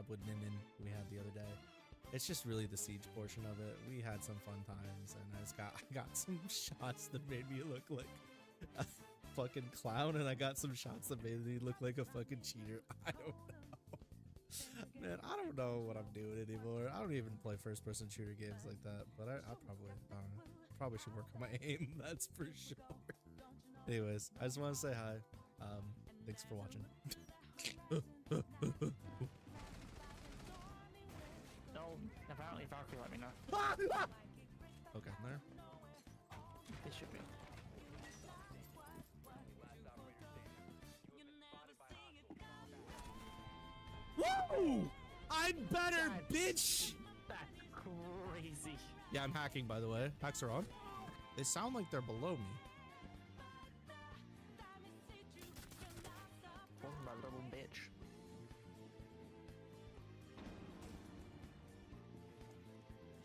collab with Nin we had the other day. It's just really the siege portion of it. We had some fun times, and I got some shots that made me look like a fucking clown, and I got some shots that made me look like a fucking cheater. I don't know. Man, I don't know what I'm doing anymore. I don't even play first-person shooter games like that, but I probably should work on my aim, that's for sure. Anyways, I just want to say hi. Thanks for watching. No, apparently Valkyrie let me know. Okay, there. It should be. Woo! I'm better, bitch! That's crazy. Yeah, I'm hacking, by the way. Hacks are on. They sound like they're below me. Oh, my little bitch.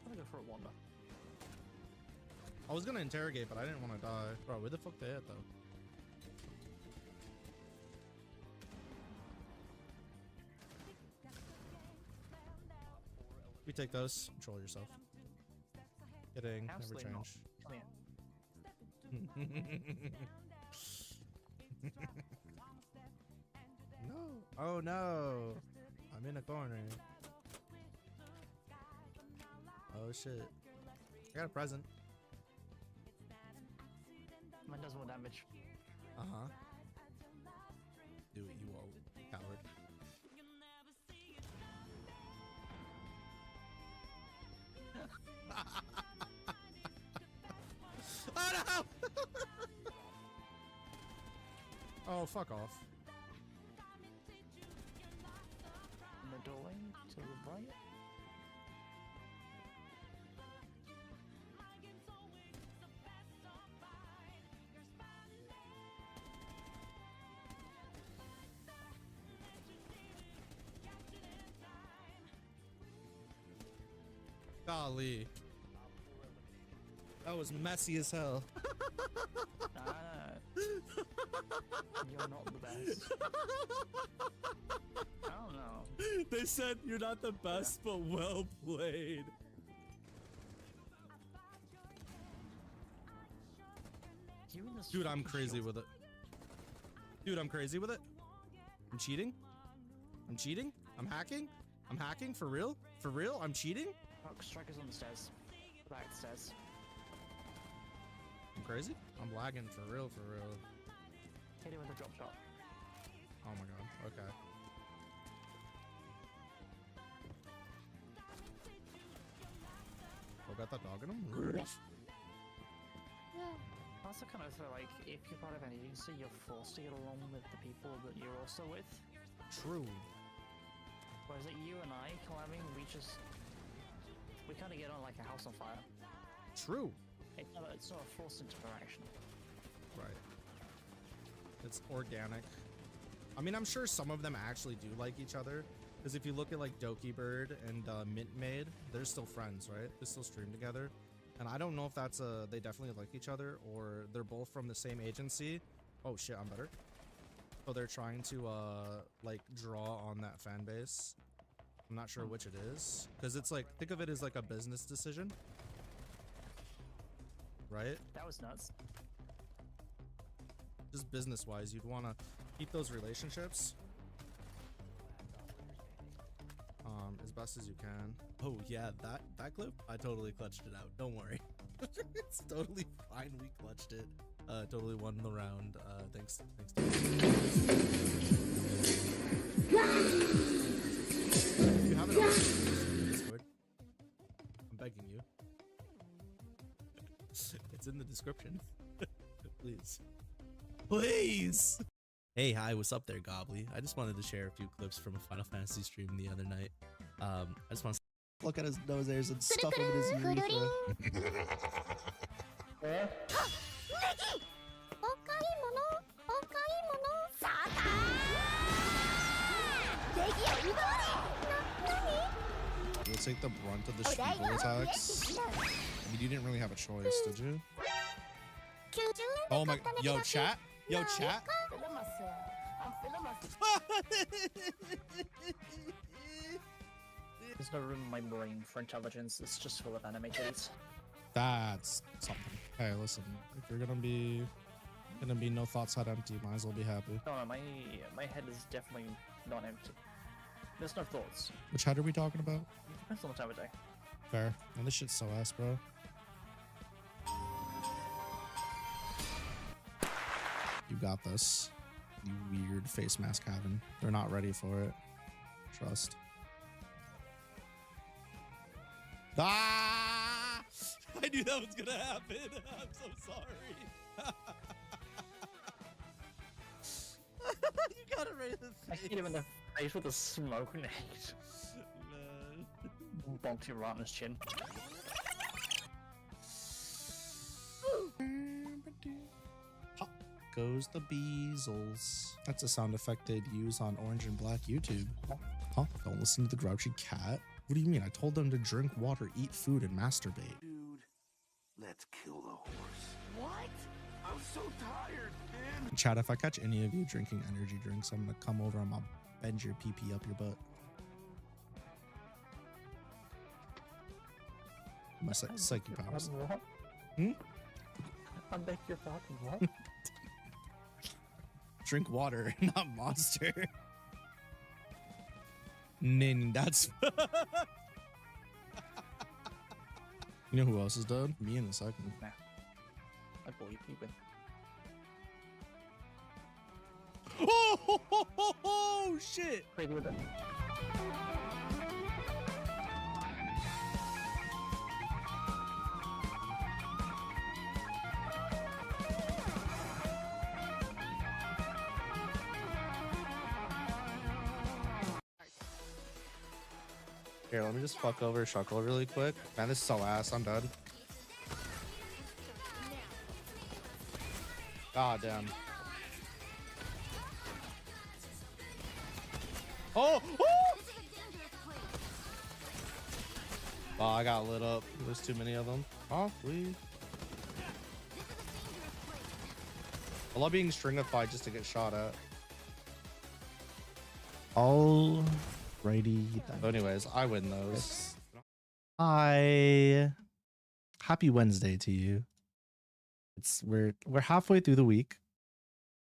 I'm gonna go for a wander. I was gonna interrogate, but I didn't want to die. Bro, where the fuck they at, though? We take those. Control yourself. Kidding. Never Absolutely not. change. Come here. No. Oh no. I'm in a corner. Oh shit. I got a present. Mine does more damage. Uh-huh. Do it, you won't, coward. Oh no! Oh, fuck off. Doorway to the right. Golly. That was messy as hell. You're not the best. I don't know. They said you're not the best, but well played. Dude, I'm crazy with it. Dude, I'm crazy with it. I'm cheating. I'm cheating. I'm hacking. I'm hacking for real. For real. I'm cheating. Strikers on the stairs. Back stairs. I'm crazy. I'm lagging for real. For real. Hit him with a drop shot. Oh my god. Okay. Oh, got that dog in him? I also kind of feel like if you're part of an agency, you're forced to get along with the people that you're also with. True. Whereas like you and I collabing, we kind of get on like a house on fire. True. It's not a forced interaction. Right. It's organic. I mean, I'm sure some of them actually do like each other. Because if you look at like Doki Bird and Mint Maid, they're still friends, right? They still stream together. And I don't know if that's they definitely like each other or they're both from the same agency. Oh shit, I'm better. So they're trying to like draw on that fan base. I'm not sure which it is. Because it's like, think of it as like a business decision. Right? That was nuts. Just business-wise, you'd want to keep those relationships as best as you can. Oh yeah, that clip, I totally clutched it out. Don't worry. It's totally fine. We clutched it. Totally won the round. Thanks. If you have it on Discord, I'm begging you. It's in the description. Please. Hey, hi, what's up there, Gobbly? I just wanted to share a few clips from a Final Fantasy stream the other night. I just want to look at his nose hairs and stuff him in his urethra. You'll take the brunt of the Spiegel attacks. I mean, you didn't really have a choice, did you? Oh my, yo, chat. Yo, chat. There's no room in my brain for intelligence. It's just full of anime titties. That's something. Hey, listen, if you're gonna be no thoughts head empty, might as well be happy. No, my head is definitely not empty. There's no thoughts. Which head are we talking about? It depends on the time of day. Fair. And this shit's so ass, bro. You got this. You weird face mask having. They're not ready for it. Trust. Ah! I knew that was gonna happen. I'm so sorry. You got it right in the I face. hit him in the face with a smoke nade. Man. Bonked him right on his chin. Pop goes the Beezles. That's a sound effect they'd use on Orange and Black YouTube. Huh? Don't listen to the grouchy cat. What do you mean? I told them to drink water, eat food, and masturbate. Dude, let's kill the horse. What? I'm so tired, man. Chat, if I catch any of you drinking energy drinks, I'm gonna come over and I'll bend your pee-pee up your butt. My psychic powers. What? Hmm? I beg your pardon, what? Drink water, not Monster. Nin, that's... You know who else is dead? Me in a second. Nah. I believe you win. Oh, shit! Crazy with it. Here, let me just fuck over Shuckle really quick. Man, this is so ass. I'm done. God damn. Oh! Oh, I got lit up. There's too many of them. Oh, please. I love being stringified just to get shot at. Alrighty. So anyways, I win those. Hi. Happy Wednesday to you. We're halfway through the week.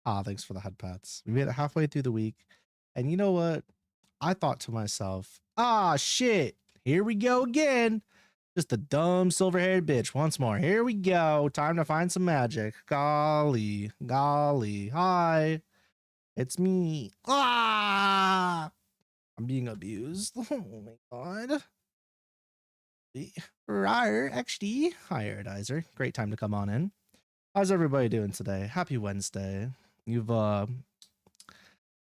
Ah, thanks for the head pats. We made it halfway through the week. And you know what? I thought to myself, ah, shit. Here we go again. Just a dumb silver-haired bitch once more. Here we go. Time to find some magic. Golly. Golly. Hi. It's me. Ah! I'm being abused. Oh my god. Rar, XD. Hi, Eredizer. Great time to come on in. How's everybody doing today? Happy Wednesday. You've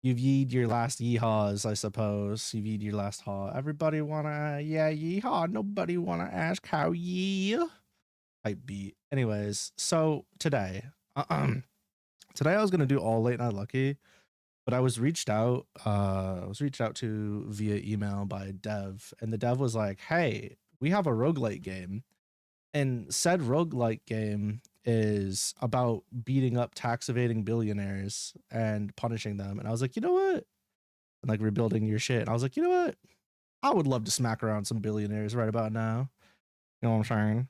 yeed your last yeehaws, I suppose. You've yeed your last haw. Everybody wanna, yeah, yeehaw. Nobody wanna ask how ye. Type beat. Anyways, so today, today I was gonna do all late night lucky, but I was reached out. To via email by a dev, and the dev was like, "Hey, we have a roguelite game, and said roguelite game is about beating up tax evading billionaires and punishing them." And I was like, you know what? And like rebuilding your shit. And I was like, you know what? I would love to smack around some billionaires right about now. You know what I'm saying?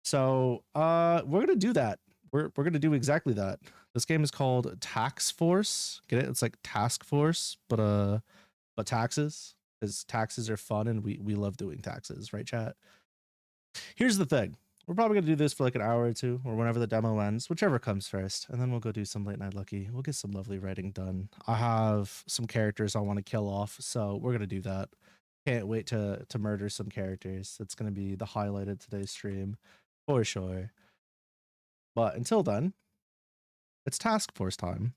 So we're gonna do that. We're gonna do exactly that. This game is called Tax Force. Get it? It's like task force, but taxes. Because taxes are fun and we love doing taxes, right, chat? Here's the thing. We're probably going to do this for like an hour or two, or whenever the demo ends, whichever comes first. And then we'll go do some late night lucky. We'll get some lovely writing done. I have some characters I want to kill off, so we're going to do that. Can't wait to murder some characters. It's going to be the highlight of today's stream, for sure. But until then, it's task force time.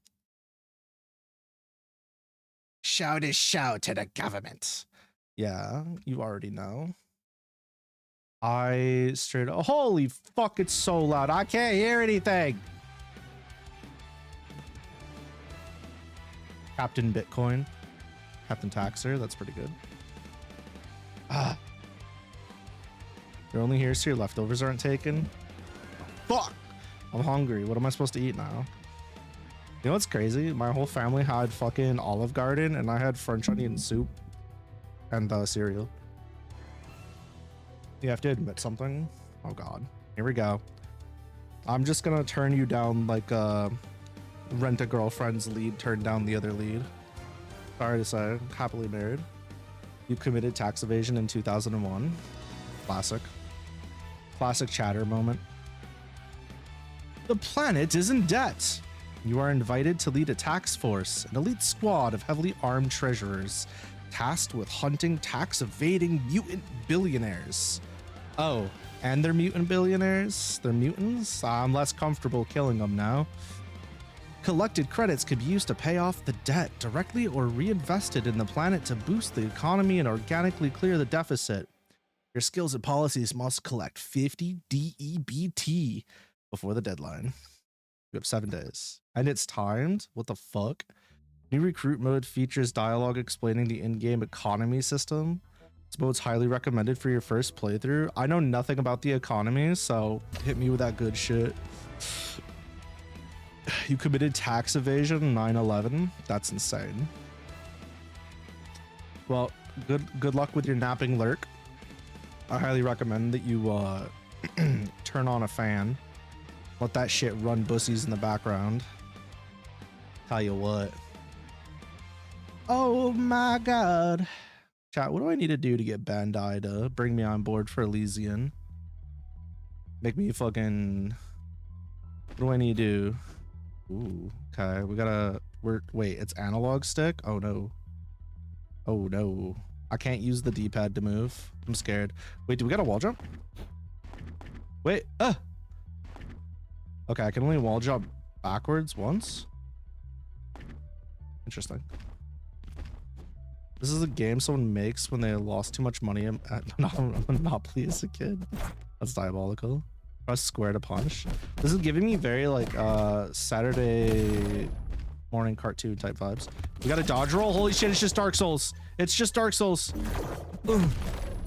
Shout is shout to the government. Yeah, you already know. I straight up, holy fuck, it's so loud. I can't hear anything. Captain Bitcoin. Captain Taxer, that's pretty good. Ah. You're only here so your leftovers aren't taken. Fuck! I'm hungry. What am I supposed to eat now? You know what's crazy? My whole family had fucking Olive Garden and I had French onion soup and cereal. You have to admit something. Oh God, here we go. I'm just gonna turn you down like Rent a Girlfriend's lead turned down the other lead. Sorry to say, happily married. You committed tax evasion in 2001. Classic chatter moment. The planet is in debt. You are invited to lead a tax force, an elite squad of heavily armed treasurers tasked with hunting tax evading mutant billionaires. Oh, and they're mutant billionaires? They're mutants? I'm less comfortable killing them now. Collected credits could be used to pay off the debt directly or reinvested in the planet to boost the economy and organically clear the deficit. Your skills and policies must collect 50 DEBT before the deadline. You have 7 days. And it's timed? What the fuck? New recruit mode features dialogue explaining the in-game economy system. This mode's highly recommended for your first playthrough. I know nothing about the economy, so hit me with that good shit. You committed tax evasion 9/11. That's insane. Well, good luck with your napping lurk. I highly recommend that you turn on a fan. Let that shit run bussies in the background. Tell you what. Oh my God. Chat, what do I need to do to get Bandai to bring me on board for Elysian? Make me fucking... What do I need to do? Ooh, okay. We gotta... Wait, it's analog stick? Oh no. Oh no. I can't use the D-pad to move. I'm scared. Wait, do we got a wall jump? Wait, okay, I can only wall jump backwards once. Interesting. This is a game someone makes when they lost too much money at Monopoly as a kid. That's diabolical. Press square to punch. This is giving me very like Saturday morning cartoon type vibes. We got a dodge roll. Holy shit, it's just Dark Souls. It's just Dark Souls. Ugh.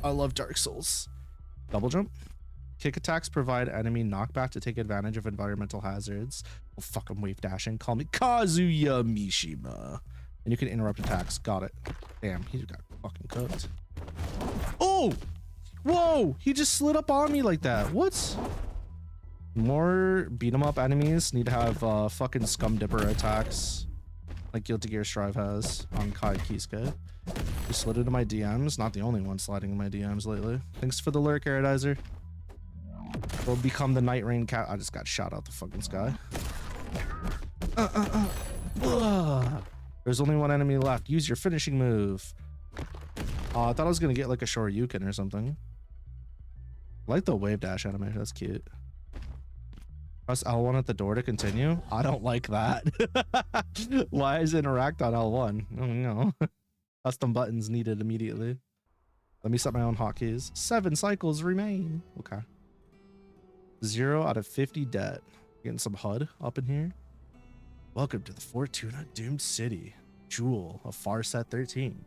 I love Dark Souls. Double jump. Kick attacks provide enemy knockback to take advantage of environmental hazards. Oh, fuck, I'm wave dashing. Call me Kazuya Mishima. And you can interrupt attacks. Got it. Damn, he got fucking cooked. Oh! Whoa! He just slid up on me like that. What? More beat 'em up enemies need to have fucking Scum Dipper attacks. Like Guilty Gear Strive has on Kai Kisuke. You slid into my DMs. Not the only one sliding in my DMs lately. Thanks for the lurk, Eredizer. Will become the Night Rain cat. I just got shot out the fucking sky. There's only one enemy left. Use your finishing move. I thought I was gonna get like a Shoryuken or something. I like the wave dash animation. That's cute. Press L1 at the door to continue. I don't like that. Why is interact on L1? I don't know. Custom buttons needed immediately. Let me set my own hotkeys. 7 cycles remain. Okay. 0 out of 50 debt. Getting some HUD up in here. Welcome to the Fortuna Doomed City. Jewel of Farset 13.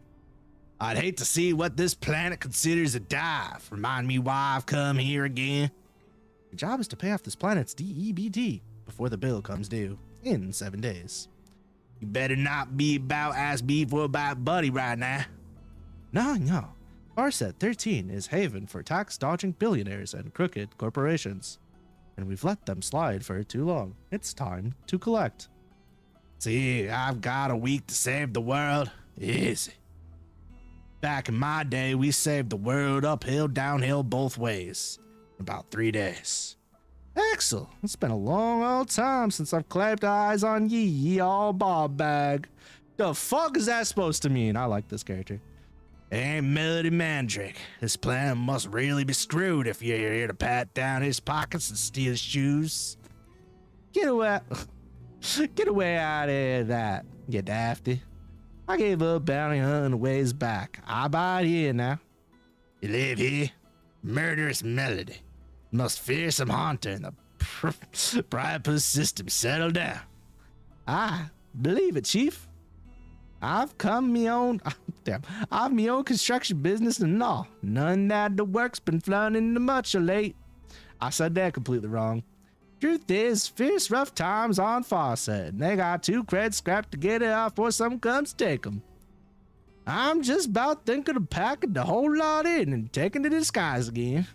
I'd hate to see what this planet considers a dive. Remind me why I've come here again. Your job is to pay off this planet's DEBT before the bill comes due in 7 days. You better not be about ass beef or about buddy right now. No. Farset 13 is haven for tax-dodging billionaires and crooked corporations. And we've let them slide for too long. It's time to collect. See, I've got a week to save the world. Easy. Back in my day, we saved the world uphill, downhill, both ways. In about 3 days. Excellent. It's been a long old time since I've clapped eyes on ye all bob bag. The fuck is that supposed to mean? I like this character. Hey, Melody Mandrake. This plan must really be screwed if you're here to pat down his pockets and steal his shoes. Get away. Get away out of that, you dafty. I gave up bounty hunting a ways back. I bide here now. You live here? Murderous Melody. Most fearsome haunter in the Priapus system. Settle down. I believe it, Chief. I've me own construction business and all. None that the work's been flowing into much of late. I said that completely wrong. Truth is, fierce rough times on Farset, and they got 2 creds scrapped to get it off before someone comes take them. I'm just about thinking of packing the whole lot in and taking to the skies again.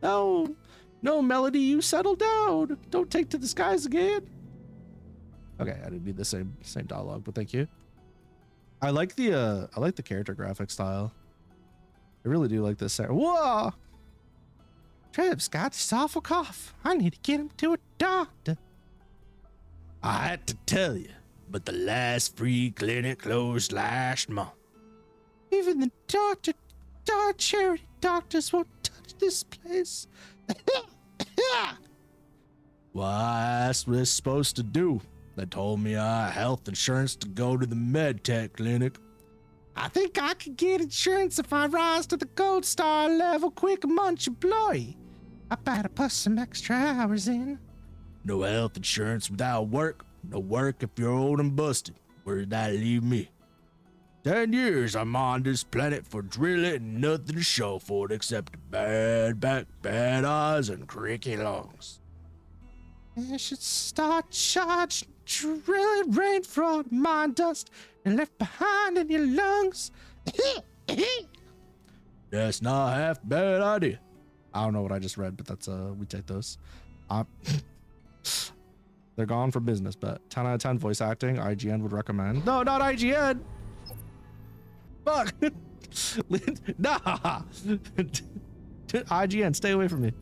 No, no, Melody, you settle down. Don't take to the skies again. Okay, I didn't need the same dialogue, but thank you. I like the character graphic style. I really do like this. Whoa! Trip's got this awful cough. I need to get him to a doctor. I had to tell you, but the last free clinic closed last month. Even the charity doctors won't touch this place. Why, that's what it's supposed to do. They told me I had health insurance to go to the med tech clinic. I think I could get insurance if I rise to the gold star level quick munch employee. I better put some extra hours in. No health insurance without work. No work if you're old and busted. Where did that leave me? 10 years I'm on this planet for drilling and nothing to show for it except a bad back, bad eyes, and creaky lungs. You should start charging, drilling rain for all the mine dust and left behind in your lungs. That's not half a bad idea. I don't know what I just read, but that's we take those. They're gone for business, but 10 out of 10 voice acting, IGN would recommend. No, not IGN. Fuck. Nah. IGN, stay away from me.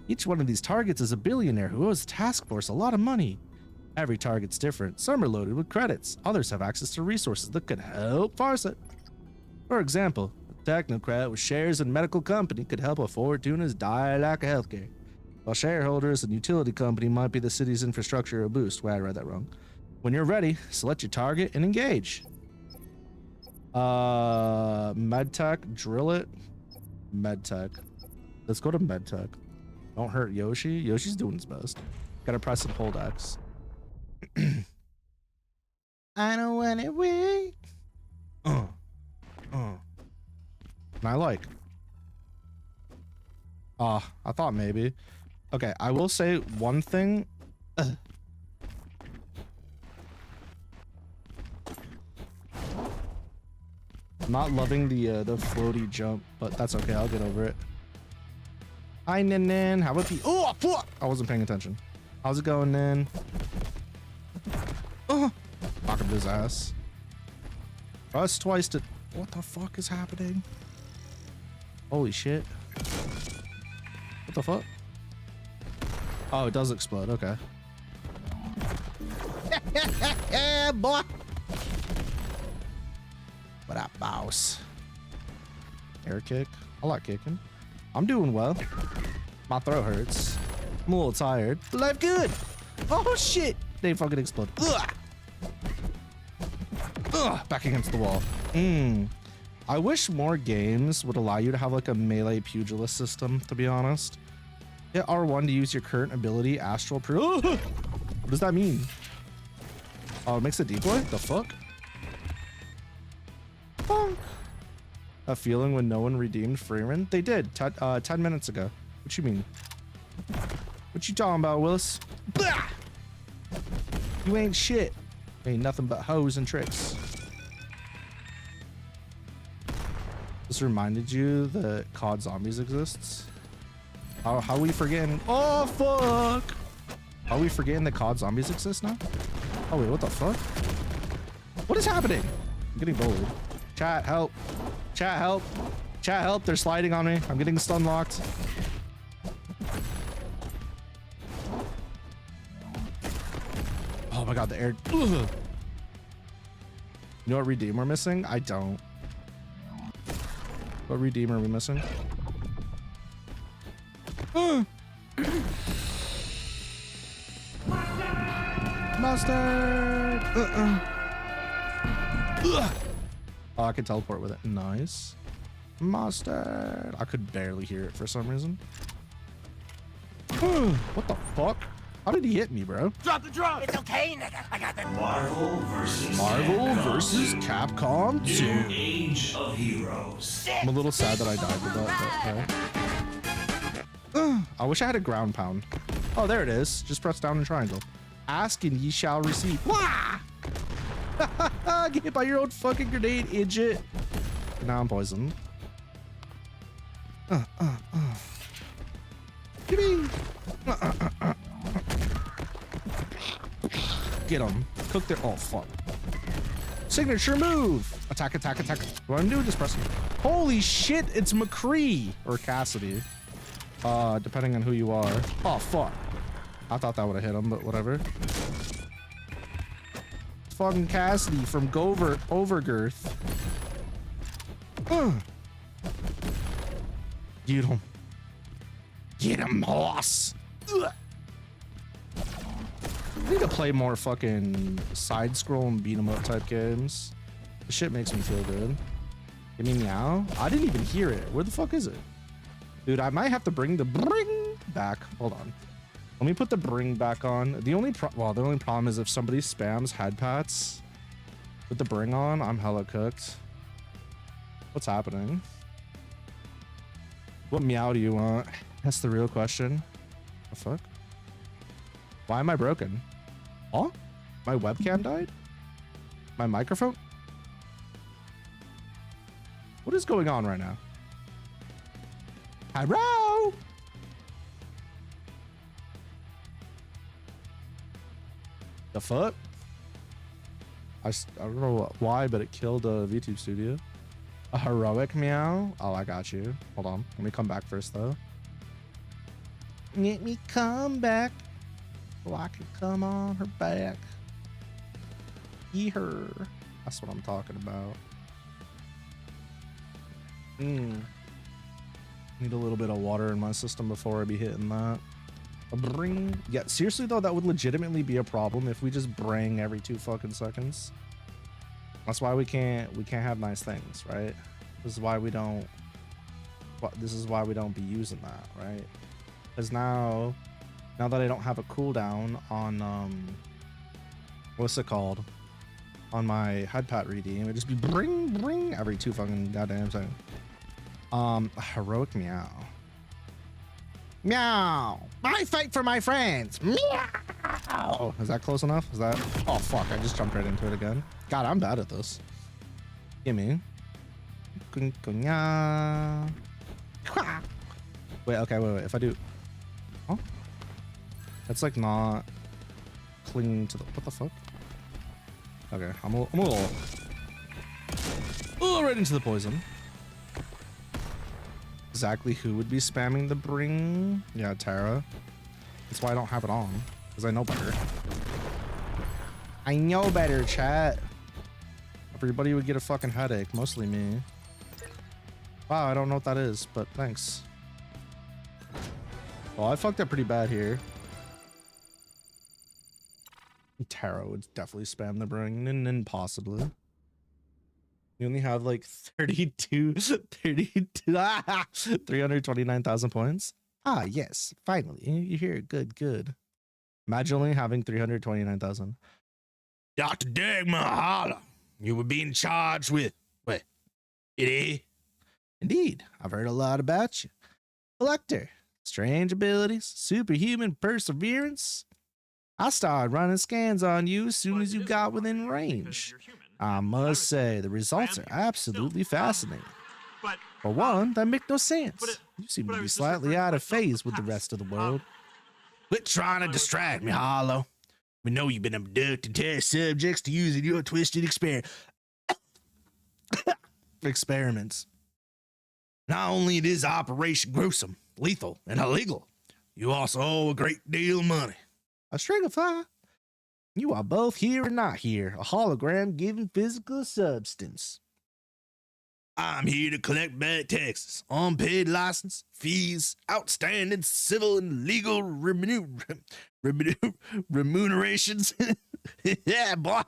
Each one of these targets is a billionaire who owes the task force a lot of money. Every target's different. Some are loaded with credits. Others have access to resources that could help farce it. For example, a technocrat with shares in a medical company could help a Fortuna's dire lack of healthcare. While shareholders and utility company might be the city's infrastructure a boost. Wait, I read that wrong. When you're ready, select your target and engage. Medtech, drill it. Medtech. Let's go to Medtech. Don't hurt Yoshi. Yoshi's doing his best. Gotta press and hold X. I know when it will. And I like. I thought maybe. Okay, I will say one thing. I'm not loving the floaty jump, but that's okay. I'll get over it. Hi, Nin. How about the? Oh, fuck! I wasn't paying attention. How's it going, Nin? Oh, knock him to his ass. Press twice to. What the fuck is happening? Holy shit! What the fuck? Oh, it does explode. Okay. Yeah, boy. What up, boss? Air kick. I like kicking. I'm doing well. My throat hurts. I'm a little tired. But life good. Oh shit! They fucking explode. Ugh. Ugh. Back against the wall. I wish more games would allow you to have like a melee pugilist system, to be honest. Hit R1 to use your current ability, Astral What does that mean? Oh, it makes a decoy? The fuck? Bonk. A feeling when no one redeemed Freeman? They did 10 minutes ago. What you mean? What you talking about, Willis? Blah! You ain't shit. Ain't nothing but hoes and tricks. This reminded you that COD Zombies exists? How are we forgetting? Oh, fuck! Are we forgetting that COD Zombies exist now? Oh, wait, what the fuck? What is happening? I'm getting bullied. Chat, help. Chat, help. Chat, help. They're sliding on me. I'm getting stun locked. Oh my god, the air. Ugh. You know what redeem we're missing? I don't. What redeem are we missing? Mustard! Oh, I can teleport with it. Nice. Mustard. I could barely hear it for some reason. What the fuck? How did he hit me, bro? Drop the drug! It's okay, nigga. I got the Marvel versus Capcom 2. New Age of Heroes. I'm a little sad that I died with that, but okay. I wish I had a ground pound. Oh, there it is. Just press down and triangle. Ask and ye shall receive. Wah! Get hit by your own fucking grenade, idiot. Now I'm poisoned. Yippee! Get him. Cook their. Oh, fuck. Signature move. Attack, attack, attack. What I'm doing, just pressing. Holy shit, it's McCree or Cassidy. Depending on who you are. Oh, fuck. I thought that would have hit him, but whatever. Fucking Cassidy from Overgirth. Get him. Get him, horse. Ugh. I need to play more fucking side-scroll and beat-em-up type games. This shit makes me feel good. Give me meow. I didn't even hear it. Where the fuck is it? Dude, I might have to bring the bring back. Hold on. Let me put the bring back on. The only problem is if somebody spams head pats with the bring on, I'm hella cooked. What's happening? What meow do you want? That's the real question. The fuck? Why am I broken? Huh? My webcam died? My microphone? What is going on right now? Hello? The fuck? I don't know why, but it killed VTube Studio. A heroic meow? Oh, I got you. Hold on. Let me come back first, though. Let me come back so I can come on her back. Eat her. That's what I'm talking about. Need a little bit of water in my system before I be hitting that. Bring. Yeah, seriously though, that would legitimately be a problem if we just bring every 2 fucking seconds. That's why we can't have nice things, right? This is why we don't be using that, right? Because now that I don't have a cooldown on what's it called? On my headpat redeem, it just be bring every 2 fucking goddamn seconds. Heroic meow. Meow! I fight for my friends! Meow! Is that close enough? Is that... Oh, fuck. I just jumped right into it again. God, I'm bad at this. Gimme. Wait, okay, wait. If I do... Oh? That's like not clinging to the... What the fuck? Okay, I'm a little... Oh, right into the poison. Exactly who would be spamming the bring? Yeah, Tara. That's why I don't have it on, because I know better. I know better, chat. Everybody would get a fucking headache, mostly me. Wow, I don't know what that is, but thanks. Well, I fucked up pretty bad here. Tara would definitely spam the bring, and possibly. You only have like 329,000 points. Ah, yes, finally. You're here. Good. Imagine only having 329,000. Dr. Dagmar Holla, you were being charged with, what, it? Indeed, I've heard a lot about you. Collector, strange abilities, superhuman perseverance. I started running scans on you as soon as you got within range. I must say, the results are absolutely fascinating. For one, that makes no sense. You seem to be slightly out of phase with the rest of the world. Quit trying to distract me, Hollow. We know you've been abducting test subjects to use in your twisted experiments. Not only is Operation gruesome, lethal, and illegal, you also owe a great deal of money. A string of fire? You are both here and not here, a hologram giving physical substance. I'm here to collect bad taxes, unpaid license, fees, outstanding civil and legal remunerations. Yeah, boy.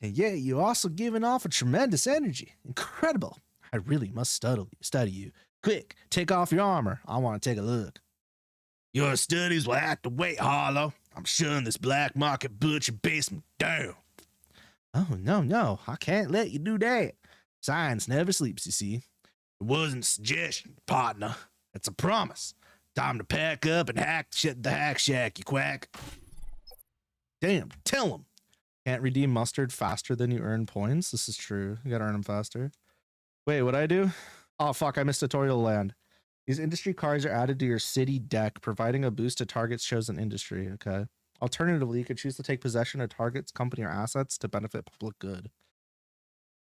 And yeah, you're also giving off a tremendous energy. Incredible. I really must study you. Quick, take off your armor. I want to take a look. Your studies will have to wait, Harlow. I'm shutting this black market butcher basement down. Oh, no. I can't let you do that. Science never sleeps, you see. It wasn't a suggestion, partner. It's a promise. Time to pack up and the hack shack, you quack. Damn, tell him. Can't redeem mustard faster than you earn points. This is true. You gotta earn them faster. Wait, what'd I do? Oh, fuck, I missed tutorial land. These industry cards are added to your city deck, providing a boost to targets chosen industry. Okay. Alternatively, you could choose to take possession of targets, company, or assets to benefit public good.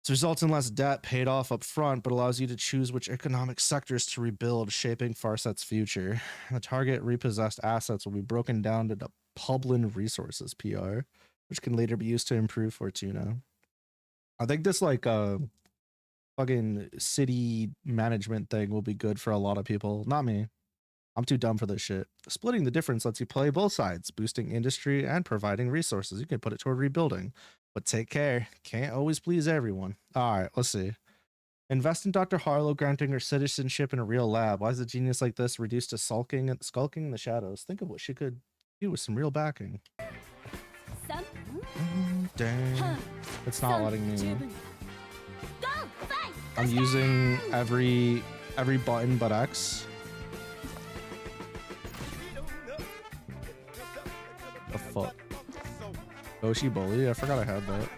This results in less debt paid off up front, but allows you to choose which economic sectors to rebuild, shaping Farset's future. The target repossessed assets will be broken down to the Publin Resources PR, which can later be used to improve Fortuna. I think this like fucking city management thing will be good for a lot of people. Not me. I'm too dumb for this shit. Splitting the difference lets you play both sides, boosting industry and providing resources. You can put it toward rebuilding. But take care. Can't always please everyone. All right, let's see. Invest in Dr. Harlow, granting her citizenship in a real lab. Why is a genius like this reduced to skulking in the shadows? Think of what she could do with some real backing. Dang. It's not letting me. I'm using every button but X. The fuck? Goshi Bully? I forgot I had that.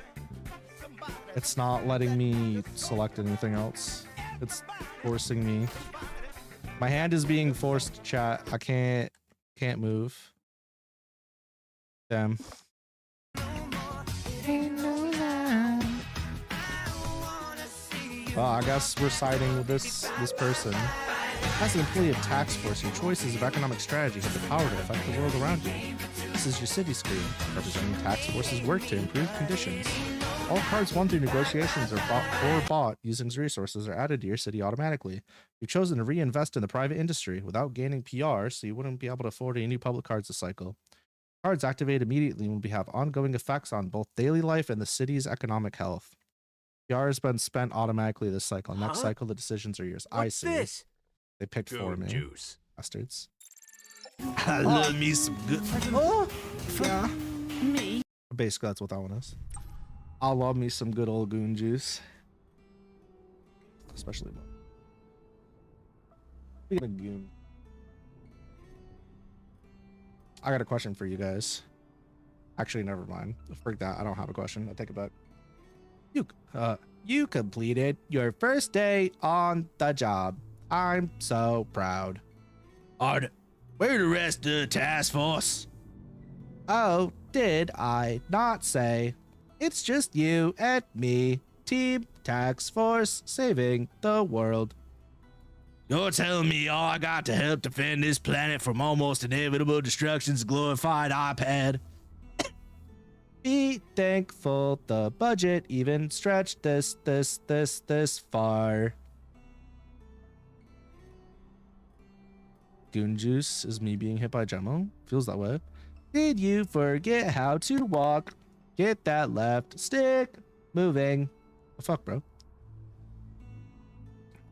It's not letting me select anything else. It's forcing me. My hand is being forced, chat. I can't move. Damn. Well, I guess we're siding with this person. As an employee of tax force, your choices of economic strategy have the power to affect the world around you. This is your city screen, representing tax force's work to improve conditions. All cards won through negotiations or bought using resources are added to your city automatically. You've chosen to reinvest in the private industry without gaining PR, so you wouldn't be able to afford any new public cards this cycle. Cards activate immediately will have ongoing effects on both daily life and the city's economic health. PR has been spent automatically this cycle. Next cycle, the decisions are yours. I see. This? They picked for me. Juice. Bastards. I love me some good. Oh, yeah. Me. Basically, that's what that one is. I love me some good old goon juice. Especially speaking of goon. I got a question for you guys. Actually, never mind. Freak that. I don't have a question. I take it back. You completed your first day on the job. I'm so proud. Where the rest of the task force? Oh, did I not say? It's just you and me. Team Tax Force saving the world. You're telling me all I got to help defend this planet from almost inevitable destruction's glorified iPad? Be thankful the budget even stretched this far. Goon juice is me being hit by Gemmo. Feels that way. Did you forget how to walk? Get that left stick moving. The fuck, bro?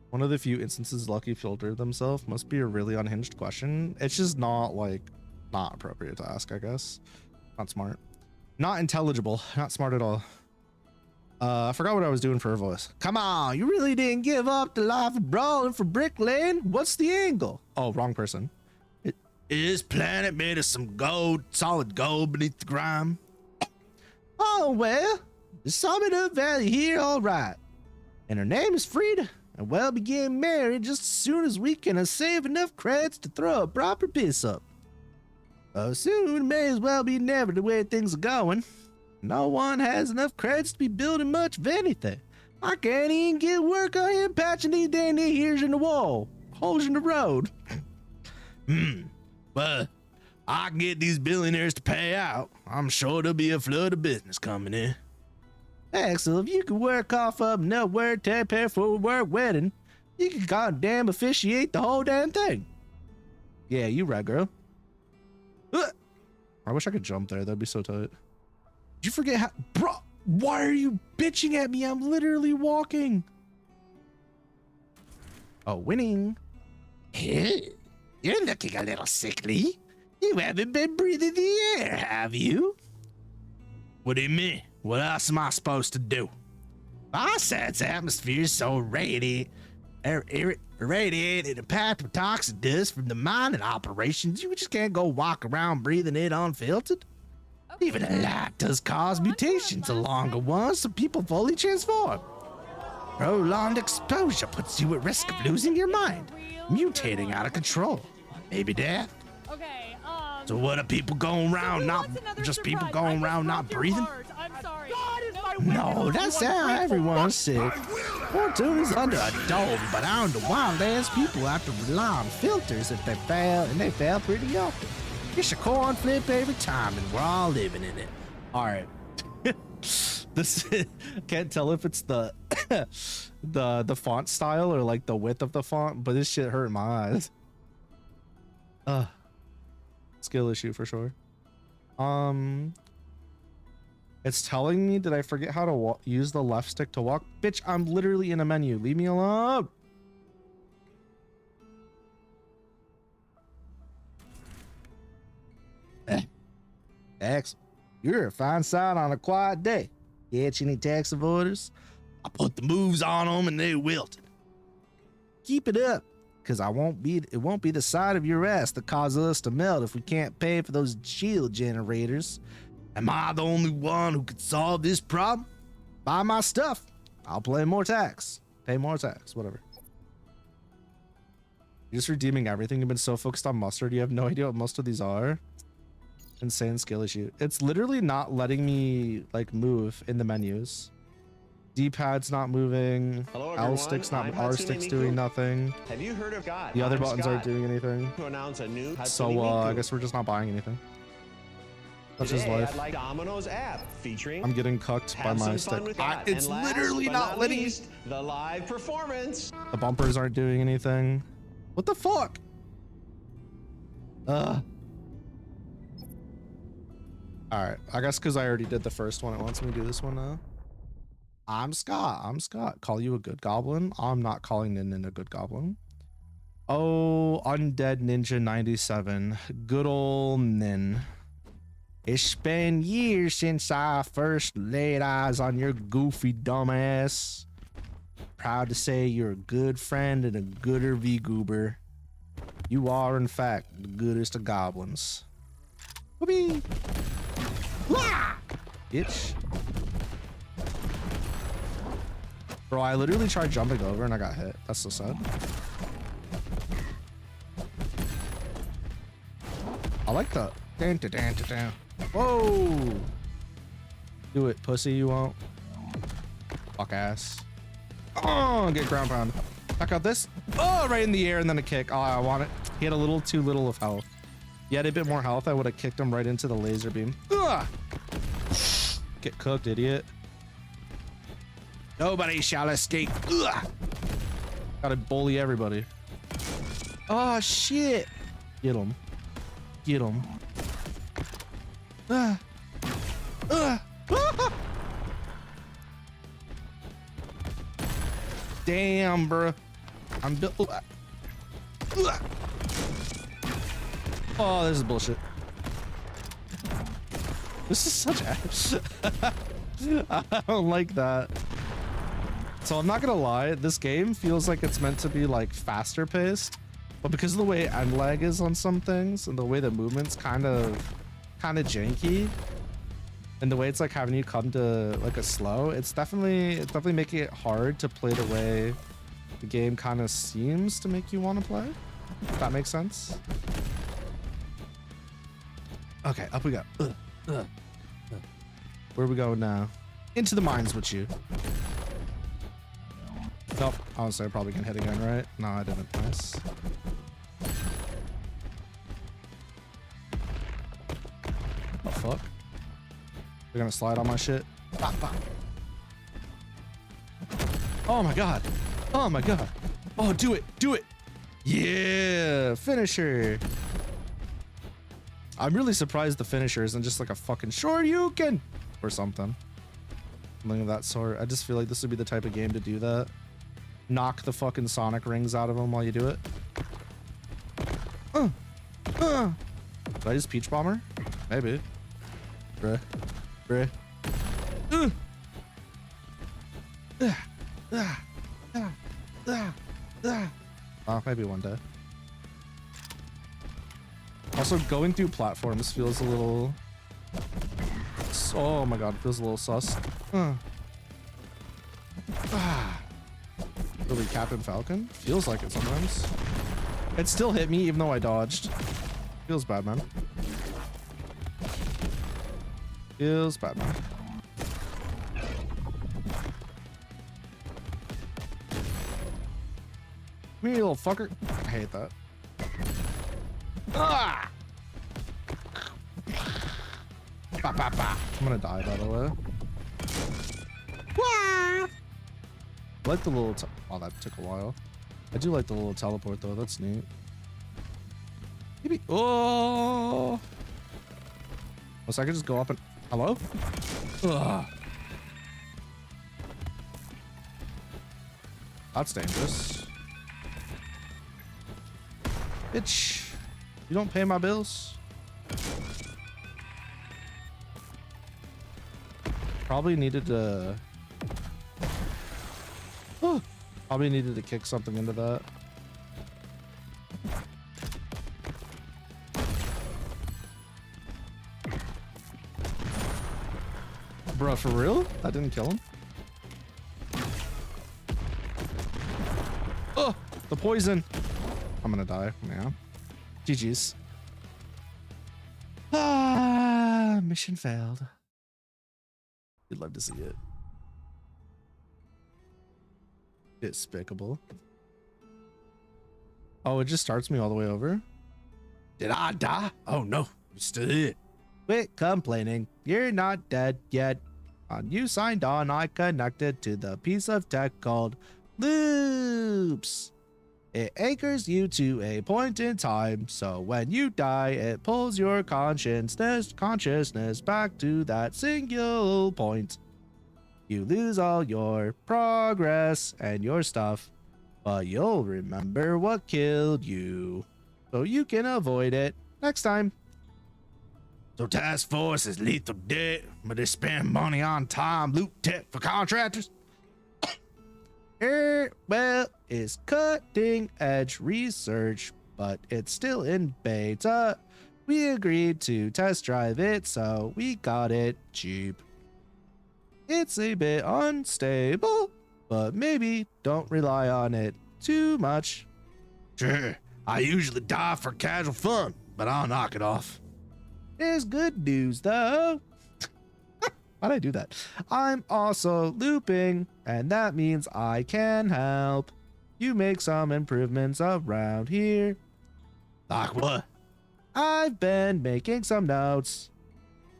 One of the few instances Lucky filtered themselves must be a really unhinged question. It's just not appropriate to ask, I guess. Not smart. Not intelligible. Not smart at all. I forgot what I was doing for her voice. Come on, you really didn't give up the life of brawling for Brick Lane? What's the angle? Oh, wrong person. Is planet made of some gold, solid gold beneath the grime? Oh, well, there's some of value here, all right. And her name is Frida, and we'll be getting married just as soon as we can save enough credits to throw a proper piss up. Oh, soon may as well be never the way things are going. No one has enough credits to be building much of anything. I can't even get work on him patching these dandy ears in the wall. Holes in the road. But I can get these billionaires to pay out. I'm sure there'll be a flood of business coming in. Axel, if you could work off of enough work to prepare for a work wedding, you could goddamn officiate the whole damn thing. Yeah, you right, girl. I wish I could jump there. That'd be so tight. Did you forget how... Bro, why are you bitching at me? I'm literally walking. Oh, winning. Hey, you're looking a little sickly. You haven't been breathing the air, have you? What do you mean? What else am I supposed to do? Farset's atmosphere is so irradiated and packed with toxic dust from the mining operations, you just can't go walk around breathing it unfiltered. Okay. Even a light does cause mutations along the ones, so people fully transform. Prolonged exposure puts you at risk of losing your mind. mutating out of control. Maybe that. Okay, So what are people going around not just people going around not breathing? I'm sorry. No, that's how everyone's sick. Fortune is under a dome, but on the wild ass people have to rely on filters if they fail, and they fail pretty often. It's a corn flip every time, and we're all living in it. All right. This can't tell if it's the the font style or like the width of the font, but this shit hurt my eyes. Skill issue for sure. It's telling me, did I forget how to use the left stick to walk? Bitch, I'm literally in a menu. Leave me alone. Tax, you're a fine sight on a quiet day. Catch any tax avoiders? I put the moves on them and they wilted. Keep it up, cause it won't be the side of your ass that causes us to melt if we can't pay for those shield generators. Am I the only one who could solve this problem? Buy my stuff. I'll pay more tax. Pay more tax, whatever. You're just redeeming everything. You've been so focused on mustard, you have no idea what most of these are. Insane skill issue. It's literally not letting me like move in the menus. D-pad's not moving. Hello, L stick's not. R stick's doing nothing. Have you heard of God? The other buttons aren't doing anything. To announce a new So I guess we're just not buying anything. That's just life. I'd like Domino's app featuring. I'm getting cucked by my stick. It's literally not letting me. The live performance. The bumpers aren't doing anything. What the fuck? All right, I guess because I already did the first one, it wants me to do this one now. I'm Scott. Call you a good goblin? I'm not calling Nin a good goblin. Oh, Undead Ninja 97. Good old Nin. It's been years since I first laid eyes on your goofy dumbass. Proud to say you're a good friend and a gooder V-goober. You are, in fact, the goodest of goblins. Whoopee! Wah! Bitch. Bro, I literally tried jumping over and I got hit. That's so sad. I like the dan. Whoa! Do it, pussy, you won't. Fuck ass. Oh, get ground pound. Back out this. Oh, right in the air and then a kick. Oh, I want it. He had a little too little of health. He had a bit more health, I would have kicked him right into the laser beam. Ugh! Get cooked, idiot. Nobody shall escape. Ugh! Gotta bully everybody. Oh, shit. Get him. Get him. Ah. Ah. Ah. Damn, bro. I'm built. Oh, this is bullshit. This is such ass. I don't like that. So I'm not gonna lie, this game feels like it's meant to be like faster paced, but because of the way end lag is on some things and the way the movement's kind of janky, and the way it's like having you come to like a slow, it's definitely making it hard to play the way the game kind of seems to make you want to play. If that makes sense. Okay, up we go. Where are we going now? Into the mines with you. Nope. Honestly, I probably can hit again, right? No, I didn't. Nice. Oh, fuck. They're gonna slide on my shit. Bop, bop. Oh my god. Oh my god. Oh, do it. Do it. Yeah. Finisher. I'm really surprised the finisher isn't just like a fucking Shoryuken or something. Something of that sort. I just feel like this would be the type of game to do that. Knock the fucking Sonic rings out of them while you do it. Did I just Peach Bomber? Maybe. Bruh. Oh, maybe one day. Also, going through platforms feels a little... Oh my god, feels a little sus. Really Captain Falcon? Feels like it sometimes. It still hit me even though I dodged. Feels bad, man. Feels bad, man. Me, little fucker. I hate that. Ah! Bah, bah, bah. I'm gonna die, by the way. Wah! I like the little... Oh, that took a while. I do like the little teleport, though. That's neat. Maybe... Oh! So I can just go up and... Hello? Ugh. That's dangerous. Bitch. You don't pay my bills? Probably needed to... Oh, probably needed to kick something into that. Bro, for real? That didn't kill him? Oh, the poison. I'm gonna die. Yeah. GG's. Ah, mission failed. You'd love to see it. Despicable. Oh, it just starts me all the way over. Did I die? Oh no, you're still here. Quit complaining. You're not dead yet. When you signed on, I connected to the piece of tech called loops. It anchors you to a point in time, so when you die, it pulls your consciousness back to that single point. You lose all your progress and your stuff, but you'll remember what killed you, so you can avoid it next time. So task force is lethal debt, but they spend money on time loot tech for contractors. Well, it's cutting edge research, but it's still in beta. We agreed to test drive it, so we got it cheap. It's a bit unstable, but maybe don't rely on it too much. Sure, I usually die for casual fun, but I'll knock it off. There's good news though. Why'd I do that? I'm also looping, and that means I can help you make some improvements around here. Like what? I've been making some notes,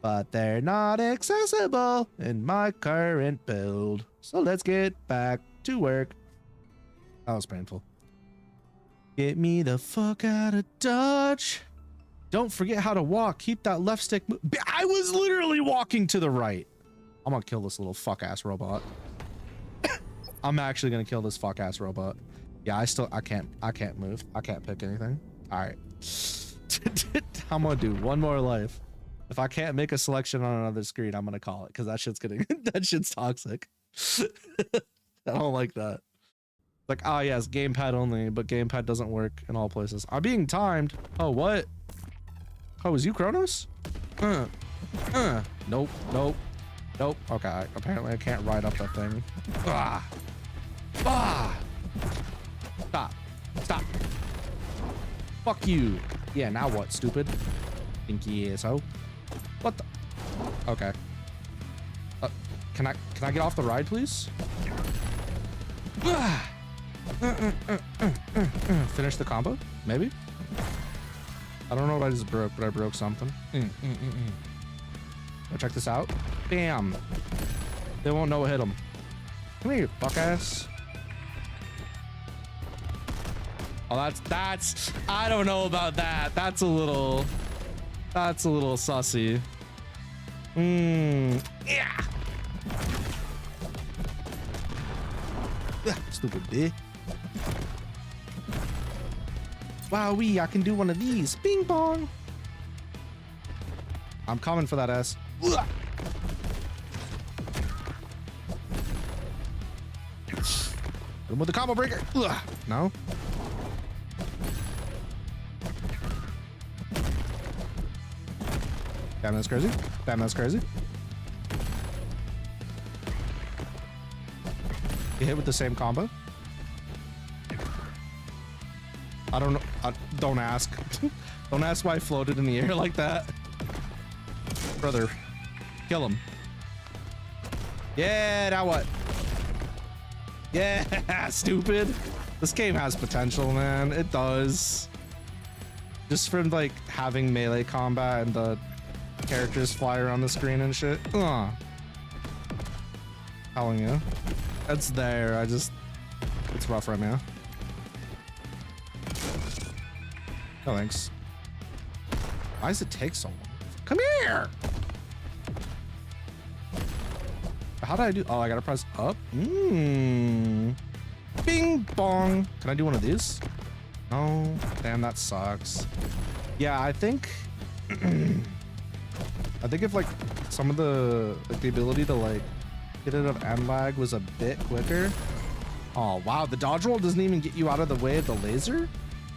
but they're not accessible in my current build. So let's get back to work. That was painful. Get me the fuck out of Dodge. Don't forget how to walk. Keep that left stick. I was literally walking to the right. I'm gonna kill this little fuck ass robot. I'm actually gonna kill this fuck ass robot. Yeah, I can't move. I can't pick anything. All right. I'm gonna do one more life. If I can't make a selection on another screen, I'm gonna call it, because that shit's getting that shit's toxic. I don't like that. Like, ah, yes, gamepad only, but gamepad doesn't work in all places. I'm being timed. Oh, what? Oh, is you Kronos? Nope, nope, nope. Okay, apparently I can't ride up that thing. Ah, ah. Stop, stop. Fuck you. Yeah, now what, stupid? Stinky asshole. What the? Okay. Can I get off the ride, please? Finish the combo, maybe? I don't know what I just broke, but I broke something. Check this out. Bam. They won't know what hit them. Come here, fuck ass. Oh, that's, I don't know about that. That's a little sussy. Yeah. Stupid bitch. Wowee, I can do one of these. Bing bong. I'm coming for that ass. Hit him with the combo breaker. No. Damn, that's crazy. Damn, that's crazy. You hit with the same combo. I don't know. Don't ask. Don't ask why I floated in the air like that. Brother, kill him. Yeah, now what? Yeah, stupid. This game has potential, man. It does. Just from like having melee combat and the characters fly around the screen and shit. Telling you. It's there. It's rough right now. No thanks. Why does it take so long? Come here! How do I do? Oh, I gotta press up. Bing bong. Can I do one of these? No. Damn, that sucks. Yeah, I think if like some of the ability to like get rid of end lag was a bit quicker. Oh wow, the dodge roll doesn't even get you out of the way of the laser?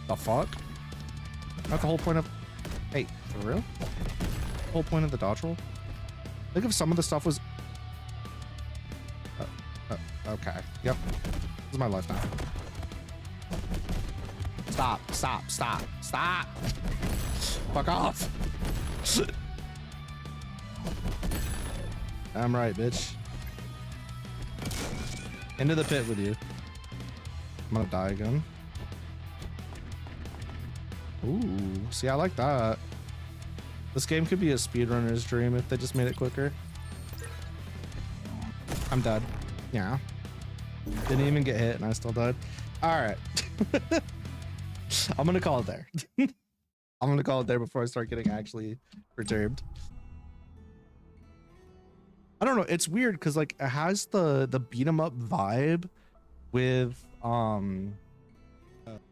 The fuck? That's the whole point of... Hey, for real? The whole point of the dodge roll? I think if some of the stuff was... okay. Yep. This is my life now. Stop. Stop. Stop. Stop. Fuck off. I'm right, bitch. Into the pit with you. I'm gonna die again. Ooh, see, I like that. This game could be a speedrunner's dream if they just made it quicker. I'm dead. Yeah. Didn't even get hit and I still died. All right. I'm gonna call it there. I'm gonna call it there before I start getting actually perturbed. I don't know. It's weird because like it has the beat 'em up vibe with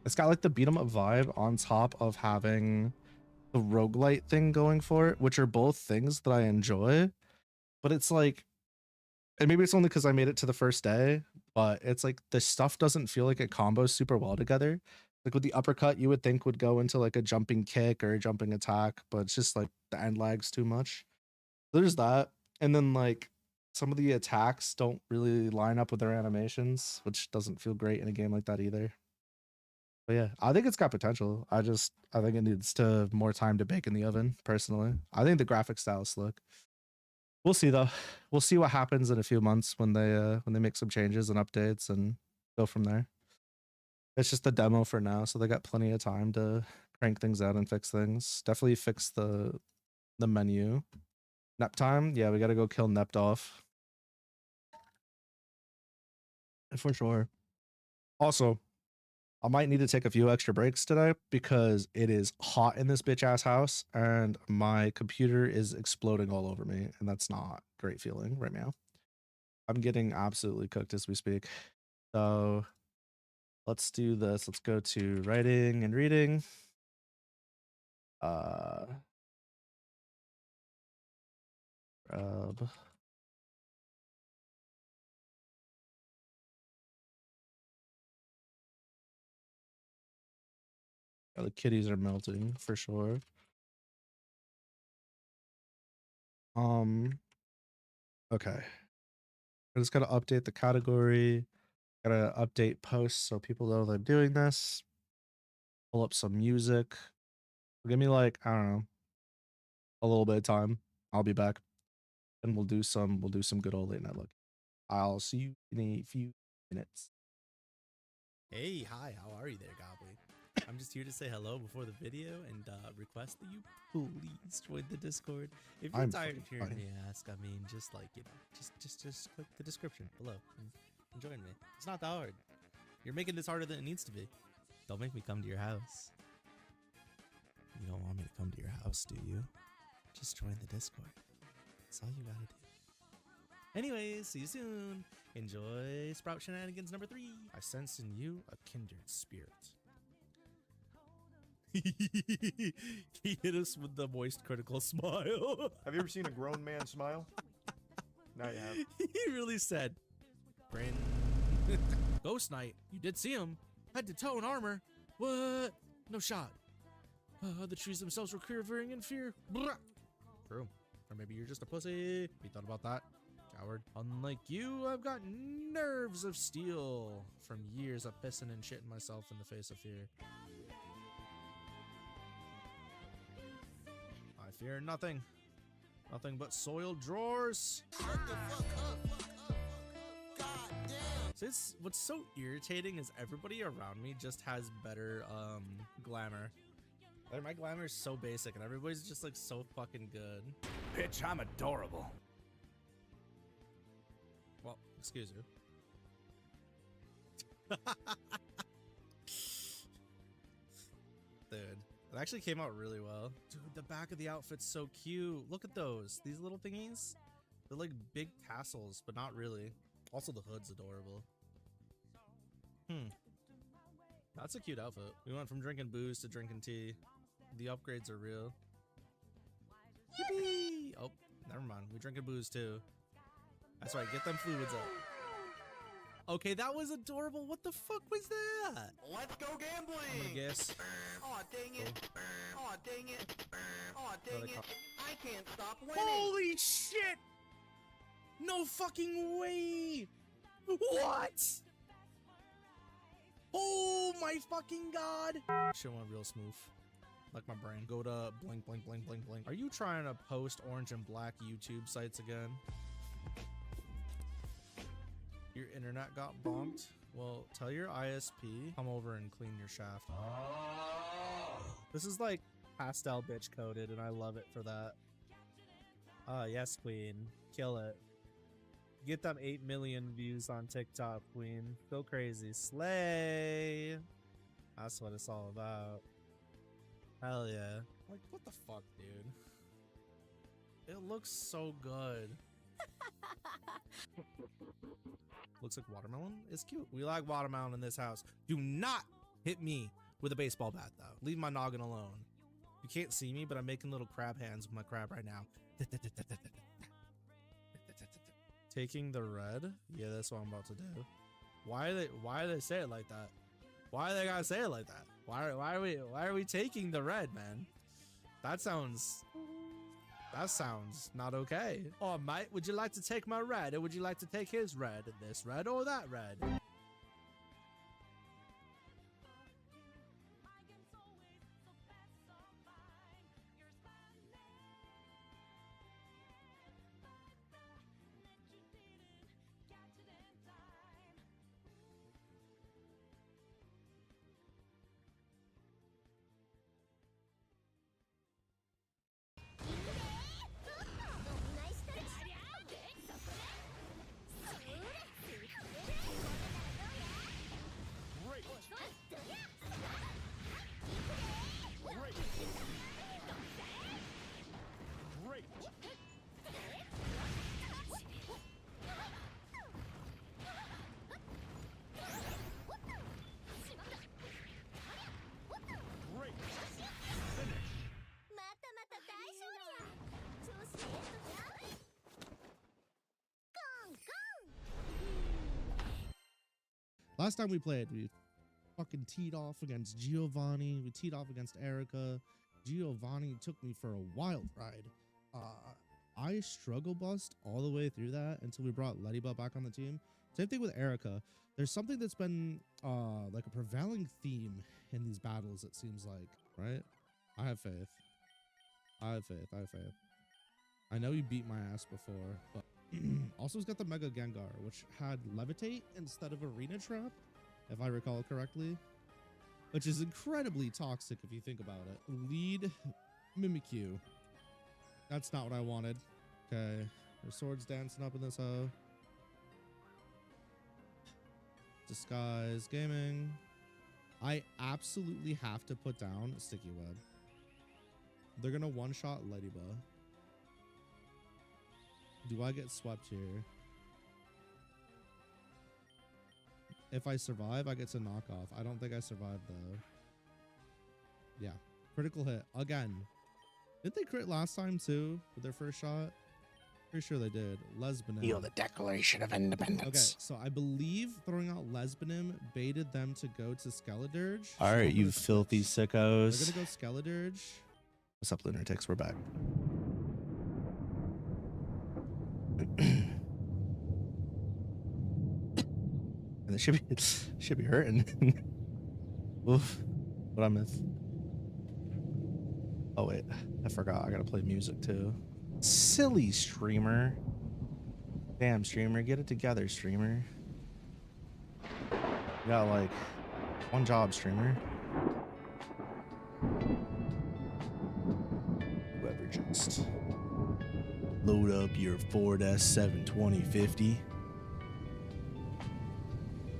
it's got like the beat 'em up vibe on top of having the roguelite thing going for it, which are both things that I enjoy. But it's like, and maybe it's only because I made it to the first day, but it's like the stuff doesn't feel like it combos super well together. Like with the uppercut, you would think would go into like a jumping kick or a jumping attack, but it's just like the end lag's too much. There's that. And then like some of the attacks don't really line up with their animations, which doesn't feel great in a game like that either. But yeah, I think it's got potential. I think it needs to have more time to bake in the oven, personally. I think the graphic style is slick. We'll see though. We'll see what happens in a few months when they make some changes and updates and go from there. It's just a demo for now, so they got plenty of time to crank things out and fix things. Definitely fix the menu. Nap time? Yeah, we gotta go kill Nept off. For sure. Also, I might need to take a few extra breaks today because it is hot in this bitch ass house and my computer is exploding all over me, and that's not a great feeling right now. I'm getting absolutely cooked as we speak. So let's do this. Let's go to writing and reading. The kitties are melting for sure. Okay. I just gotta update the category. Gotta update posts so people know that I'm doing this. Pull up some music. Give me like, I don't know, a little bit of time. I'll be back. And we'll do some good old late night look. I'll see you in a few minutes. Hey, hi, how are you there, Goblin? I'm just here to say hello before the video and request that you please join the Discord. If you're tired of hearing me ask, I mean, just like, you know, just click the description below and join me. It's not that hard. You're making this harder than it needs to be. Don't make me come to your house. You don't want me to come to your house, do you? Just join the Discord. That's all you gotta do. Anyways, see you soon. Enjoy Sprout Shenanigans number 3. I sense in you a kindred spirit. He hit us with the moist critical smile. Have you ever seen a grown man smile? Now you have. He really said, "Grin." Ghost Knight, you did see him. Head to toe in armor. What? No shot. The trees themselves were quivering in fear. Blah. True. Or maybe you're just a pussy. You thought about that? Coward. Unlike you, I've got nerves of steel from years of pissing and shitting myself in the face of fear. fear nothing. Nothing but soiled drawers. So what's so irritating is everybody around me just has better glamour. Like, my glamour is so basic and everybody's just like so fucking good. Bitch, I'm adorable. Well, excuse you. Dude, it actually came out really well. Dude, the back of the outfit's so cute. Look at those. These little thingies. They're like big tassels, but not really. Also, the hood's adorable. That's a cute outfit. We went from drinking booze to drinking tea. The upgrades are real. Yippee! Oh, never mind. We drinking booze too. That's right. Get them fluids up. Okay, that was adorable. What the fuck was that? Let's go gambling. I'm gonna guess. Aw, dang it. Aw, dang it. Aw, dang it. I can't stop winning. Holy shit! No fucking way! What? Oh my fucking god! Shit went real smooth. Like my brain. Go to blink, blink, blink, blink, blink. Are you trying to post orange and black YouTube sites again? Your internet got bonked? Well, tell your ISP, come over and clean your shaft. This is like pastel bitch coded and I love it for that. Yes, queen. Kill it. Get them 8 million views on TikTok, queen. Go crazy. Slay. That's what it's all about. Hell yeah. Like, what the fuck, dude? It looks so good. Looks like watermelon is cute. We like watermelon in this house. Do not hit me with a baseball bat, though. Leave my noggin alone. You can't see me, but I'm making little crab hands with my crab right now. Taking the red? Yeah, that's what I'm about to do. Why do they say it like that? Why do they gotta say it like that? Why are we taking the red, man? That sounds not okay. Oh, mate, would you like to take my red, or would you like to take his red? This red or that red? Last time we played, we fucking teed off against Giovanni. We teed off against Erica. Giovanni took me for a wild ride. I struggle bust all the way through that until we brought Ladybug back on the team. Same thing with Erica. There's something that's been like a prevailing theme in these battles, it seems like, right? I have faith. I have faith. I have faith. I know you beat my ass before, but also it's got the Mega Gengar, which had Levitate instead of Arena Trap, if I recall correctly, which is incredibly toxic if you think about it. Lead Mimikyu. That's not what I wanted. Okay, there's swords dancing up in this hoe. Disguise Gaming. I absolutely have to put down Sticky Web. They're gonna one-shot Ladybug. Do I get swept here? If I survive, I get to knock off. I don't think I survived though. Yeah, critical hit again. Didn't they crit last time too with their first shot? Pretty sure they did. Lesbianim. Feel the Declaration of Independence. Okay, so I believe throwing out Lesbianim baited them to go to Skeledirge. All right, you filthy sickos. They're gonna go Skeledirge. What's up, Lunatics? We're back. And it should be hurting. Oof, what I miss. Oh wait, I forgot. I gotta play music too. Silly streamer. Damn, streamer, get it together, streamer. You got like one job, streamer. Whoever just load up your Ford S7 2050.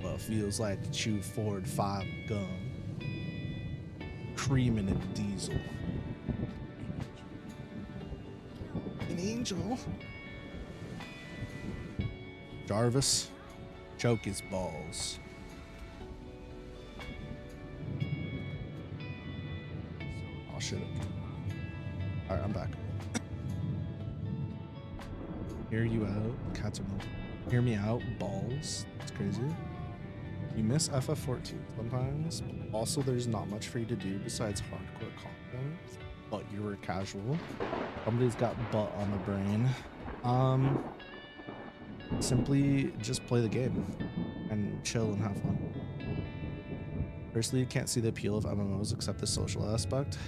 Well, it feels like to chew Ford 5 gum. Creaming in the diesel. An angel. Jarvis, choke his balls. Oh shit. Alright, I'm back. Hear you out. Cats are moving. Hear me out. Balls. That's crazy. You miss FF14 sometimes. Also, there's not much for you to do besides hardcore content. But you were casual. Somebody's got butt on the brain. Simply just play the game and chill and have fun. Personally, you can't see the appeal of MMOs except the social aspect.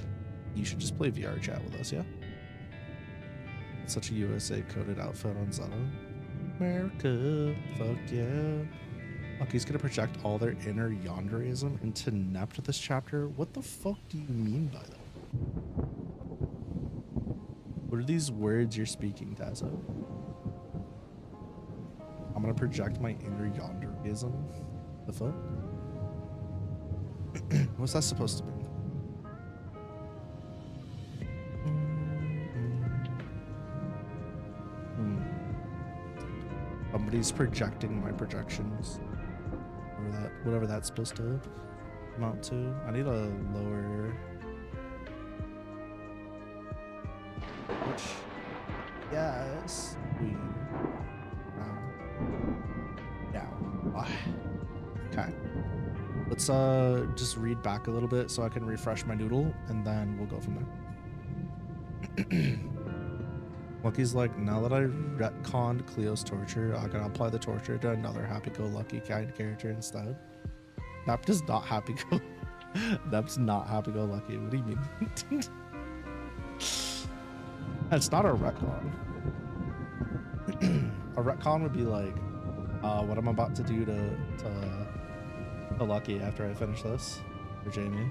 You should just play VR chat with us, yeah? It's such a USA coded outfit on Zeta. America, fuck yeah. Lucky's gonna project all their inner yonderism into Nept this chapter. What the fuck do you mean by that? What are these words you're speaking, Tazo? I'm gonna project my inner yonderism. The fuck? What's that supposed to mean? Somebody's projecting my projections. Whatever that's supposed to amount to. I need a lower. Which, yes, we. Yeah. Okay. Let's just read back a little bit so I can refresh my noodle, and then we'll go from there. Lucky's like, now that I retconned Cleo's torture, I can apply the torture to another happy-go-lucky kind character instead. Nept is not happy-go. Nept's not happy-go-lucky. What do you mean? It's not a retcon. A retcon would be like, what I'm about to do to Lucky after I finish this for Jamie.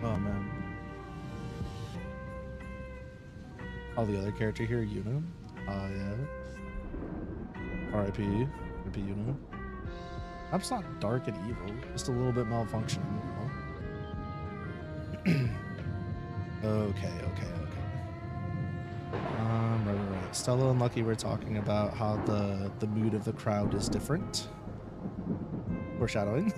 Oh man. Oh, the other character here, Yuna. Yeah. R.I.P. R.I.P. Yuna. That's not dark and evil, just a little bit malfunctioning. Okay. Right. Stella and Lucky were talking about how the mood of the crowd is different. Foreshadowing.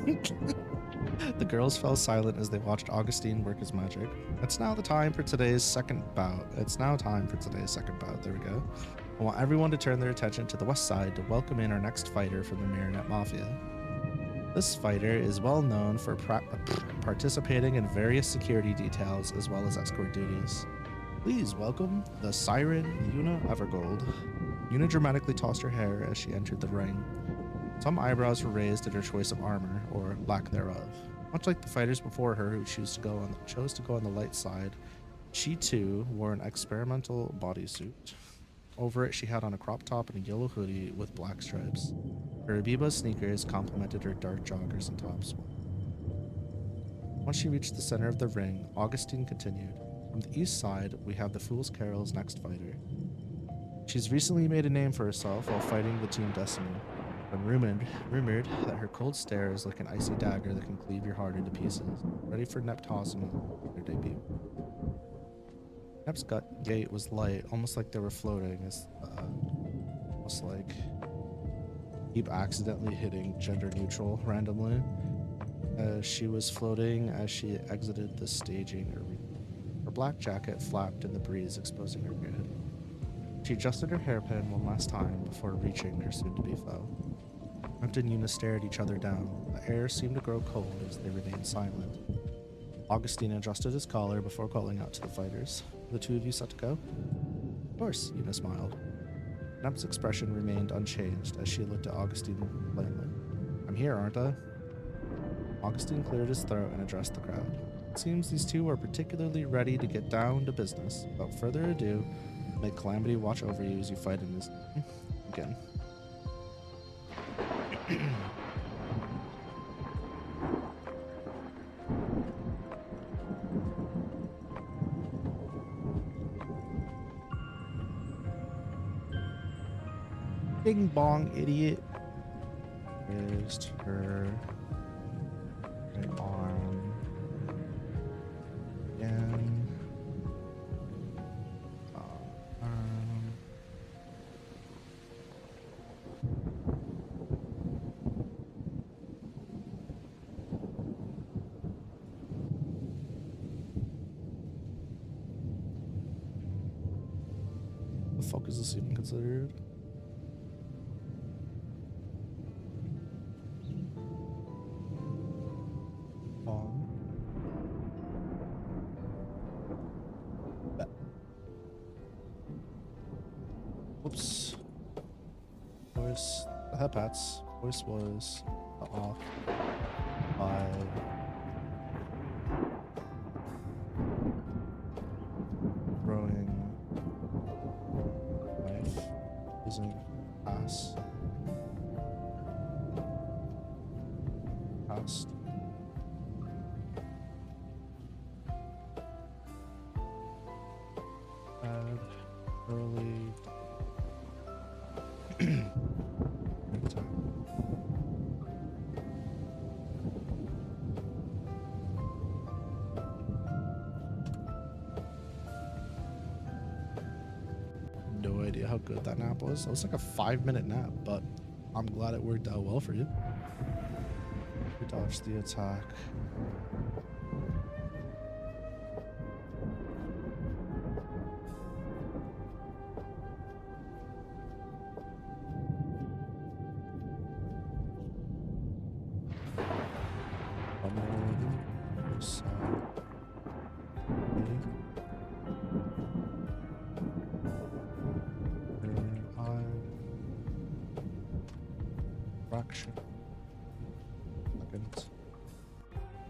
The girls fell silent as they watched Augustine work his magic. It's now time for today's second bout. There we go. I want everyone to turn their attention to the west side to welcome in our next fighter from the Marionette Mafia. This fighter is well known for participating in various security details as well as escort duties. Please welcome the Siren Yuna Evergold. Yuna dramatically tossed her hair as she entered the ring. Some eyebrows were raised at her choice of armor, or lack thereof. Much like the fighters before her who chose to go on the light side, she too wore an experimental bodysuit. Over it, she had on a crop top and a yellow hoodie with black stripes. Her Abiba sneakers complemented her dark joggers and tops. Once she reached the center of the ring, Augustine continued. From the east side, we have the Fool's Carol's next fighter. She's recently made a name for herself while fighting the Team Destiny, and rumored that her cold stare is like an icy dagger that can cleave your heart into pieces. Ready for Neptosima, her debut. Nep's gate was light, almost like they were floating, almost like keep accidentally hitting gender neutral randomly. She was floating as she exited the staging arena. Her black jacket flapped in the breeze, exposing her head. She adjusted her hairpin one last time before reaching her soon-to-be foe. Nept and Yuna stared each other down. The air seemed to grow cold as they remained silent. Augustine adjusted his collar before calling out to the fighters. The two of you set to go? Of course, Yuna smiled. Nept's expression remained unchanged as she looked at Augustine plainly. I'm here, aren't I? Augustine cleared his throat and addressed the crowd. It seems these two are particularly ready to get down to business. Without further ado, may Calamity watch over you as you fight in this again. Bing bong, idiot. Raised her right arm again. Arm. The fuck is this even considered? Whoops. Voice. The Hepats. Voice was off by throwing knife using pass. Passed. Add early. No idea how good that nap was. It was like a 5-minute nap, but I'm glad it worked out well for you. You dodged the attack. Fraction. Second.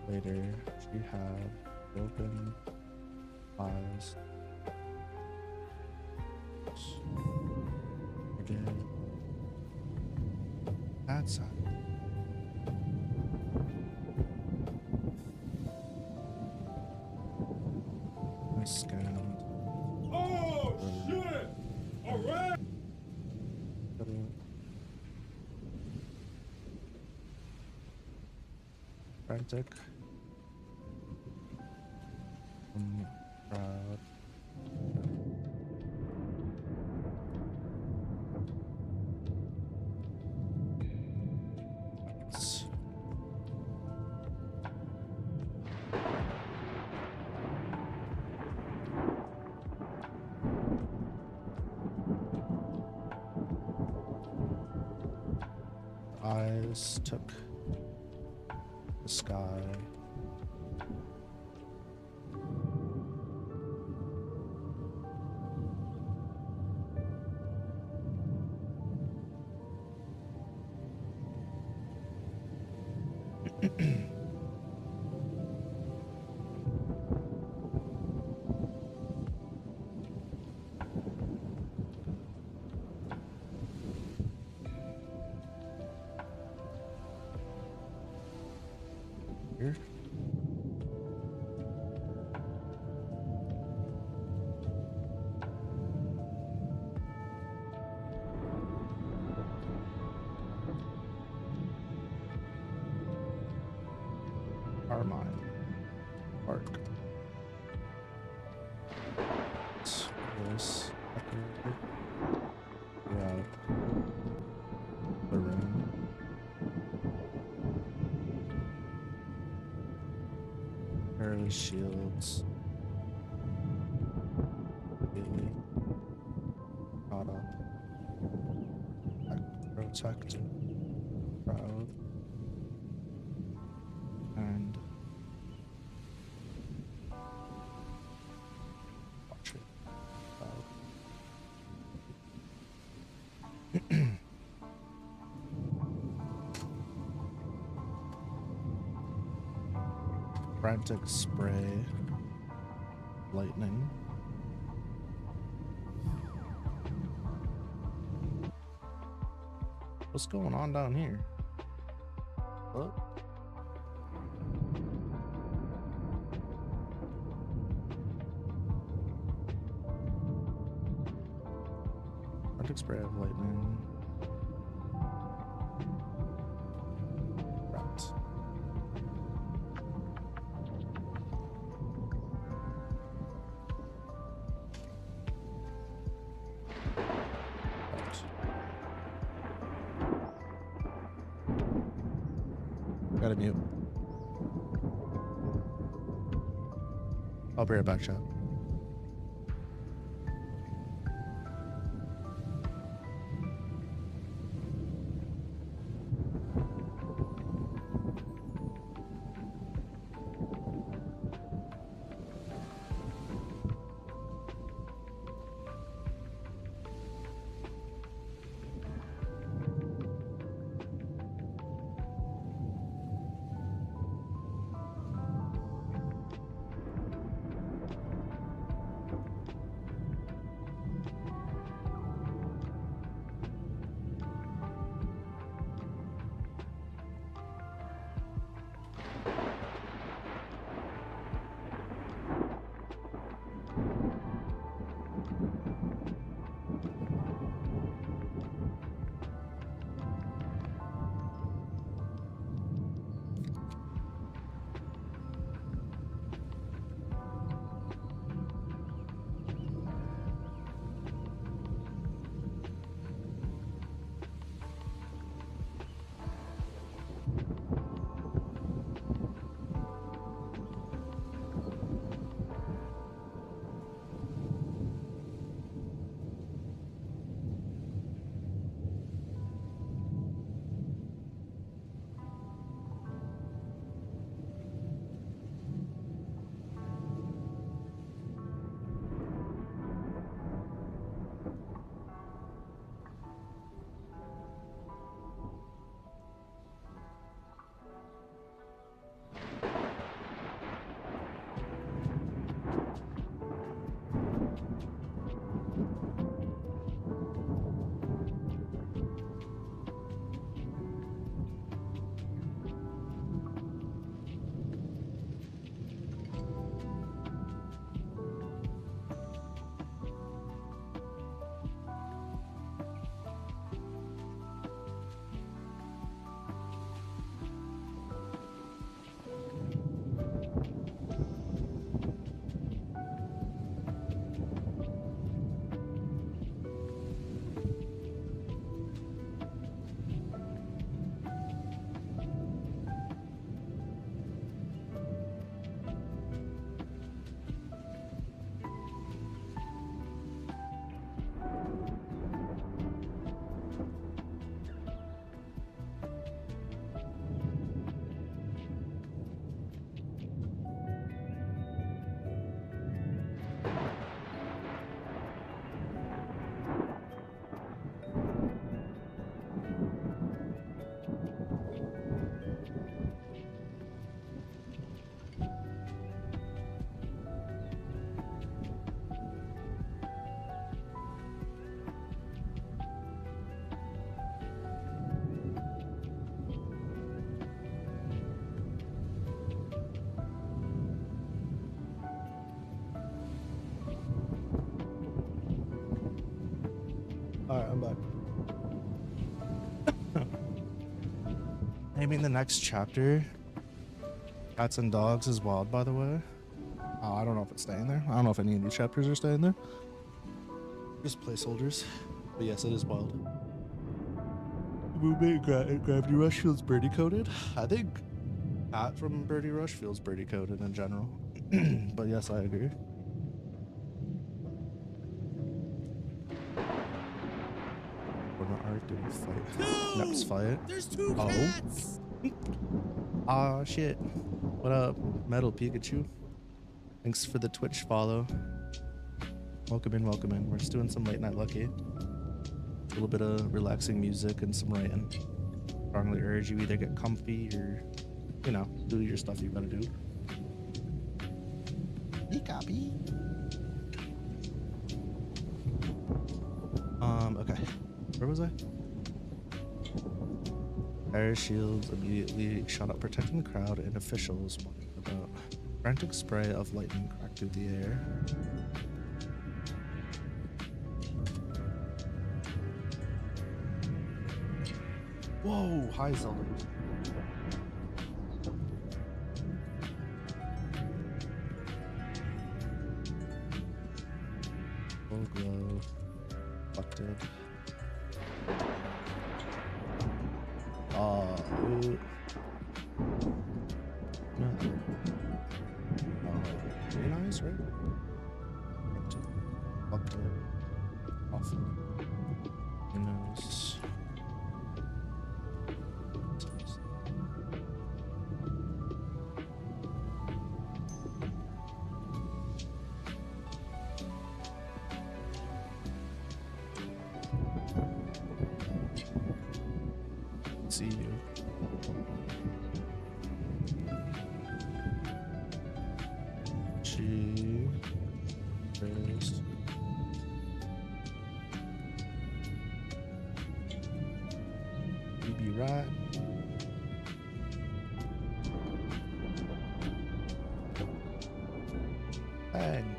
Later, she had open eyes. Again. That's it. Scanned. Oh shit! Alright! Frantic. Crowd. Eyes took the sky. Here. Carmine. Park. Voice. Throughout the room. Early shields. Really caught up. Protected. Proud. And watch it. Proud. Frantic spray. Lightning. What's going on down here? What? Frantic spray of lightning. Right. Gotta mute. I'll be right back, chat. Alright, I'm back. Maybe in the next chapter, Cats and Dogs is wild, by the way. Oh, I don't know if it's staying there. I don't know if any of these chapters are staying there. Just placeholders. But yes, it is wild. Movement Gravity Rush feels birdie coded. I think Cat from Birdie Rush feels birdie coded in general. But yes, I agree. Did we fight? Next fight. There's two cats. Ah, shit. What up, Metal Pikachu? Thanks for the Twitch follow. Welcome in, welcome in. We're just doing some late night lucky. A little bit of relaxing music and some writing. Strongly urge you either get comfy or, you know, do your stuff you gotta do. He copy. Okay. Where was I? Air shields immediately shot up, protecting the crowd and officials about. Frantic spray of lightning cracked through the air. Whoa, hi Zelda. Full glow. Reflected. Ooh. No. Very nice, right? Reflected. Awful. Windows. See you. She is you be right. Bang.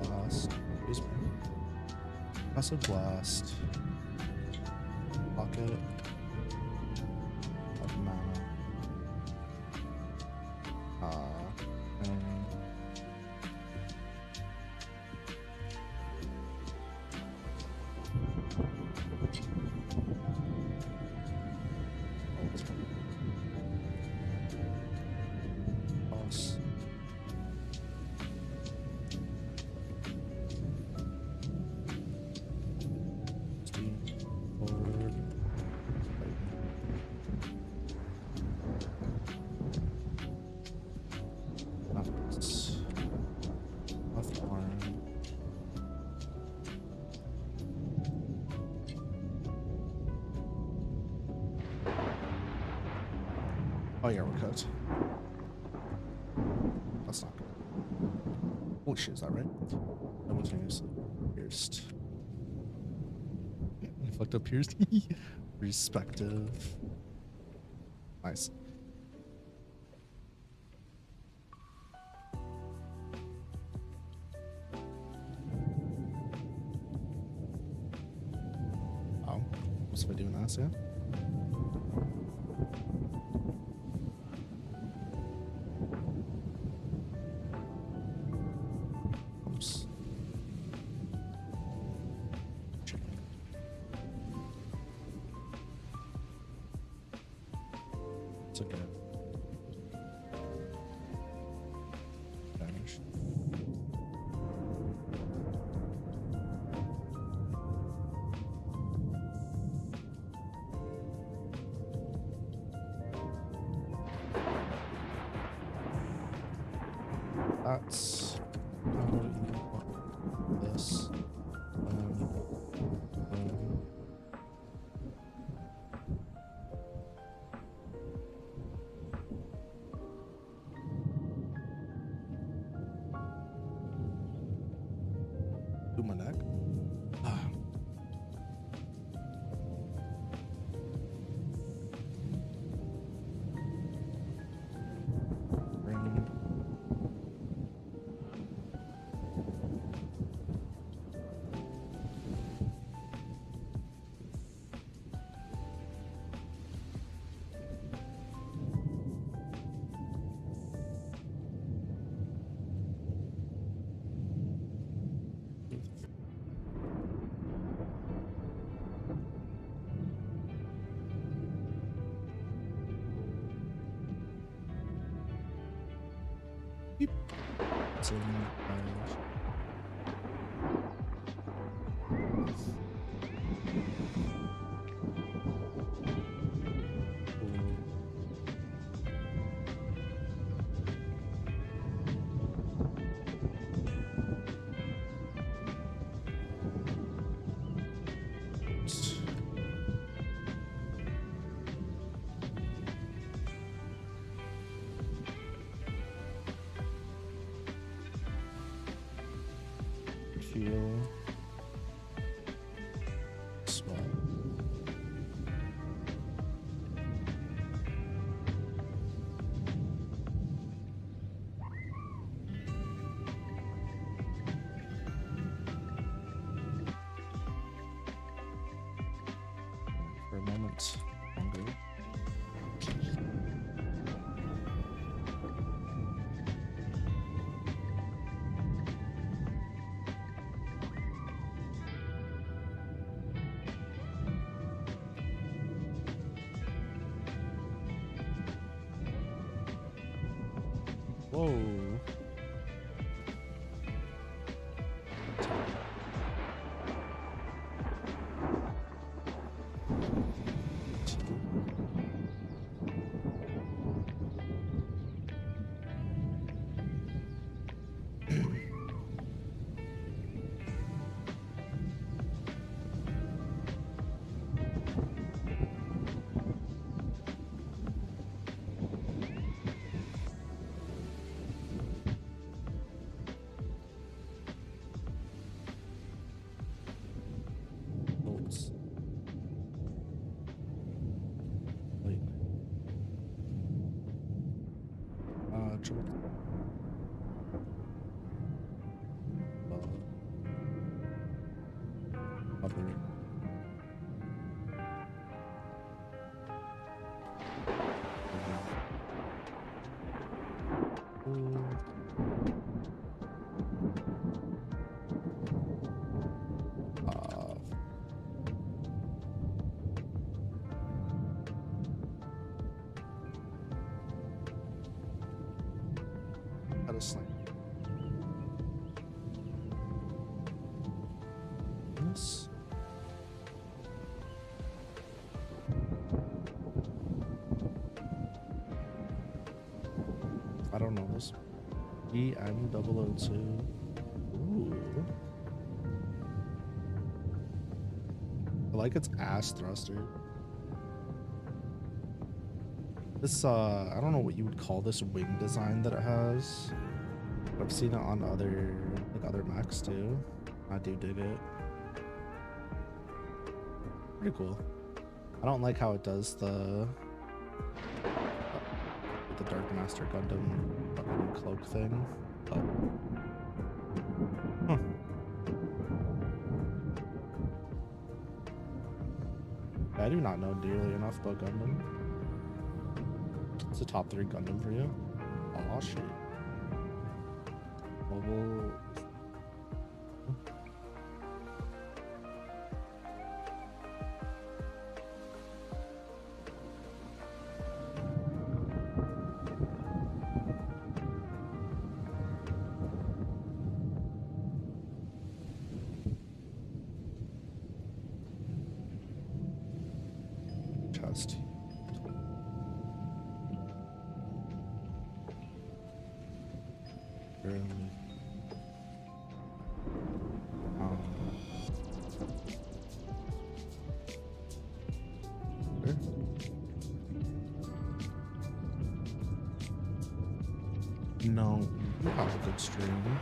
Blast. Massive blast. Pocket of mana. And toss. Forward. Nuts. Left arm. Oh yeah, we're cooked. That's not good. Holy shit, is that right? Simultaneously pierced. Fucked up pierced. Respective. Nice. Oh, what's if I doing that? Yeah. Oops. It's okay. Damage. That's this. Do my neck. Ring. Beep. So, feel spot. For a moment longer. Whoa. Bolts. Wait. Triple. Upper. How to sling. Yes. I don't know this. EM002. Ooh. I like its ass thruster. This, I don't know what you would call this wing design that it has. But I've seen it on other, like other mechs too. I do dig it. Pretty cool. I don't like how it does the Dark Master Gundam fucking cloak thing. But, huh. I do not know nearly enough about Gundam. It's a top 3 Gundam for you. Oh shit. Mobile. Chest. Really. There. No, you have a good stream.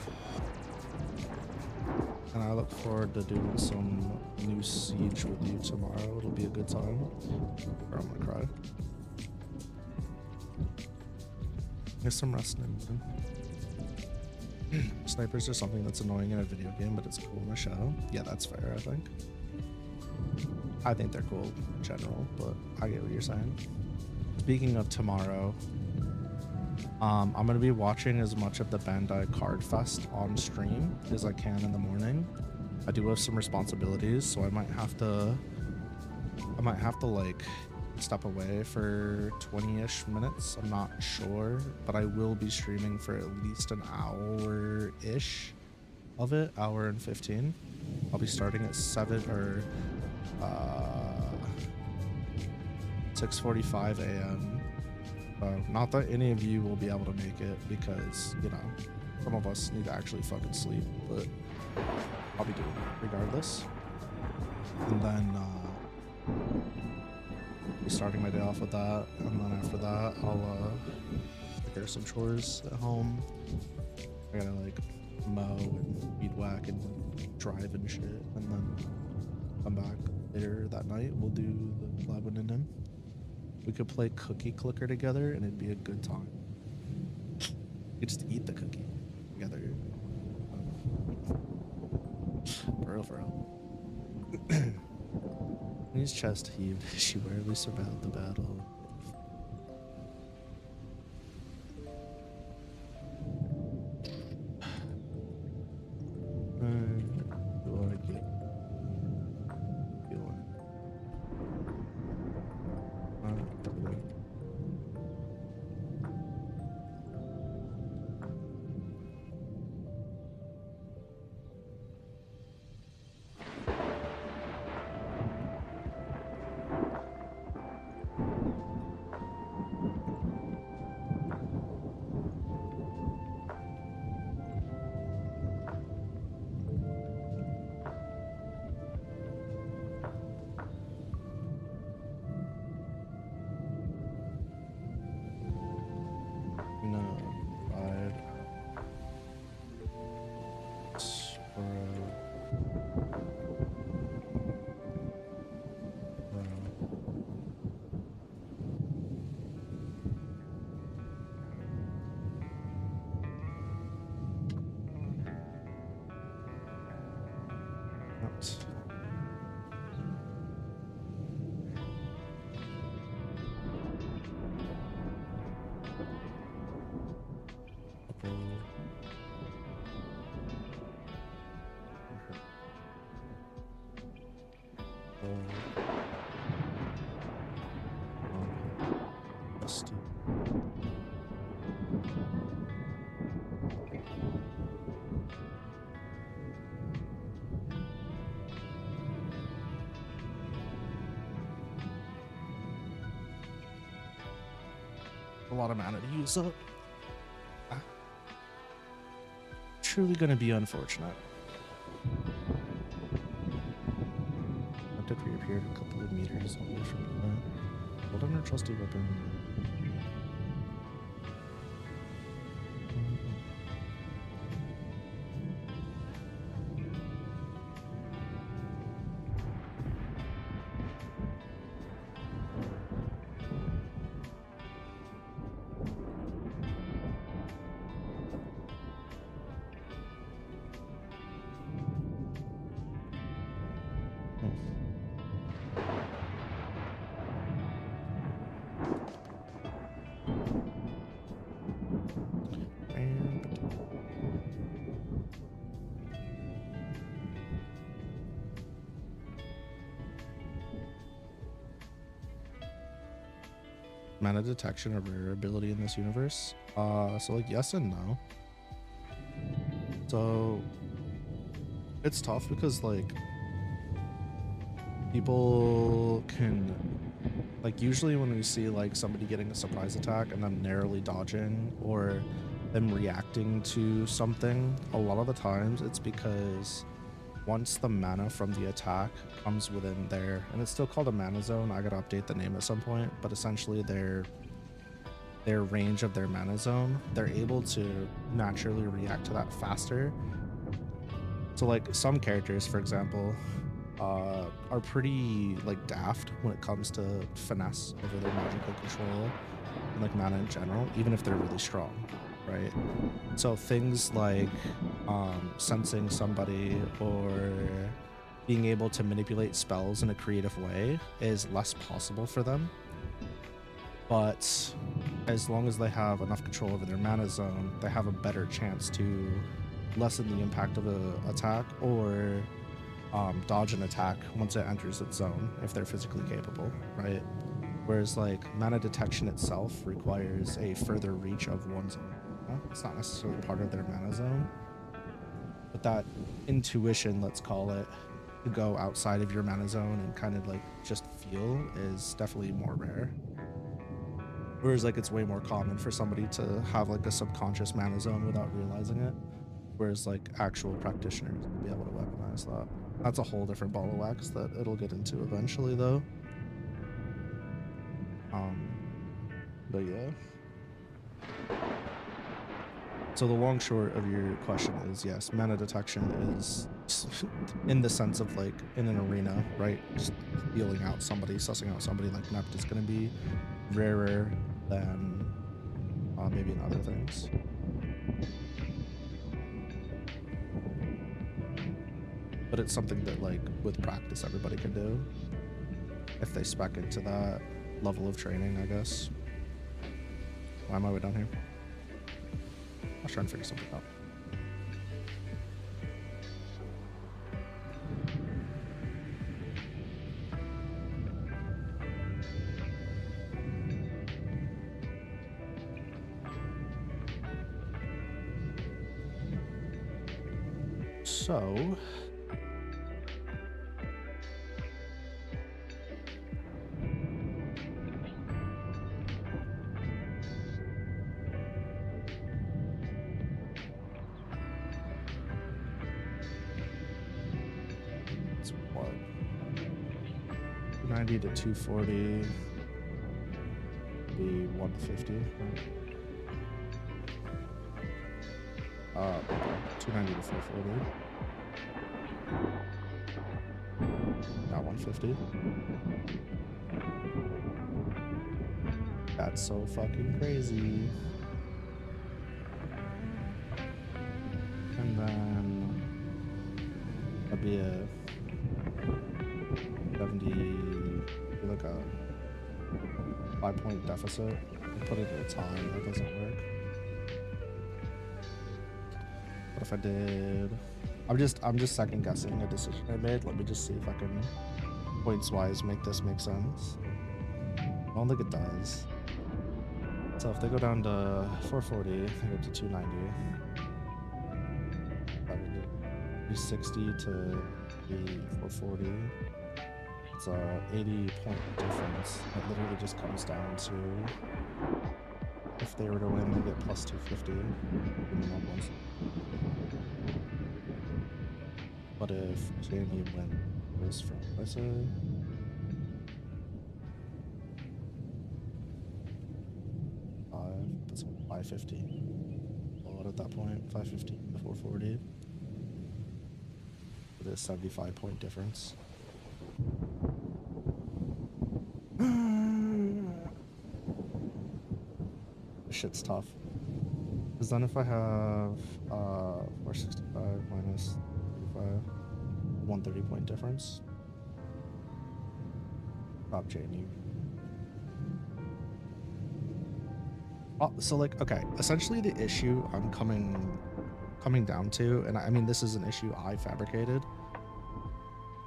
And I look forward to doing some new Siege with you tomorrow. It'll be a good time. Or I'm gonna cry. Get some rest in. Snipers are something that's annoying in a video game, but it's cool in a show. Yeah, that's fair, I think. I think they're cool in general, but I get what you're saying. Speaking of tomorrow, I'm going to be watching as much of the Bandai Card Fest on stream as I can in the morning. I do have some responsibilities, so I might have to like step away for 20-ish minutes. I'm not sure, but I will be streaming for at least an hour-ish of it, hour and 15. I'll be starting at 6:45 a.m. Not that any of you will be able to make it because, you know, some of us need to actually fucking sleep, but I'll be doing it regardless. And then be starting my day off with that, and then after that I'll take care of some chores at home. I gotta like mow and weed whack and like, drive and shit, and then come back later that night. We'll do the collab and him. We could play Cookie Clicker together, and it'd be a good time. We could just eat the cookie together. For real. His chest heaved. She barely survived the battle. Do I get feeling? A lot of mana to use up. Truly gonna be unfortunate. I have to reappear a couple of meters away from that. Hold on our trusty weapon. Mana detection a rare ability in this universe? So like yes and no. So it's tough because like people can like usually when we see like somebody getting a surprise attack and them narrowly dodging or them reacting to something, a lot of the times it's because once the mana from the attack comes within there, and it's still called a mana zone, I gotta update the name at some point, but essentially their range of their mana zone, they're able to naturally react to that faster. So like some characters, for example, are pretty like daft when it comes to finesse over their magical control and like mana in general, even if they're really strong, right? So things like sensing somebody or being able to manipulate spells in a creative way is less possible for them. But as long as they have enough control over their mana zone, they have a better chance to lessen the impact of an attack or dodge an attack once it enters its zone if they're physically capable, right? Whereas like mana detection itself requires a further reach of one's own mana. It's not necessarily part of their mana zone, but that intuition, let's call it, to go outside of your mana zone and kind of like just feel is definitely more rare. Whereas like it's way more common for somebody to have like a subconscious mana zone without realizing it. Whereas like actual practitioners will be able to weaponize that. That's a whole different ball of wax that it'll get into eventually though. But yeah. So the long short of your question is yes, mana detection is in the sense of like in an arena, right? Just feeling out somebody, sussing out somebody like Nept is going to be rarer than maybe in other things. But it's something that like with practice everybody can do if they spec into that level of training, I guess. Why am I way down here? I was trying to figure something out. So it's what? 290 to 240 be 150. Okay. 290 to 440. Not 150. That's so fucking crazy. And then that'd be a 70, like a 5-point deficit. And put it at a time, that doesn't work. What if I did? I'm just second guessing a decision I made. Let me just see if I can points wise make this make sense. I don't think it does. So if they go down to 440, they go to 290. I would do 360 to 440. It's a 80-point difference. It literally just comes down to if they were to win, they get plus 250. But if Jamie wins from Lisa, that's 550. Well, at that point, 550 to 440. With a 75-point difference. This shit's tough. Because then if I have 465 minus 35, 130-point difference. Stop Jamie. Oh, so like, okay, essentially the issue I'm coming down to, and I mean this is an issue I fabricated,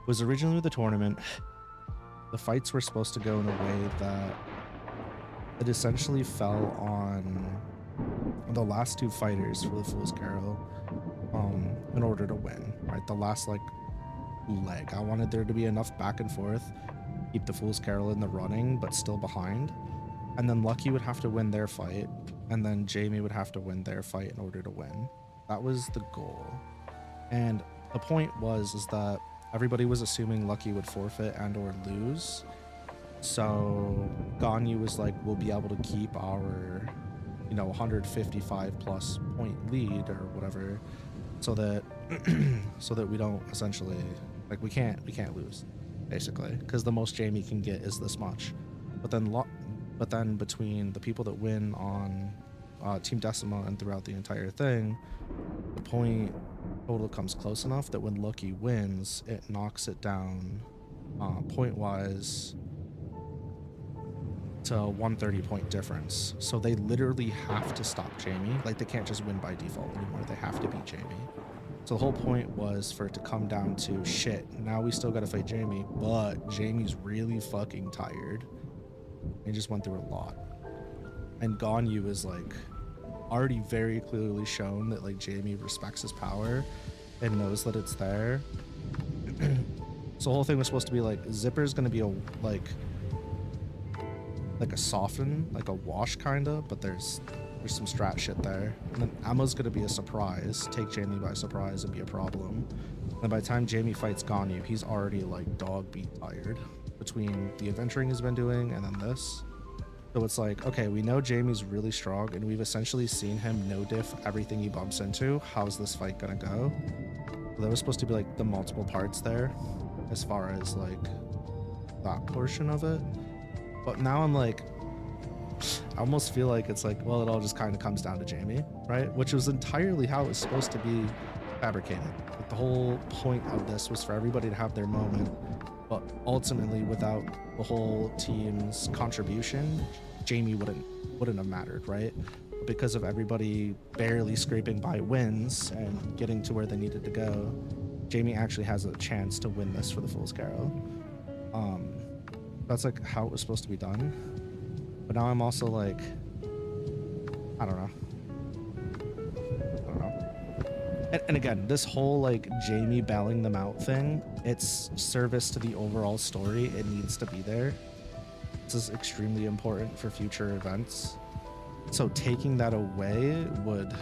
was originally with the tournament, the fights were supposed to go in a way that it essentially fell on the last two fighters for the Fool's Carol in order to win, right? The last like leg. I wanted there to be enough back and forth, keep the Fool's Carol in the running, but still behind. And then Lucky would have to win their fight, and then Jamie would have to win their fight in order to win. That was the goal. And the point is that everybody was assuming Lucky would forfeit and or lose. So Ganyu was like, we'll be able to keep our, 155 plus point lead or whatever, so that so that we don't essentially, like, we can't lose, basically, because the most Jamie can get is this much. But then between the people that win on Team Decima and throughout the entire thing, the point total comes close enough that when Lucky wins, it knocks it down point wise to 130-point difference. So they literally have to stop Jamie. Like, they can't just win by default anymore. They have to beat Jamie. So the whole point was for it to come down to, shit, now we still gotta fight Jamie, but Jamie's really fucking tired. He just went through a lot. And Ganyu is like already very clearly shown that like Jamie respects his power and knows that it's there. So the whole thing was supposed to be like, Zipper's gonna be a like a soften, like a wash kinda, but there's some strat shit there. And then Emma's gonna be a surprise, take Jamie by surprise and be a problem. And by the time Jamie fights Ganyu, he's already like dog beat tired between the adventuring he's been doing and then this. So it's like, okay, we know Jamie's really strong and we've essentially seen him no diff everything he bumps into. How's this fight gonna go? So there was supposed to be like the multiple parts there as far as like that portion of it. But now I'm like, I almost feel like it's like, well, it all just kind of comes down to Jamie, right? Which was entirely how it was supposed to be fabricated. Like the whole point of this was for everybody to have their moment, but ultimately without the whole team's contribution, Jamie wouldn't have mattered, right? Because of everybody barely scraping by wins and getting to where they needed to go, Jamie actually has a chance to win this for the Fool's Carol. That's like how it was supposed to be done. But now I'm also like, I don't know. And again, this whole like Jamie bailing them out thing, it's service to the overall story. It needs to be there. This is extremely important for future events. So taking that away would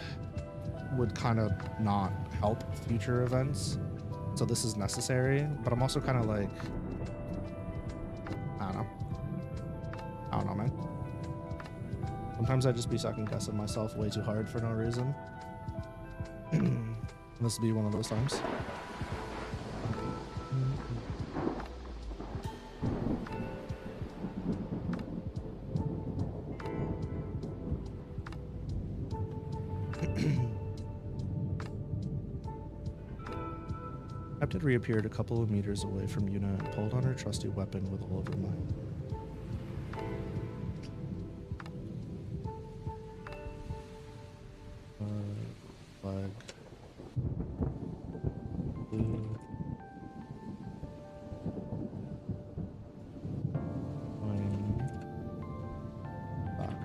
kind of not help future events. So this is necessary, but I'm also kind of like, I don't know, man. Sometimes I just be second guessing myself way too hard for no reason. This will be one of those times. Captain reappeared a couple of meters away from Yuna and pulled on her trusty weapon with all of her might. Flag. Blue. Green. Black.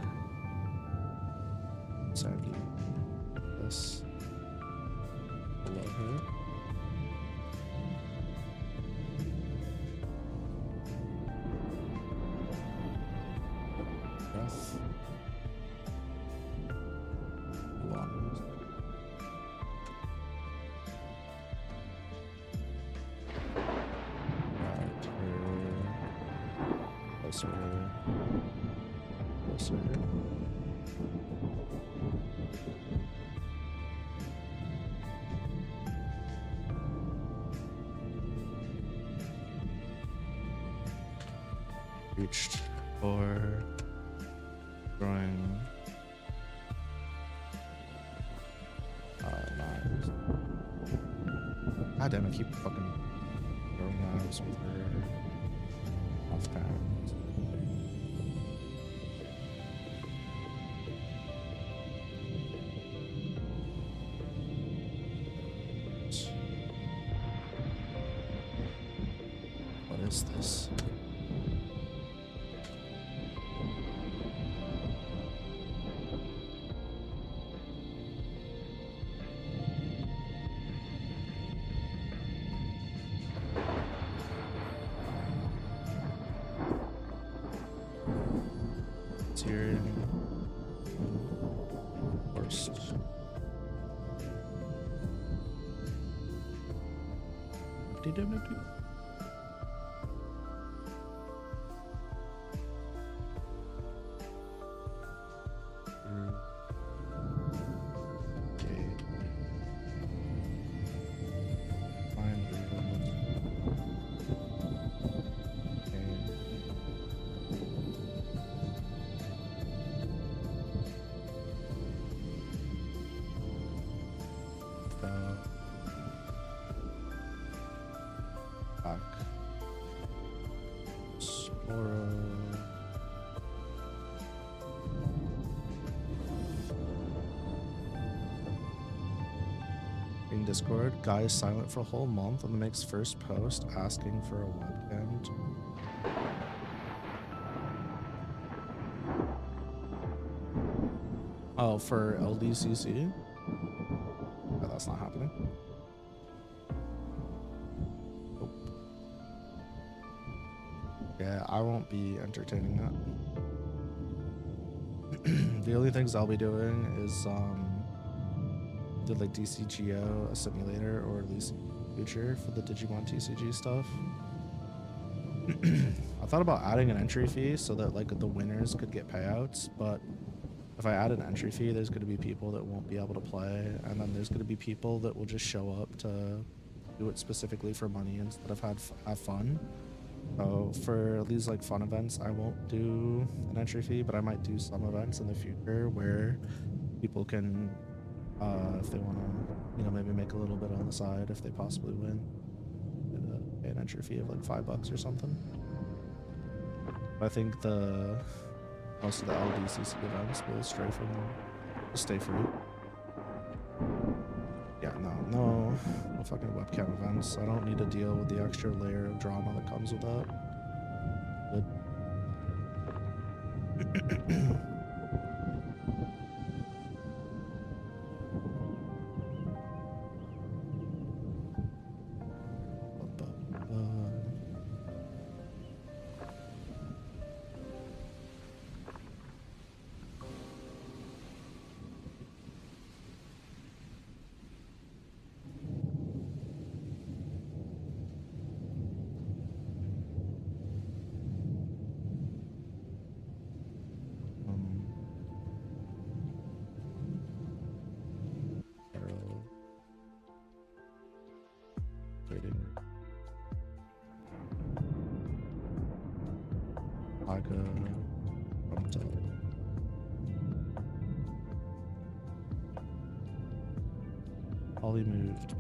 Sandy. This. Below her. Breath. Lungs. Right here. Closer. Closer. Reached for drawing knives. God damn, I keep fucking throwing knives with her off hands. What is this? Here. Worst. Back. Sporo. In Discord, guy is silent for a whole month and makes first post asking for a webcam. Oh, for LDCC? Oh, that's not happening. Nope. Yeah, I won't be entertaining that. The only things I'll be doing is do like DCGO, a simulator, or at least future for the Digimon TCG stuff. I thought about adding an entry fee so that like the winners could get payouts, but if I add an entry fee, there's going to be people that won't be able to play, and then there's going to be people that will just show up to do it specifically for money instead of have fun. So for these like fun events, I won't do an entry fee, but I might do some events in the future where people can, if they want to, you know, maybe make a little bit on the side if they possibly win, pay an entry fee of like $5 or something. I think most of the LDCC events will stay free. Yeah, no fucking webcam events. I don't need to deal with the extra layer of drama that comes with that. Good. Ollie moved.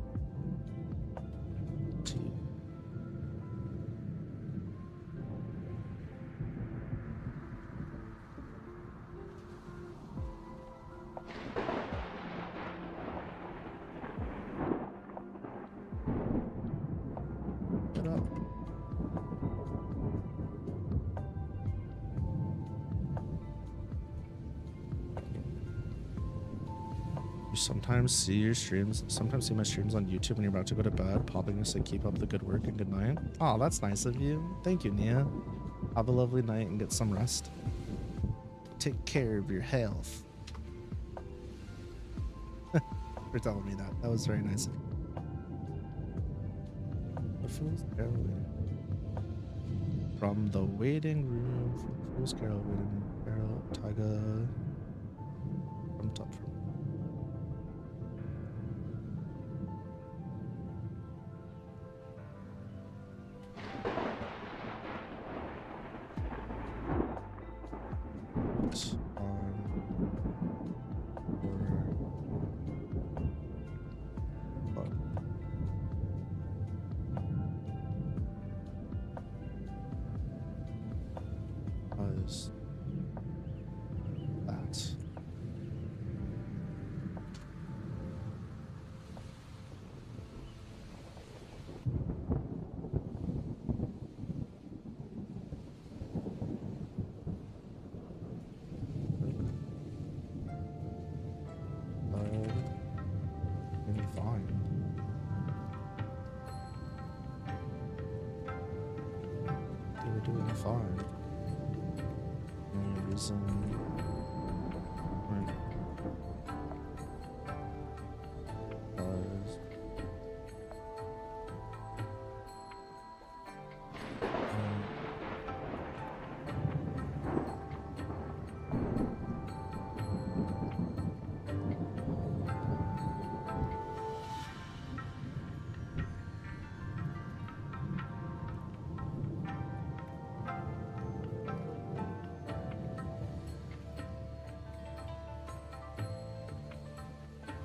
Get up. You sometimes see your streams, sometimes see my streams on YouTube when you're about to go to bed, popping to say keep up the good work and good night. Oh, that's nice of you. Thank you, Nia. Have a lovely night and get some rest. Take care of your health. For telling me that. That was very nice of you. The Fool's Carol. From the waiting room, from Fool's Carol, waiting room, Carol, Tyga, from top from.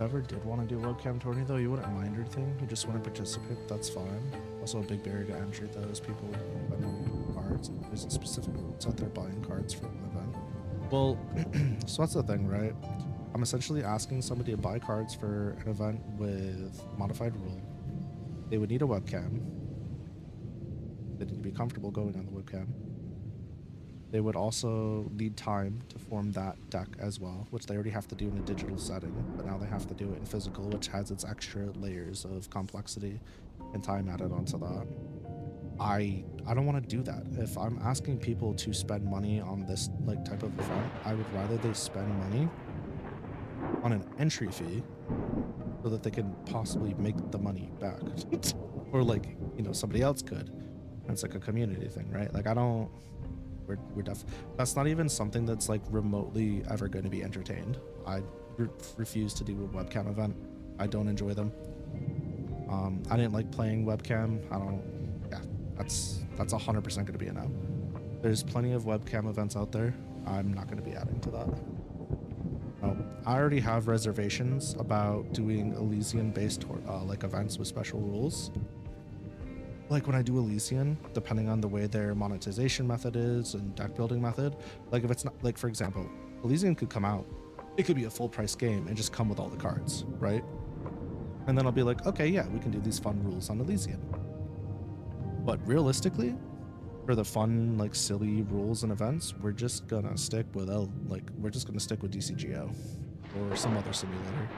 Ever did want to do a webcam tourney though, you wouldn't mind or anything, you just want to participate, that's fine. Also a big barrier to entry though is people buy cards, and there's a specific groups out there buying cards for an event. Well, so that's the thing, right? I'm essentially asking somebody to buy cards for an event with modified rule. They would need a webcam. They need to be comfortable going on the webcam. They would also need time to form that deck as well, which they already have to do in a digital setting, but now they have to do it in physical, which has its extra layers of complexity and time added onto that. I don't want to do that. If I'm asking people to spend money on this like type of event, I would rather they spend money on an entry fee so that they can possibly make the money back or like, you know, somebody else could. It's like a community thing, right? Like that's not even something that's like remotely ever going to be entertained. I refuse to do a webcam event. I don't enjoy them. I didn't like playing webcam. That's 100% going to be a no. There's plenty of webcam events out there. I'm not going to be adding to that. I already have reservations about doing Elysian based like events with special rules. Like when I do Elysian, depending on the way their monetization method is and deck building method, like if it's not, like for example, Elysian could come out, it could be a full price game and just come with all the cards, right? And then I'll be like, okay, yeah, we can do these fun rules on Elysian. But realistically, for the fun, like silly rules and events, we're just gonna stick with DCGO or some other simulator.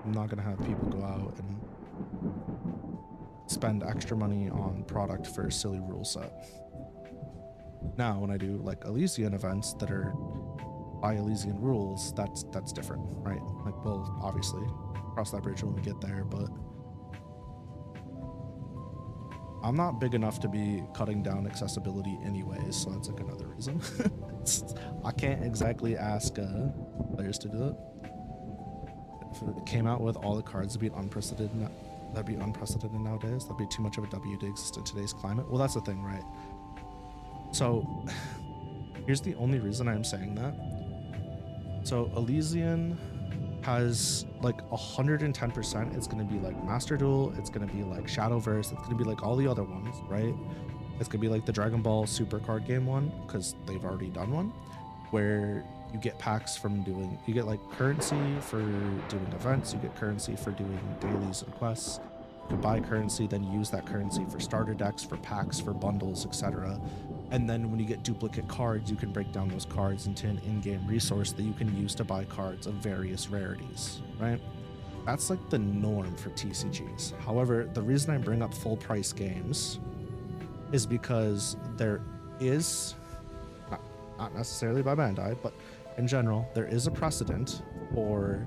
I'm not gonna have people go out and spend extra money on product for a silly rule set. Now, when I do like Elysian events that are by Elysian rules, that's different, right? Like we'll obviously cross that bridge when we get there, but I'm not big enough to be cutting down accessibility anyways, so that's like another reason. I can't exactly ask players to do it. If it came out with all the cards, that'd be unprecedented nowadays. That'd be too much of a W to exist in today's climate. Well, that's the thing, right? So here's the only reason I'm saying that. So Elysian has like 110%. It's going to be like Master Duel. It's going to be like Shadowverse. It's going to be like all the other ones, right? It's going to be like the Dragon Ball Super card game one, because they've already done one, where you get packs from doing, you get like currency for doing events. You get currency for doing dailies and quests. You can buy currency, then use that currency for starter decks, for packs, for bundles, etc. And then when you get duplicate cards, you can break down those cards into an in-game resource that you can use to buy cards of various rarities, right? That's like the norm for TCGs. However, the reason I bring up full price games is because there is, not necessarily by Bandai, but in general, there is a precedent for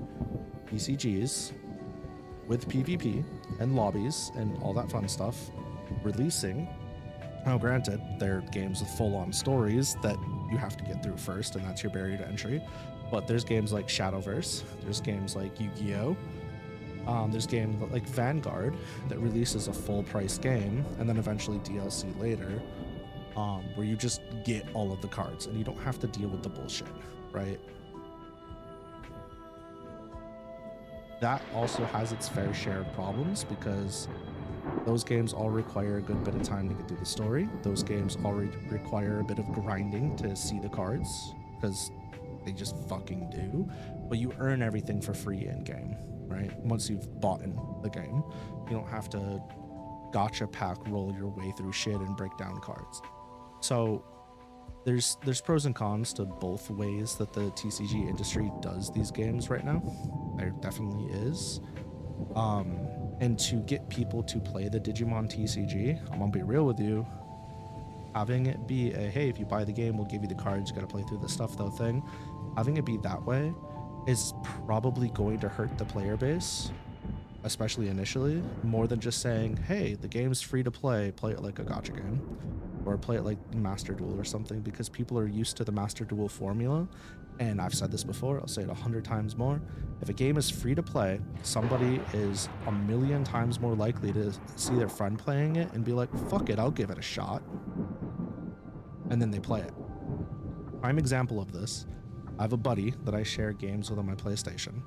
TCGs with PvP and lobbies and all that fun stuff releasing. Now, granted, they're games with full-on stories that you have to get through first, and that's your barrier to entry. But there's games like Shadowverse, there's games like Yu-Gi-Oh! There's games like Vanguard that releases a full-price game, and then eventually DLC later, where you just get all of the cards, and you don't have to deal with the bullshit, right? That also has its fair share of problems, because those games all require a good bit of time to get through the story. Those games already require a bit of grinding to see the cards, because they just fucking do. But you earn everything for free in-game, right? Once you've bought in the game, you don't have to gacha pack roll your way through shit and break down cards. So there's pros and cons to both ways that the TCG industry does these games right now. There definitely is. And to get people to play the Digimon TCG, I'm gonna be real with you, having it be a, hey, if you buy the game, we'll give you the cards, you gotta play through the stuff though thing, having it be that way is probably going to hurt the player base, especially initially, more than just saying, hey, the game's free to play it like a gacha game, or play it like Master Duel or something, because people are used to the Master Duel formula. And I've said this before, I'll say it 100 times more. If a game is free to play, somebody is 1,000,000 times more likely to see their friend playing it and be like, fuck it, I'll give it a shot. And then they play it. Prime example of this, I have a buddy that I share games with on my PlayStation.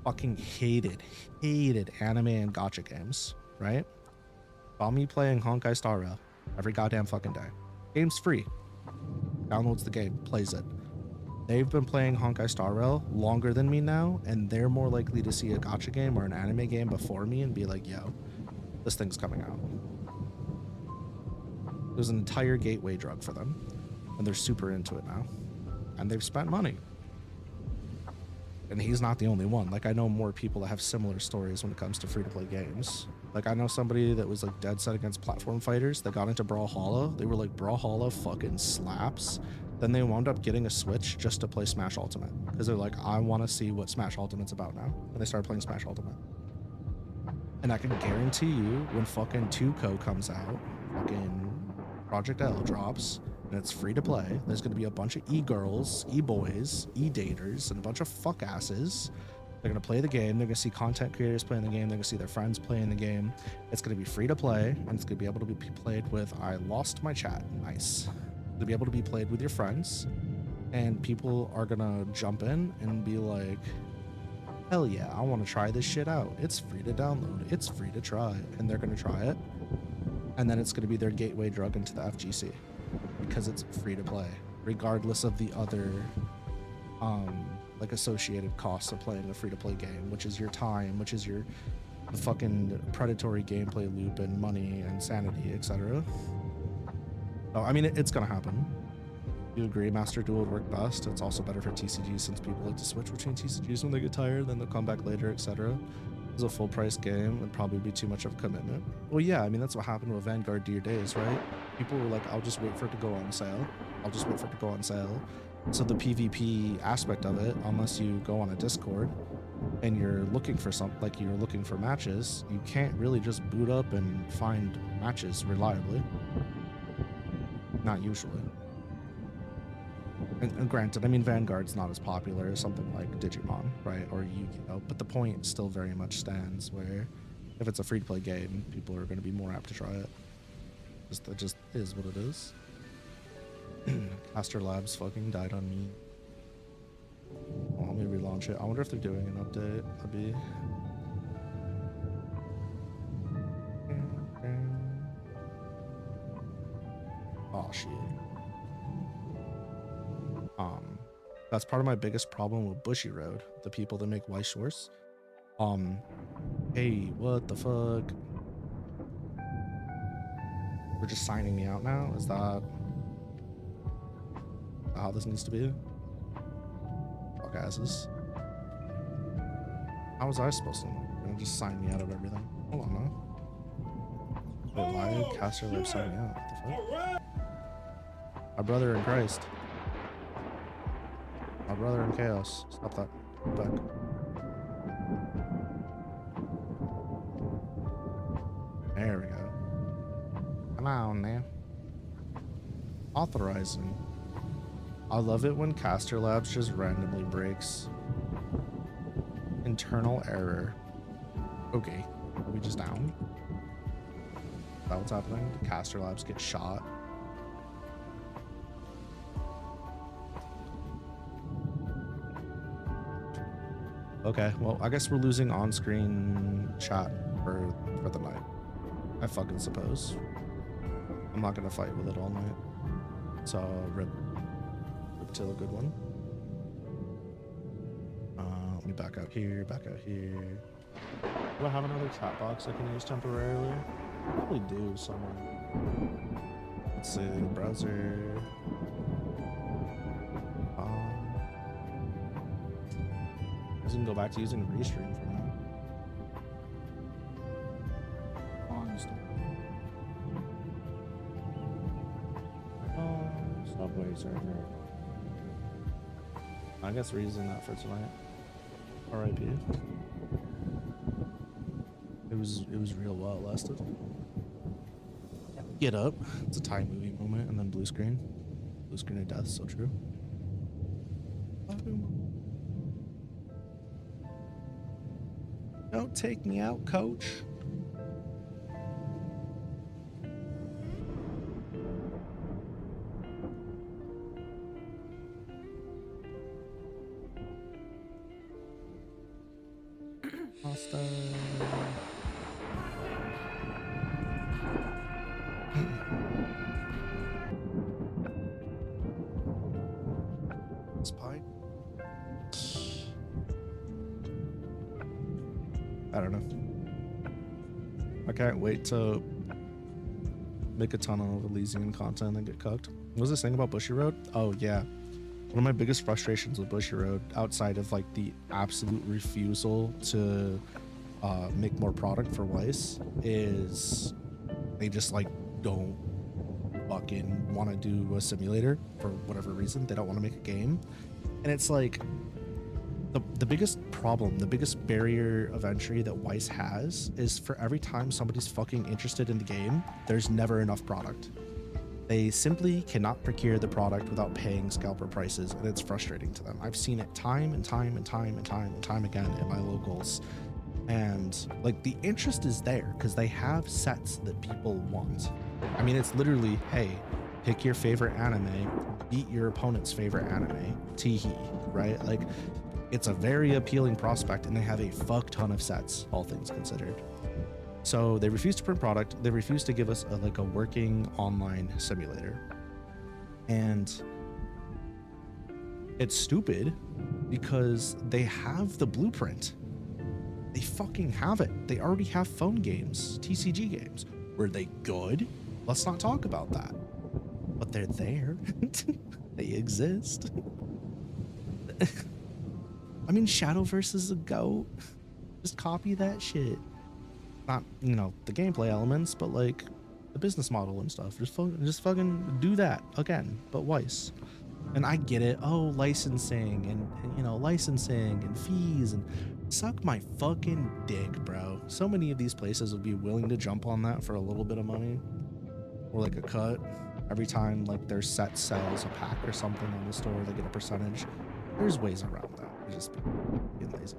Fucking hated anime and gacha games, right? Saw me playing Honkai Star Rail every goddamn fucking day. Game's free. Downloads the game, plays it. They've been playing Honkai Star Rail longer than me now, and they're more likely to see a gacha game or an anime game before me and be like, yo, this thing's coming out. It was an entire gateway drug for them, and they're super into it now. And they've spent money. And he's not the only one. Like, I know more people that have similar stories when it comes to free-to-play games. Like, I know somebody that was like dead set against platform fighters that got into Brawlhalla. They were like, Brawlhalla fucking slaps. Then they wound up getting a Switch just to play Smash Ultimate, because they're like, I want to see what Smash Ultimate's about now. And they started playing Smash Ultimate. And I can guarantee you when fucking 2Co comes out, fucking Project L drops, and it's free to play, there's gonna be a bunch of e-girls, e-boys, e-daters, and a bunch of fuck asses. They're gonna play the game, they're gonna see content creators playing the game, they're gonna see their friends playing the game. It's gonna be free to play, and it's gonna be able to be played with, I lost my chat, nice. It's gonna be able to be played with your friends, and people are gonna jump in and be like, hell yeah, I want to try this shit out. It's free to download. It's free to try. And they're going to try it. And then it's going to be their gateway drug into the FGC because it's free to play, regardless of the other like associated costs of playing a free to play game, which is your time, which is the fucking predatory gameplay loop and money and sanity, etc. Oh, I mean, it's going to happen. You agree Master Duel would work best. It's also better for TCGs since people like to switch between TCGs when they get tired, then they'll come back later, etc. It's a full price game. It'd probably be too much of a commitment. Well, yeah, I mean, that's what happened with Vanguard Dear Days, right? People were like, I'll just wait for it to go on sale. I'll just wait for it to go on sale. So the PvP aspect of it, unless you go on a Discord and you're looking for something, like you're looking for matches, you can't really just boot up and find matches reliably. Not usually. And granted, I mean, Vanguard's not as popular as something like Digimon, right? Or Yu-Gi-Oh! But the point still very much stands where if it's a free-to-play game, people are going to be more apt to try it. It just is what it is. Caster Labs fucking died on me. Well, let me relaunch it. I wonder if they're doing an update. That'd be... Oh, shit. That's part of my biggest problem with Bushy Road, the people that make Weiss Shores. Hey, what the fuck? We're just signing me out now? Is that how this needs to be? Fuck asses. How was I supposed to know? You're gonna just sign me out of everything? Hold on now. Wait, why did Caster Live sign me out? What the fuck? My brother in Christ. My brother in chaos. Stop that. Go back. There we go. Come on now. Authorizing. I love it when Caster Labs just randomly breaks. Internal error. Okay. Are we just down? Is that what's happening? The Caster Labs get shot. Okay, well, I guess we're losing on-screen chat for the night. I fucking suppose. I'm not gonna fight with it all night. So, rip till a good one. Let me back out here, back out here. Do I have another chat box I can use temporarily? I probably do somewhere. Let's see, browser. I can go back to using Restream for now. Subway server. I guess we're using that for tonight. RIP. It was real while it lasted. Get up. It's a Thai movie moment, and then blue screen. Blue screen of death, so true. Don't take me out, coach. Pasta. Spy. I don't know. I can't wait to make a ton of Elysian content and get cooked. What was this thing about Bushy Road? Oh yeah. One of my biggest frustrations with Bushy Road, outside of like the absolute refusal to make more product for Weiss, is they just like don't fucking want to do a simulator for whatever reason. They don't want to make a game. And it's like, the biggest problem, the biggest barrier of entry that Weiss has is for every time somebody's fucking interested in the game, there's never enough product. They simply cannot procure the product without paying scalper prices, and it's frustrating to them. I've seen it time and time and time and time and time again in my locals. And like the interest is there because they have sets that people want. I mean, it's literally, hey, pick your favorite anime, beat your opponent's favorite anime, teehee, right? Like, it's a very appealing prospect, and they have a fuck ton of sets, all things considered. So they refuse to print product. They refuse to give us a working online simulator. And it's stupid because they have the blueprint. They fucking have it. They already have phone games, TCG games. Were they good? Let's not talk about that. But they're there. They exist. I mean, Shadowverse is a goat. Just copy that shit. Not, you know, the gameplay elements, but like the business model and stuff. Just fucking do that again, but Weiss. And I get it. Oh, licensing and you know, licensing and fees and suck my fucking dick, bro. So many of these places would be willing to jump on that for a little bit of money or like a cut. Every time like their set sells a pack or something on the store, they get a percentage. There's ways around that. They're just being lazy.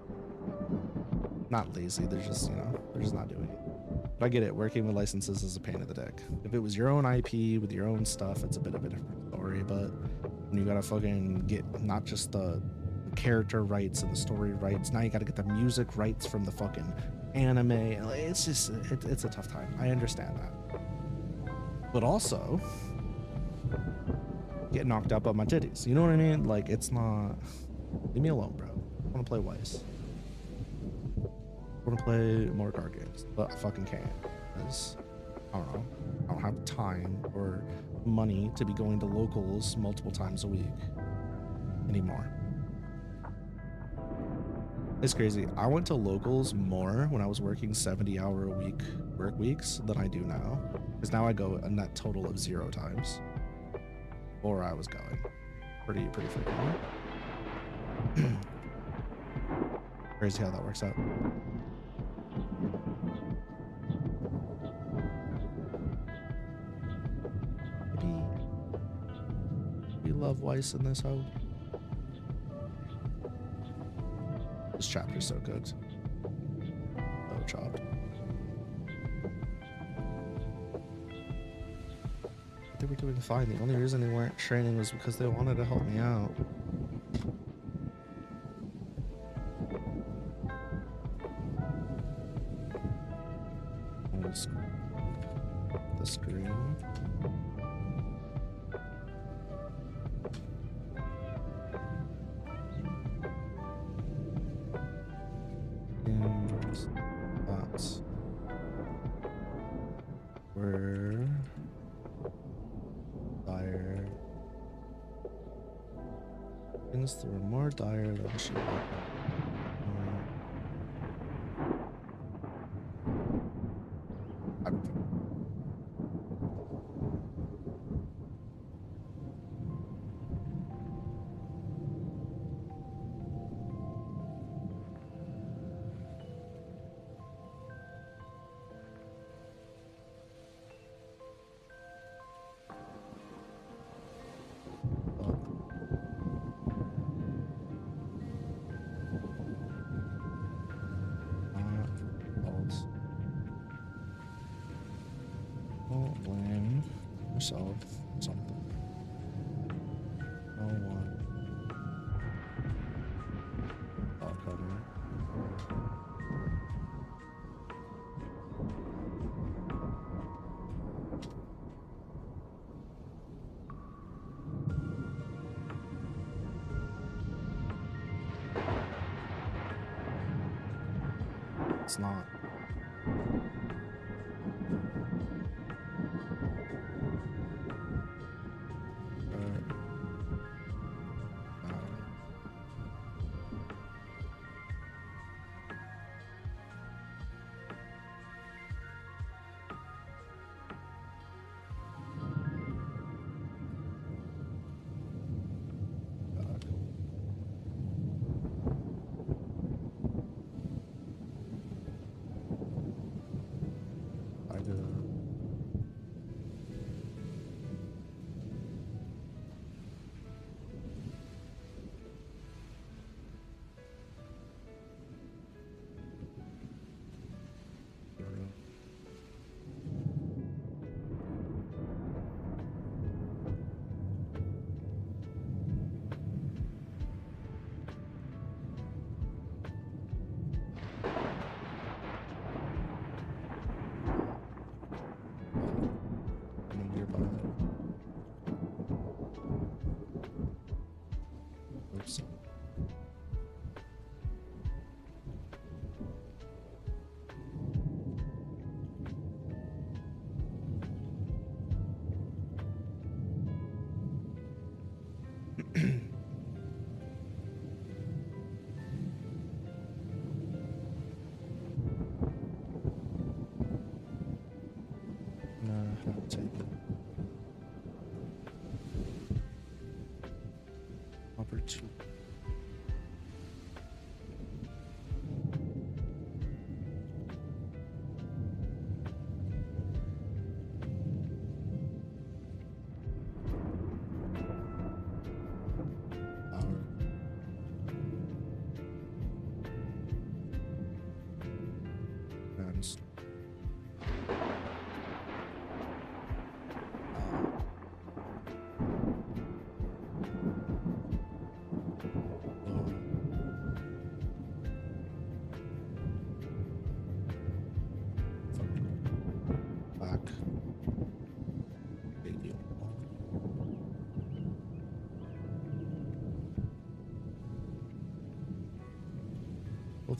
Not lazy, they're just, you know, they're just not doing it. But I get it, working with licenses is a pain in the dick. If it was your own IP with your own stuff, it's a bit of a different story, but when you gotta fucking get not just the character rights and the story rights, now you gotta get the music rights from the fucking anime. It's just, it's a tough time. I understand that. But also, get knocked out by my titties. You know what I mean? Like, it's not, leave me alone, bro. I wanna play Weiss. I want to play more card games, but I fucking can't because I don't know. I don't have time or money to be going to locals multiple times a week anymore. It's crazy. I went to locals more when I was working 70-hour-a-week work weeks than I do now, because now I go a net total of 0 times. Or I was going pretty frequently. Crazy how that works out. Maybe we love Weiss in this hoe. This chapter's so cooked. So chopped. They were doing fine. The only reason they weren't training was because they wanted to help me out. The screen. And that's where dire things that were more dire than she blame yourself something. No one. Oh, Krma. It's not. 2.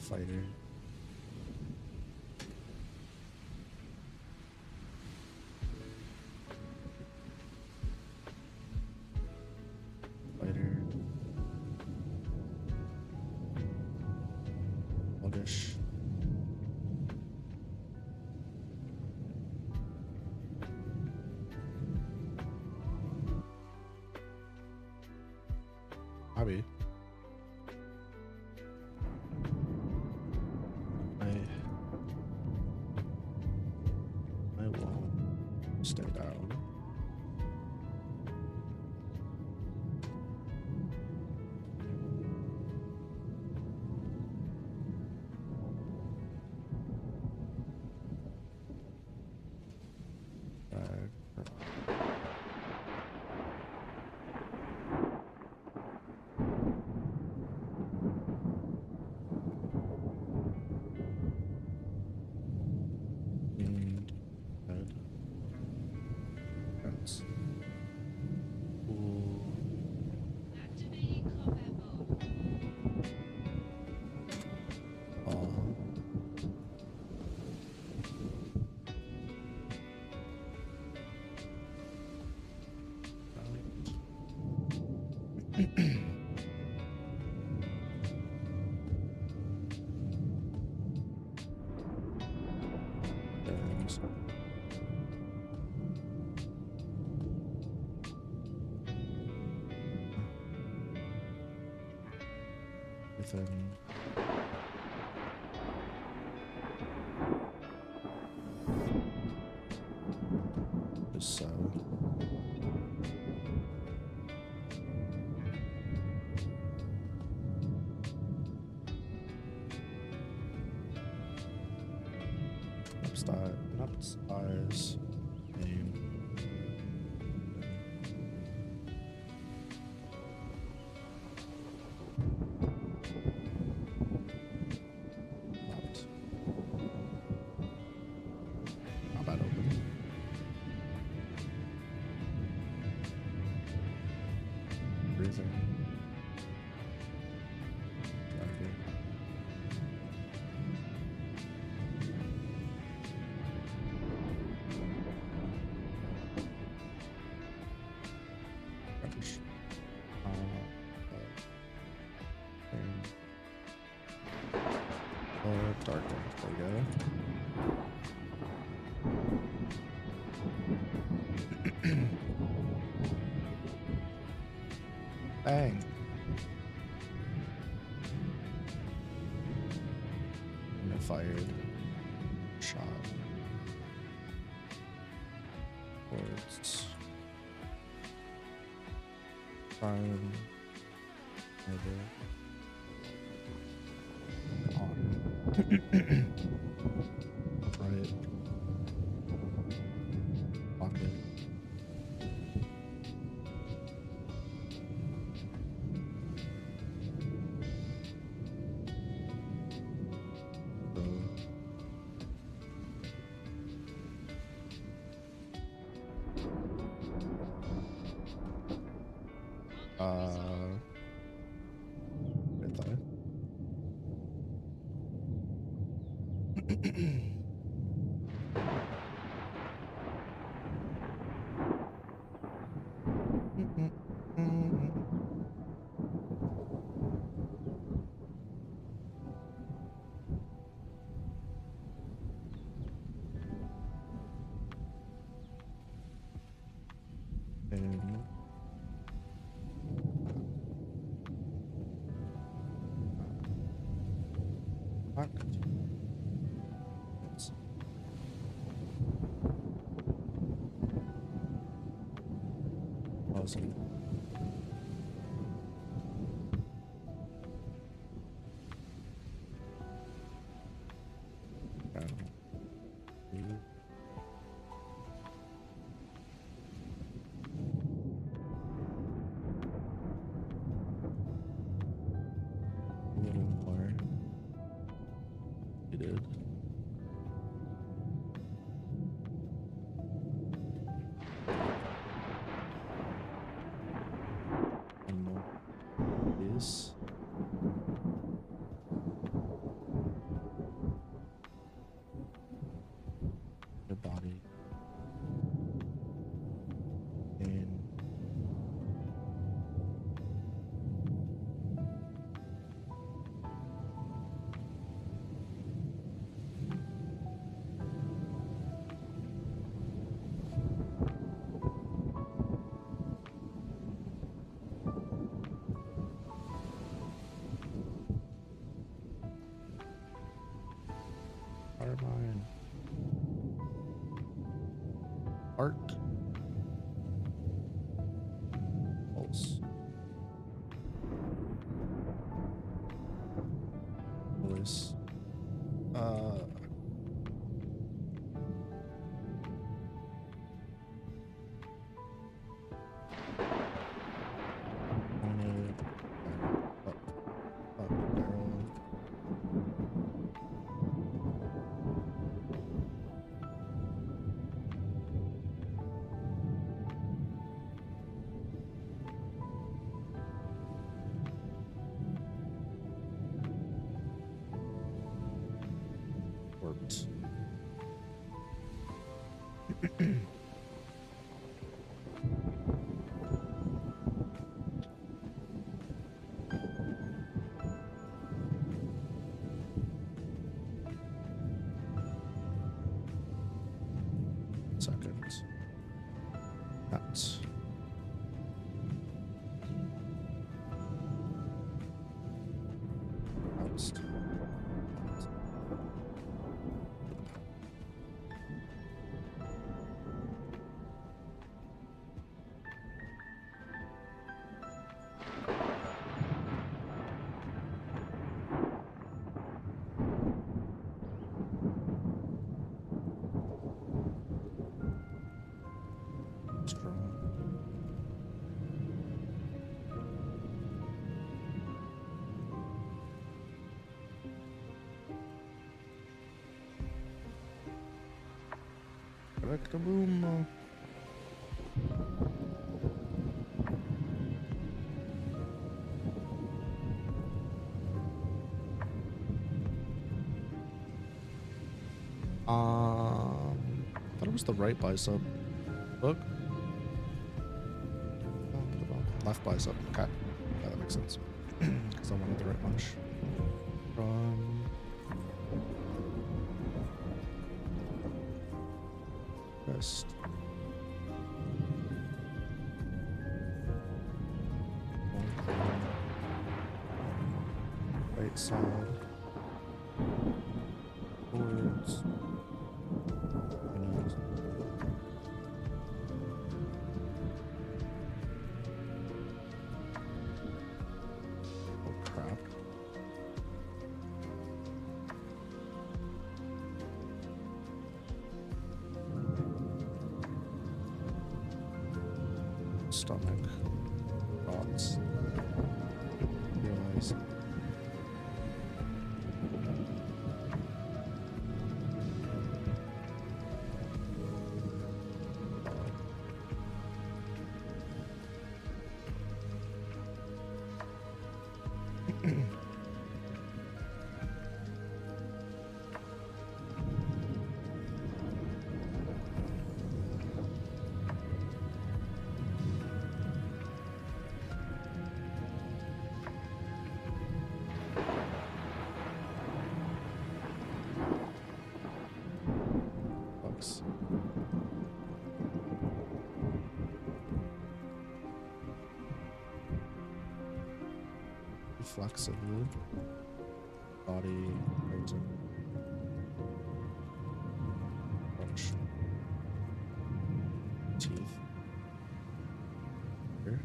Fighter. Fighter. Sluggish. Hobby. I will stay down. Within just so. Upstairs. Name. Locked. Not bad open. Breathing. Dark. There we go. Bang. And I fired. Shot. Towards. Prime. Right. Pocket. Good thought. And Fuck. Awesome. A little more. You did. And more. This. Your body. And Carbine. Arc. Pulse. Voice. Barrel. Worked. Second. That. Outside. Strong. Kaboom. Thought it was the right bicep. Look. Left bicep. Okay. Yeah, that makes sense. Because I wanted the right punch. From wrist. Right side. Forwards. Nose. Oh crap. Stomach. Thoughts. Realize. Bucks. Reflexively. body, frozen. Bunch. Teeth. Here.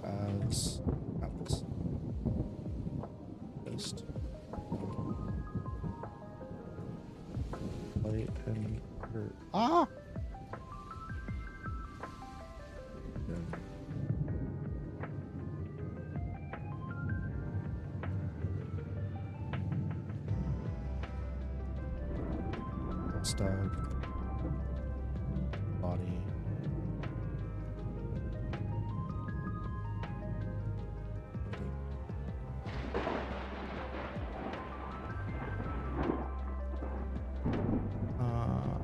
As apples. Fist. Light and hurt. Ah! Yeah. Stag. Body.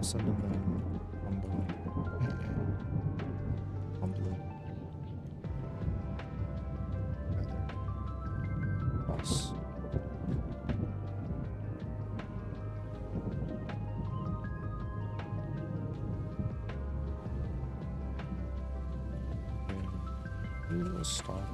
Sending them humbly. Humbly. Rather. Boss. And we'll stop.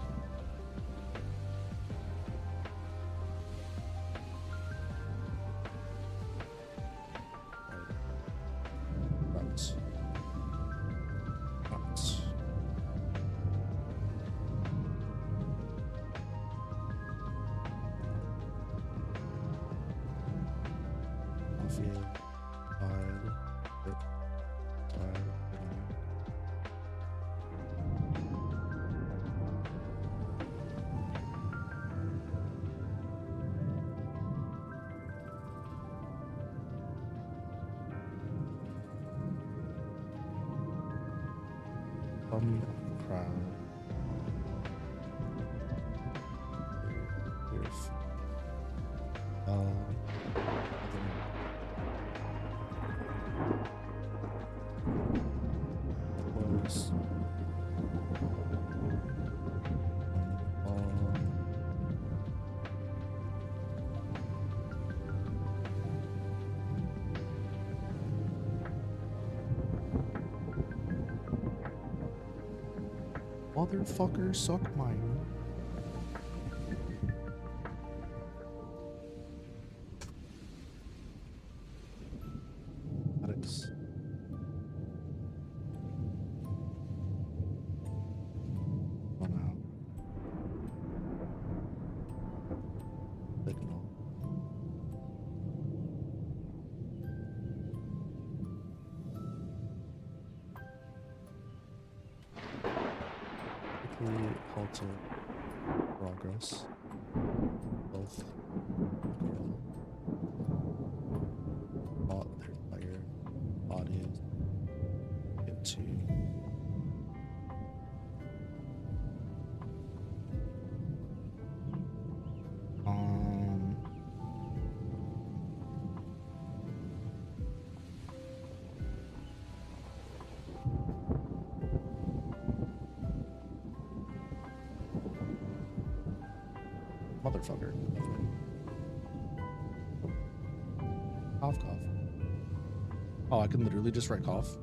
Crowd. Here's was motherfucker, suck mine. Alex. Oh no. Signal. Halted progress. Both girl bought their entire bodies into motherfucker. Cough, cough. Oh, I can literally just write cough.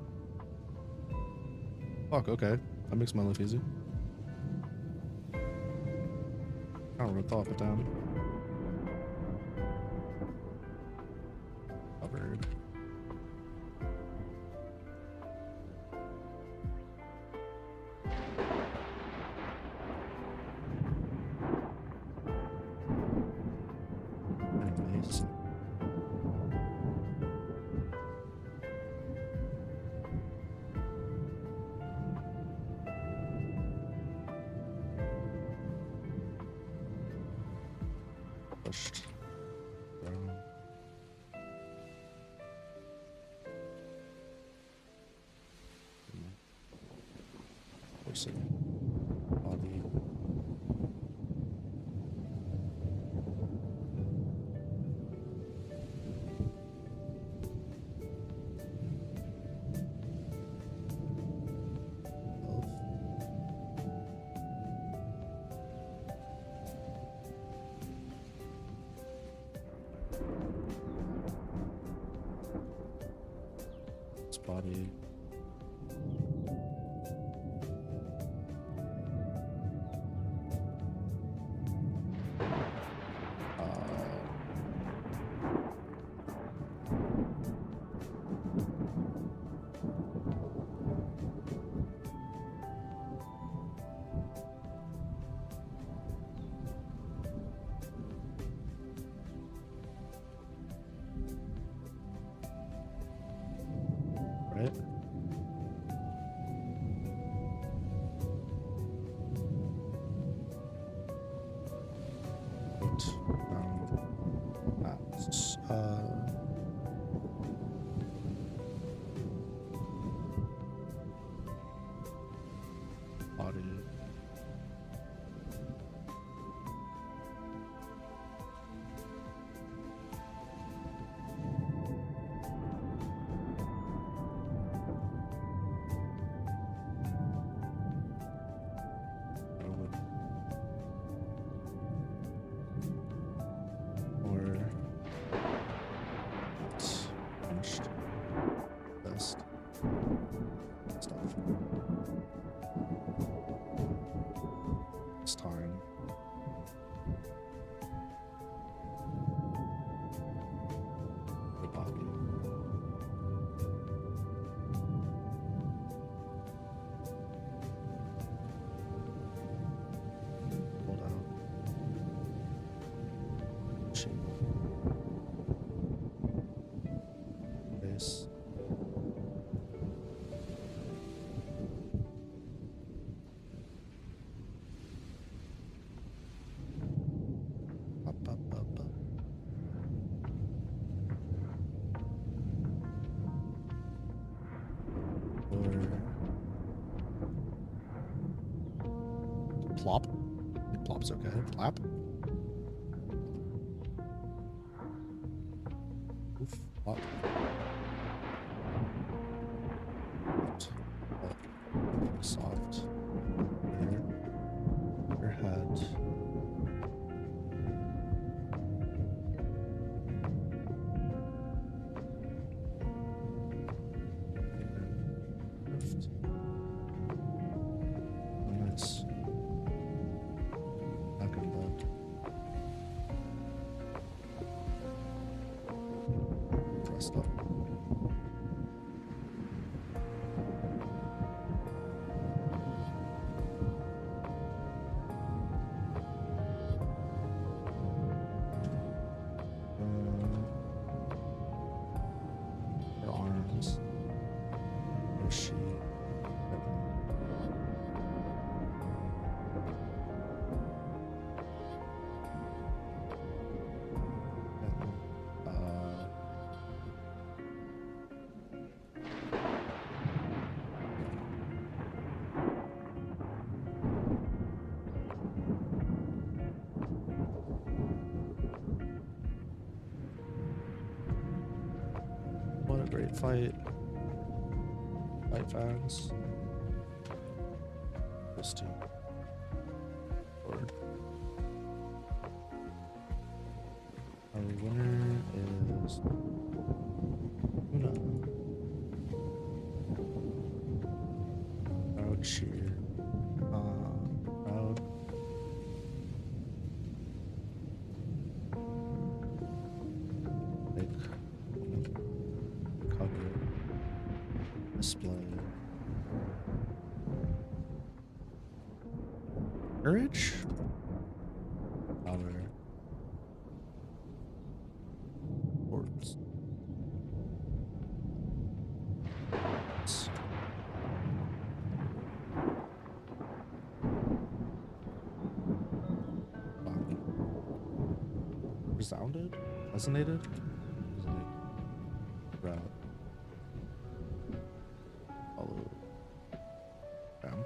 Fuck, okay. That makes my life easy. I don't wrote cough it down. Covered. Anyways. Pushed down. Person. Body. Body. Plop. Plop's okay. Plap. Oof. Plop. Soft. There. Your head. Left. Nice. Back and left. Pressed up. Her arms. Her sheet. What a great fight. Fight fans. Those two. Lord. Our winner is Una. Proud cheer. Proud. Like cover. Display. Courage? Power. Orbs. Resounded? Resonated? Resonated. Route. Follow. Down.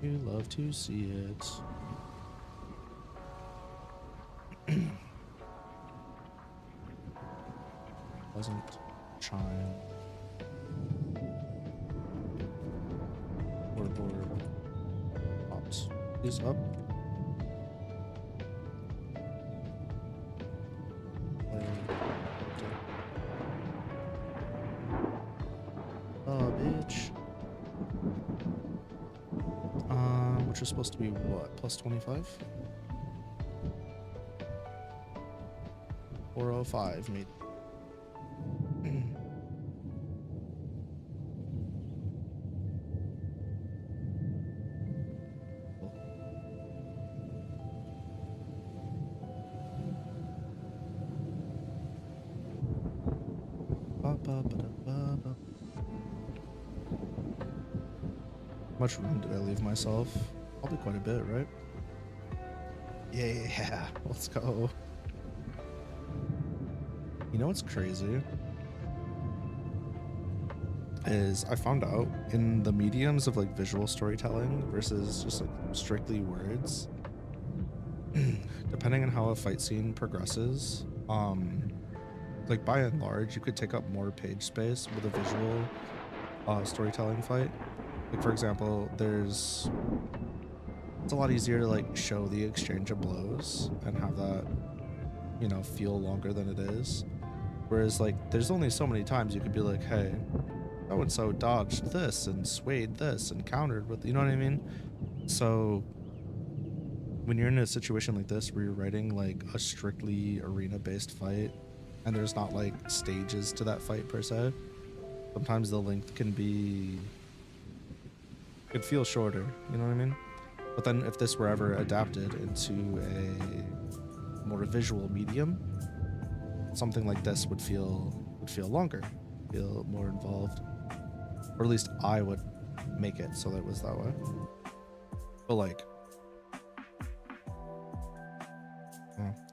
You love to see it. Pleasant chime. Board. Pops. Is up. Oh, bitch. Which is supposed to be what? Plus 25? 405, mate. How much room did I leave myself? Probably quite a bit, right? Yeah, let's go. You know what's crazy? Is I found out in the mediums of like visual storytelling versus just like strictly words, depending on how a fight scene progresses, like by and large, you could take up more page space with a visual storytelling fight. Like for example, it's a lot easier to like show the exchange of blows and have that, you know, feel longer than it is. Whereas like there's only so many times you could be like, hey, so and so dodged this and swayed this and countered with, you know what I mean? So when you're in a situation like this where you're writing like a strictly arena-based fight and there's not like stages to that fight per se, sometimes the length could feel shorter, you know what I mean? But then if this were ever adapted into a more visual medium, something like this would feel longer. feel more involved, or at least I would make it so that it was that way. But like,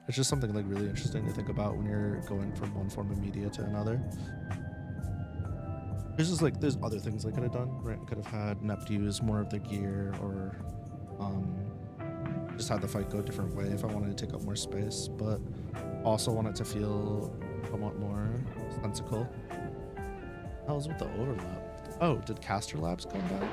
it's just something like really interesting to think about when you're going from one form of media to another. There's just like, there's other things I could have done, right? I could have had Nept use more of the gear, or just had the fight go a different way if I wanted to take up more space, but also want it to feel somewhat more sensical. How's with the overlap? Oh, did Caster Labs come back?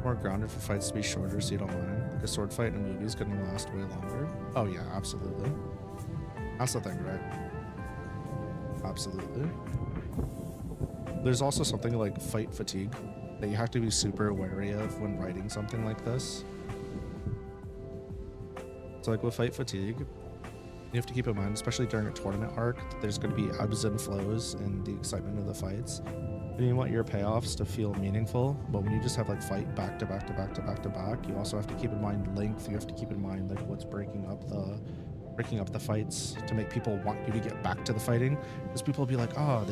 More grounded for fights to be shorter so you don't mind. Like a sword fight in a movie is gonna last way longer. Oh yeah, absolutely. That's the thing, right? Absolutely. There's also something like fight fatigue that you have to be super wary of when writing something like this. So like with fight fatigue, you have to keep in mind, especially during a tournament arc, that there's going to be ebbs and flows in the excitement of the fights. And you want your payoffs to feel meaningful, but when you just have like fight back to back to back to back to back, you also have to keep in mind length. You have to keep in mind like what's breaking up the fights to make people want you to get back to the fighting, because people will be like, oh,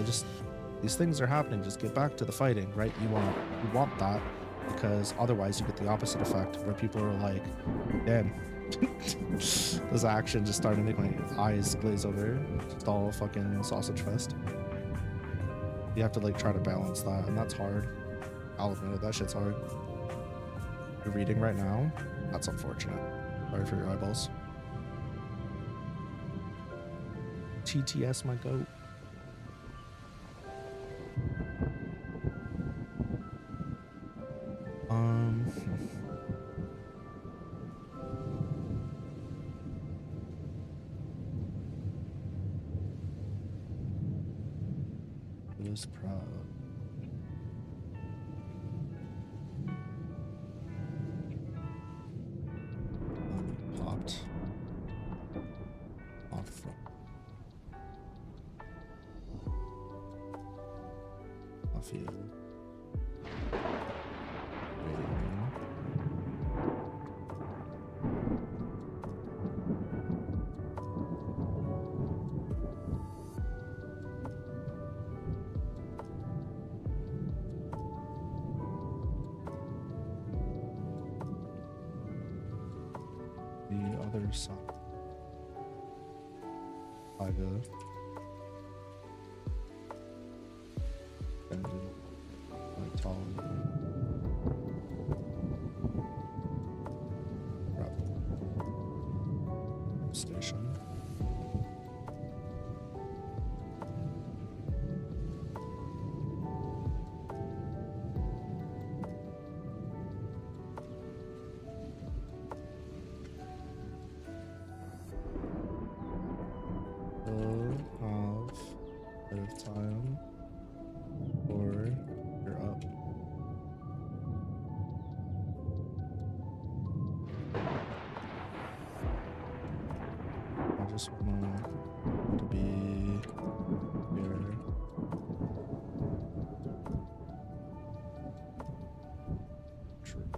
these things are happening, just get back to the fighting, right? You want that, because otherwise you get the opposite effect where people are like, damn, this action just started to make my eyes glaze over. Just all fucking sausage fest. You have to like try to balance that, and that's hard. I'll admit it, that shit's hard. You're reading right now? That's unfortunate. Sorry for your eyeballs. TTS, my goat. Was proud. Popped off from off you. Waiting room. The other side. I go. And like tall. Station. Of bit of time, or you're up. I just want to be here. True.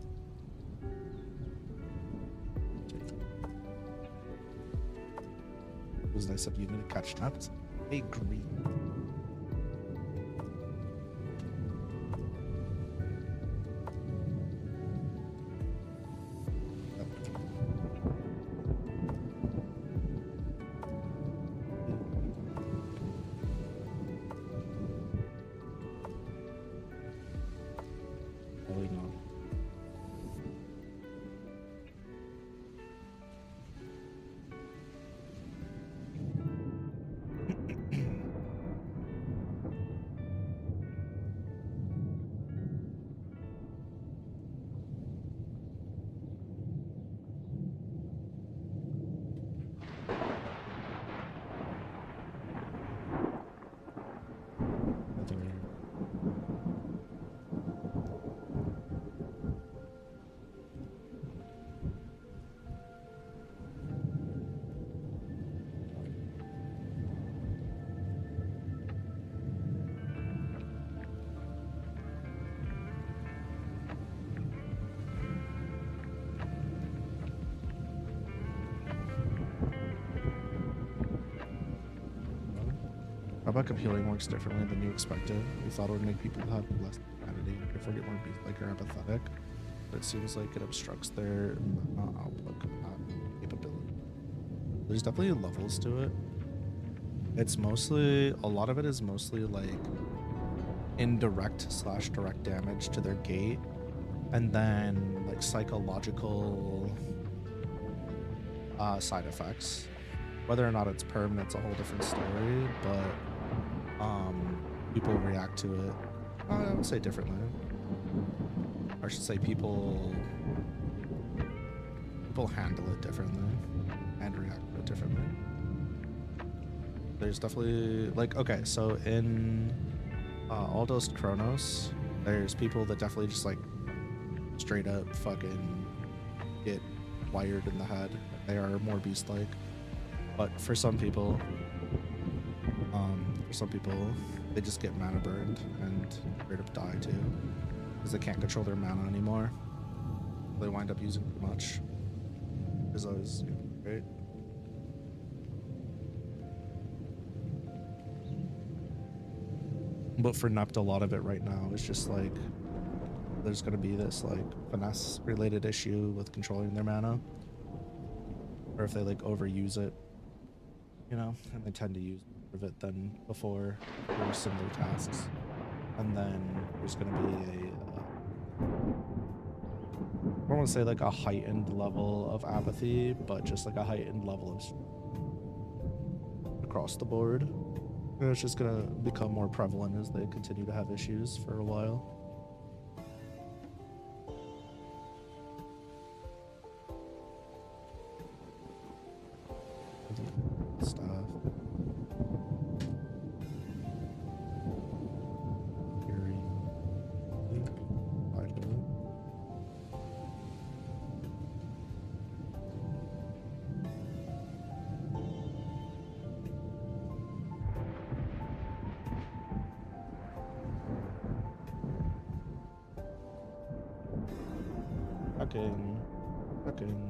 It was nice of you to catch that. I agree. Going on. backup healing works differently than you expected. We thought it would make people have less humanity if they get more like or empathetic, but it seems like it obstructs their output capability. There's definitely levels to it. It's mostly, a lot of it is mostly like indirect / direct damage to their gate, and then like psychological side effects. Whether or not it's permanent, it's a whole different story, but people react to it, I would say differently. Or I should say people handle it differently and react to it differently. There's definitely, like, okay, so in Aldo's Kronos, there's people that definitely just like straight up fucking get wired in the head. They are more beast-like. But for some people, they just get mana burned and straight up die too, because they can't control their mana anymore. They wind up using too much. Is always great. But for Nept, a lot of it right now is just like there's gonna be this like finesse related issue with controlling their mana, or if they like overuse it, you know, and they tend to use more of it than before for similar tasks. And then there's going to be a I don't want to say like a heightened level of apathy, but just like a heightened level of across the board. And it's just going to become more prevalent as they continue to have issues for a while. Stuff. Fucking.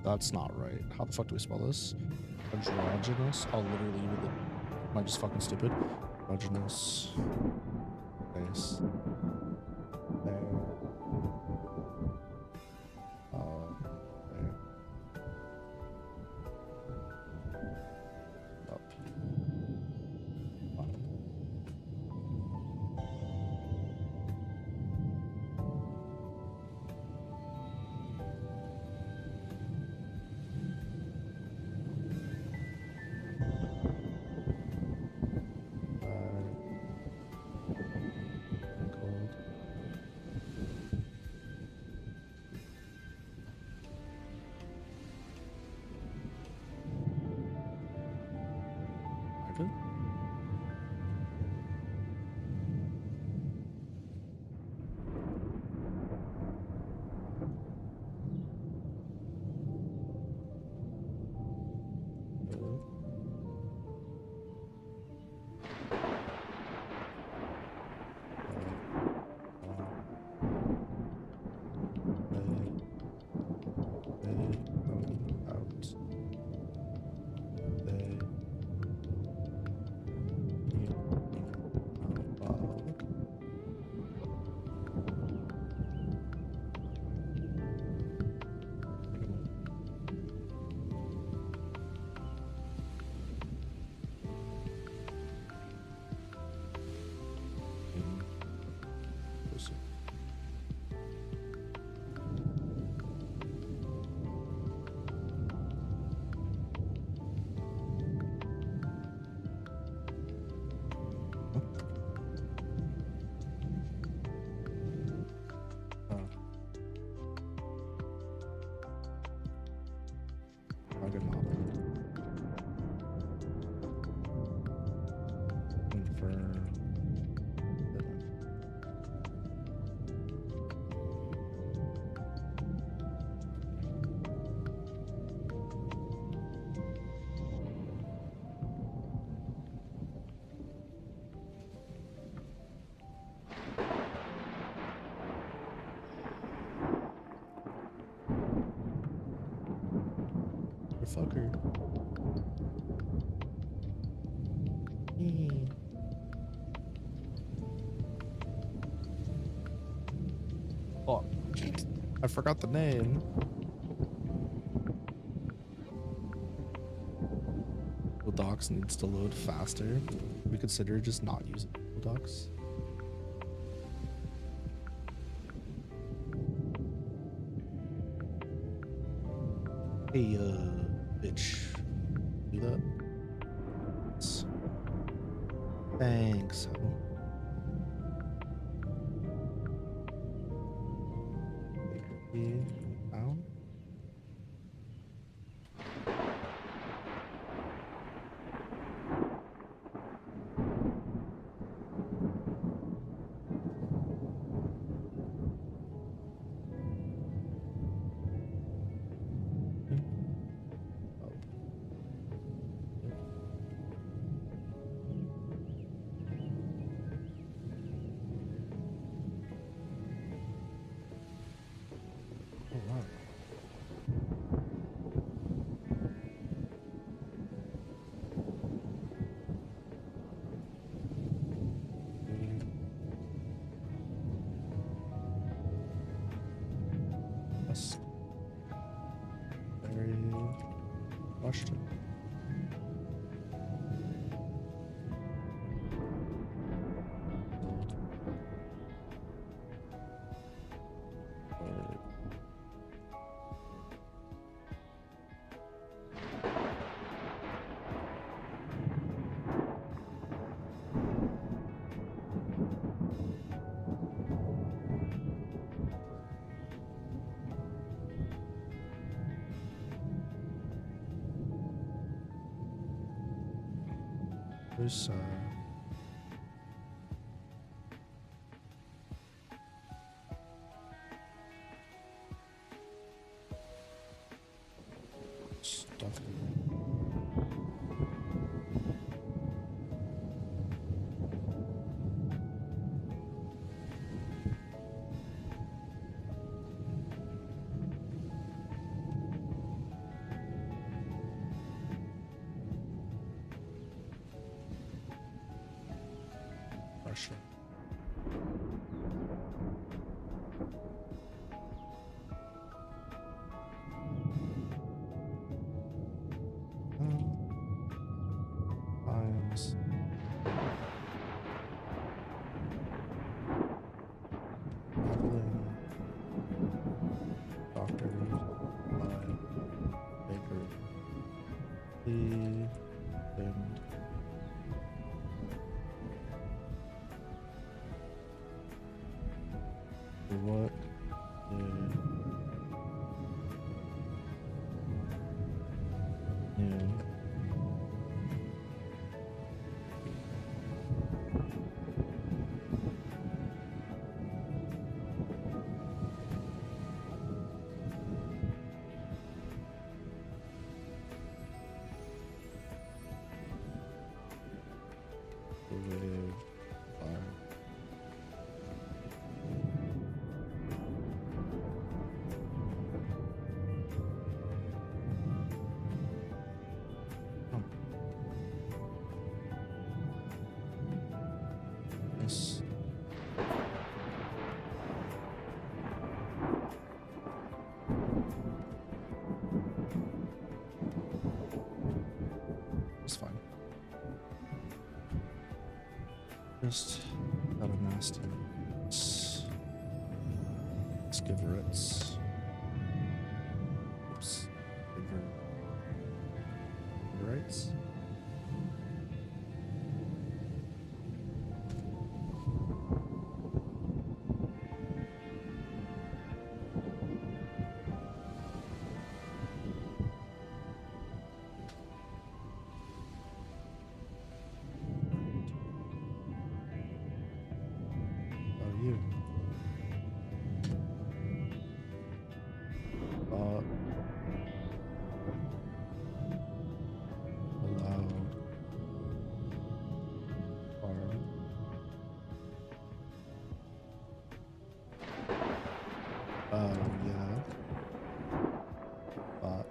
That's not right. How the fuck do we spell this? Androgynous? I'll literally leave it. Am I just fucking stupid? Androgynous. Face. There. There. Up. Bottom. closer. Fucker. Oh, I forgot the name. Google Docs needs to load faster. We consider just not using Google Docs. Hey, bitch. Do that. Thanks. Down. Question. There's stuff. Pressure. Times. Doctor. Baker. And what? Yeah. Yes. It's fine. Just got a nasty. Dvdraw. Oops. Dvdraw. You. Allowed farm. Yeah. Bot.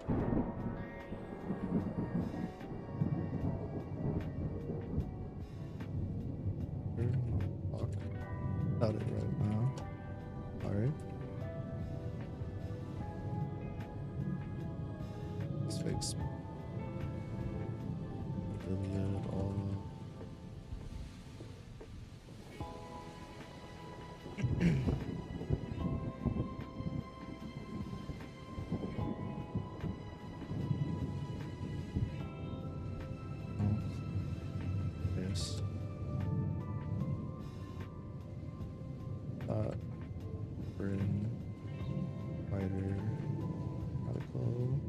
Fuck. Got it right now. Alright. Let's fix affiliate all. Yes. Bring fighter article.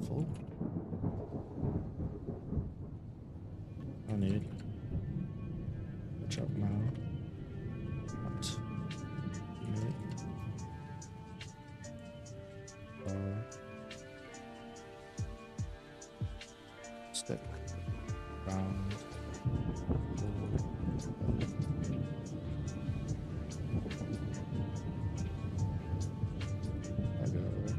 Full. I need. Watch out now. What? Mate. Stick. Round. I got it.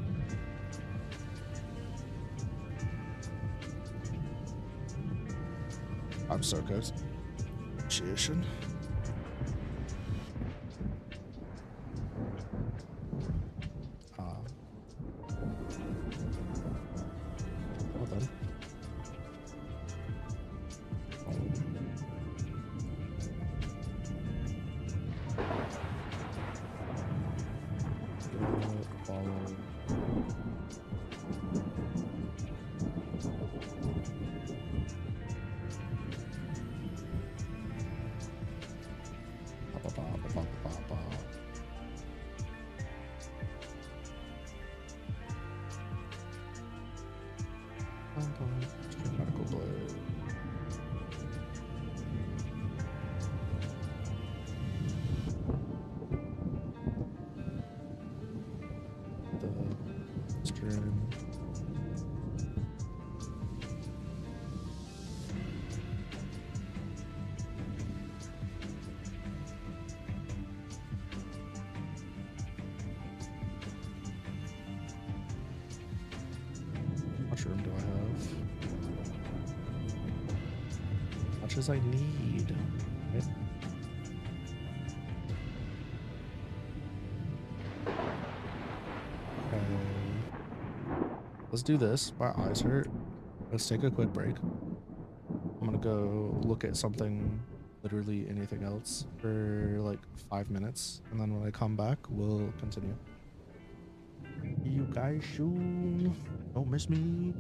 I'm so good. Appreciation. Well done. Follow. Medical blade. The string. How much room do I have? Much as I need. Right? Okay. Let's do this. My eyes hurt. Let's take a quick break. I'm gonna go look at something, literally anything else, for like 5 minutes, and then when I come back, we'll continue. See you guys soon. Don't miss me.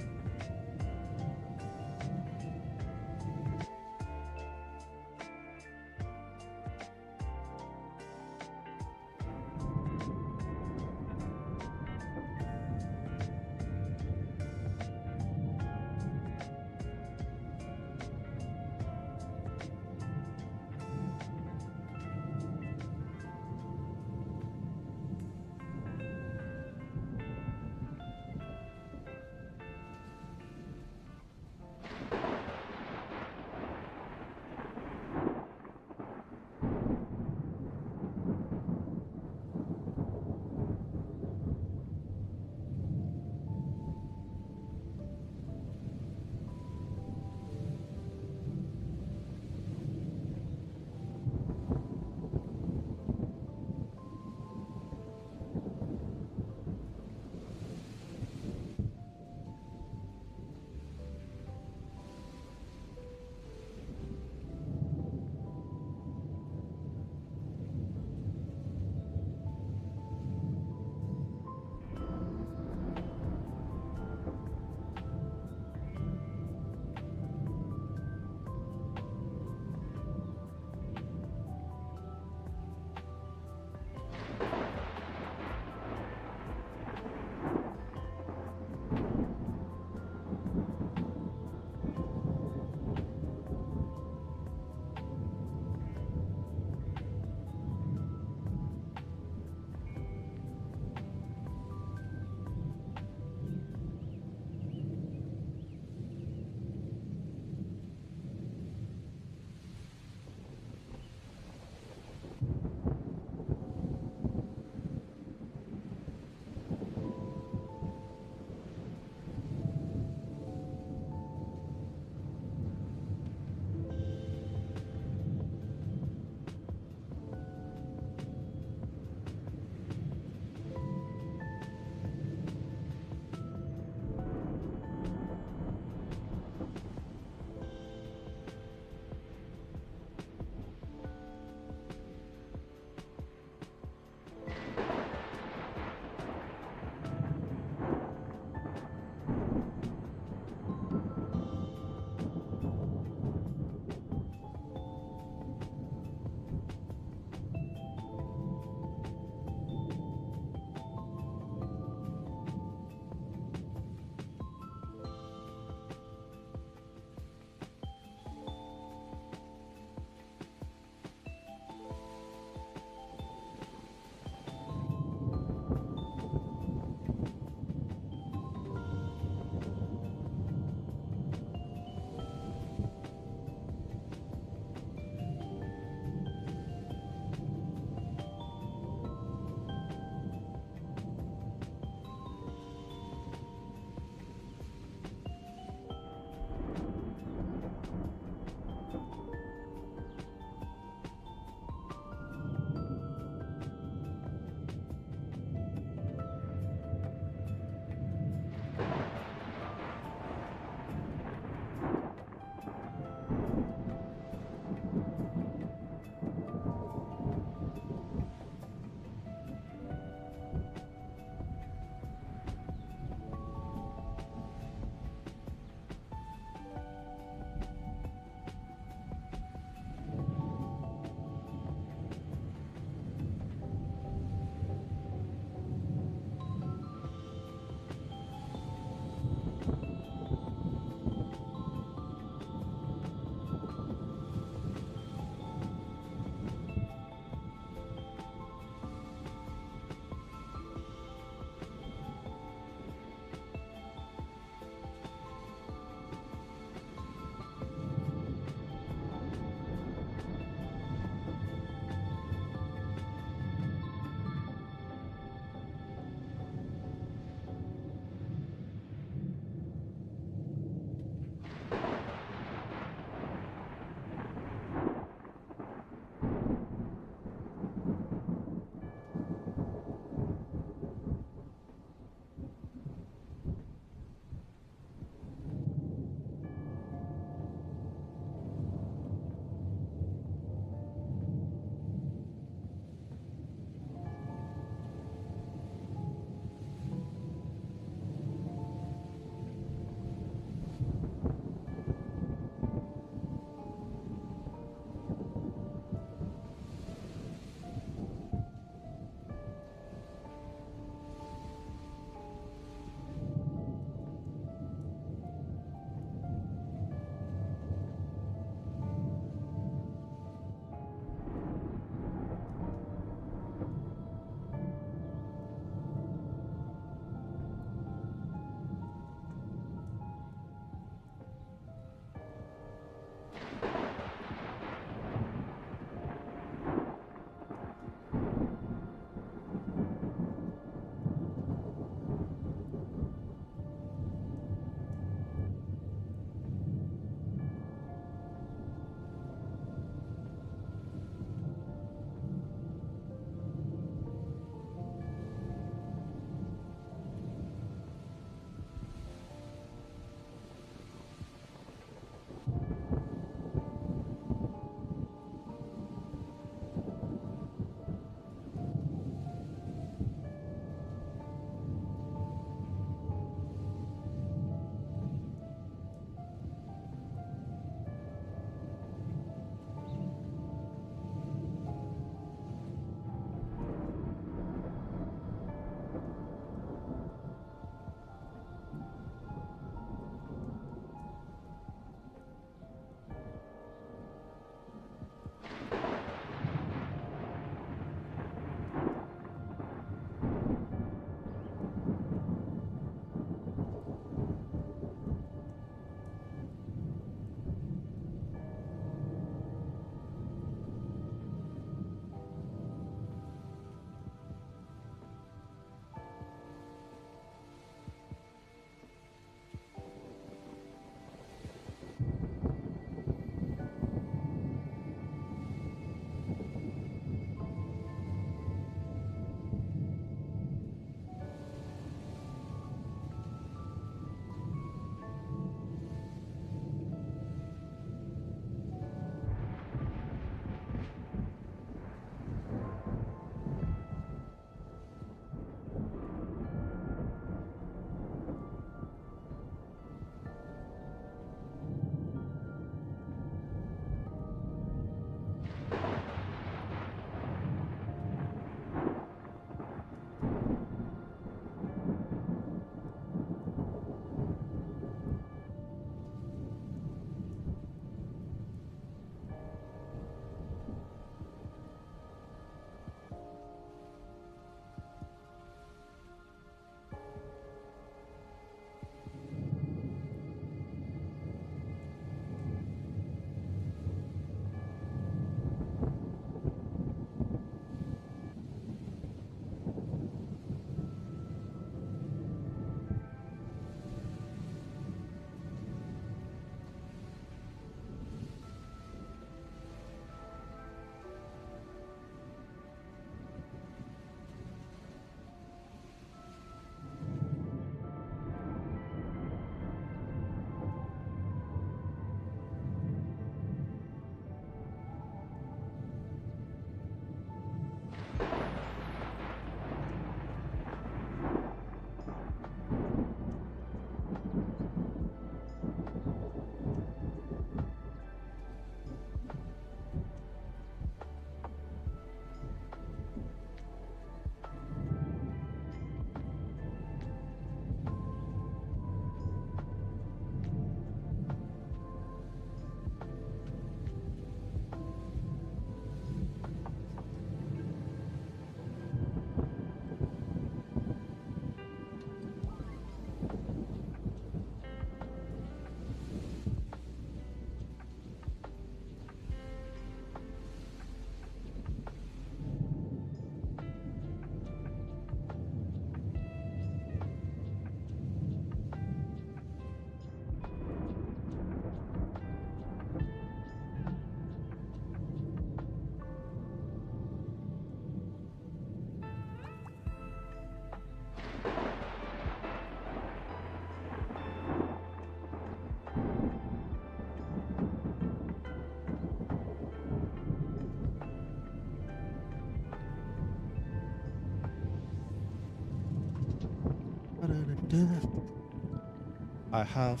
I have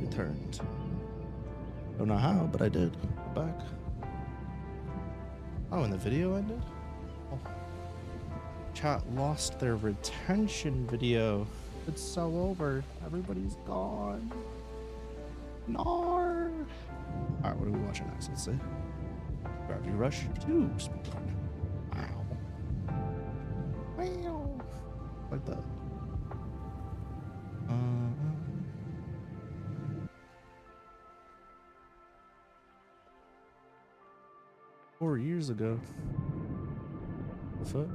returned. Don't know how, but I did. I'm back. Oh, and the video ended? Oh. Chat lost their retention video. It's so over. Everybody's gone. Nar. Alright, what are we watching next? Let's see. Gravity Rush 2. Wow. Wow. Like that. 4 years ago. The fuck?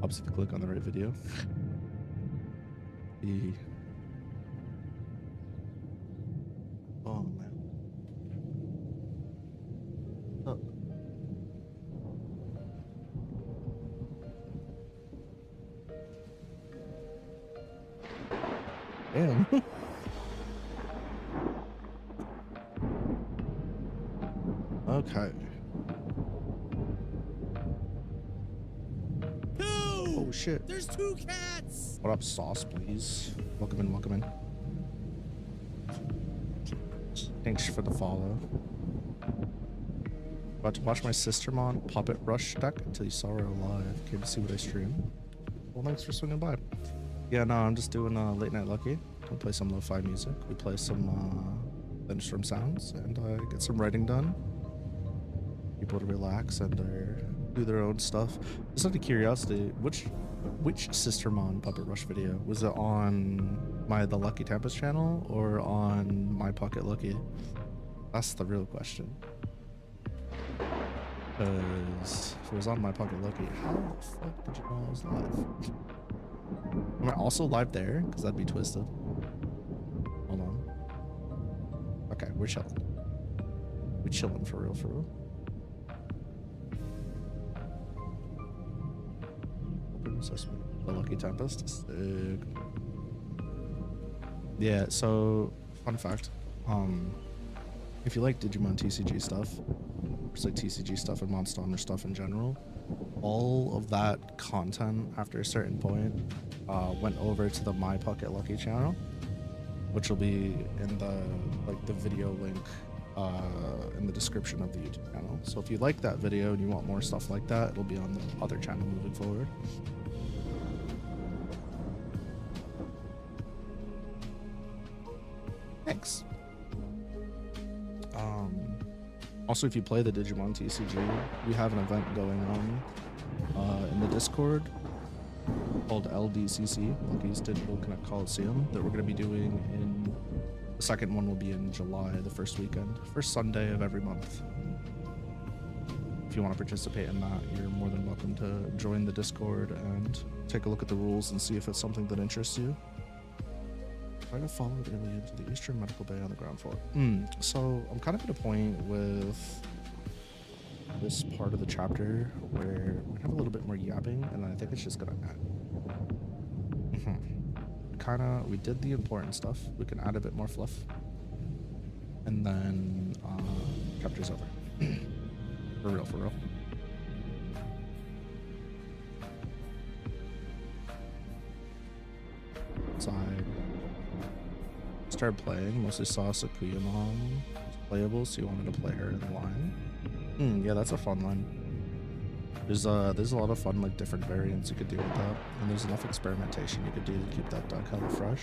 Opposite to click on the right video. Oh man. Oh. Damn. Okay. Oh shit. There's 2 cats. What up, Sauce, please? Welcome in, welcome in. Thanks for the follow. About to watch my sister-mon Puppet Rush deck until you saw her live. Came to see what I stream. Well, thanks for swinging by. Yeah, no, I'm just doing Late Night Lucky. Gonna play some lo-fi music. We play some thunderstorm sounds and get some writing done. People to relax and do their own stuff. Just out of curiosity, which Sistermon Puppet Rush video was it on the Lucky Tempest channel or on my Pocket Lucky? That's the real question. Because if it was on my Pocket Lucky, how the fuck did you know I was live? Am I also live there? Because that'd be twisted. Hold on. Okay, we're chilling. We're chilling for real, for real. The Lucky Tempest. Sick. Yeah, so fun fact. If you like Digimon TCG stuff, just like TCG stuff and Monster Hunter stuff in general, all of that content after a certain point went over to the My Pocket Lucky channel, which will be in the video link in the description of the YouTube channel. So if you like that video and you want more stuff like that, it'll be on the other channel moving forward. Thanks. Also, if you play the Digimon TCG, we have an event going on in the Discord called LDCC, Lucky's Digital Connect Coliseum, that we're going to be doing in the second one will be in July, the first weekend, first Sunday of every month. If you want to participate in that, you're more than welcome to join the Discord and take a look at the rules and see if it's something that interests you. I got followed early into the Eastern Medical Bay on the ground floor. So I'm kind of at a point with this part of the chapter where we have a little bit more yapping, and I think it's just gonna end. We did the important stuff. We can add a bit more fluff, and then chapter's over. For real, for real. So I started playing, mostly saw Sakuya Mom was playable, so you wanted to play her in the line. Yeah, that's a fun line. There's a lot of fun, like, different variants you could do with that, and there's enough experimentation you could do to keep that deck hella fresh.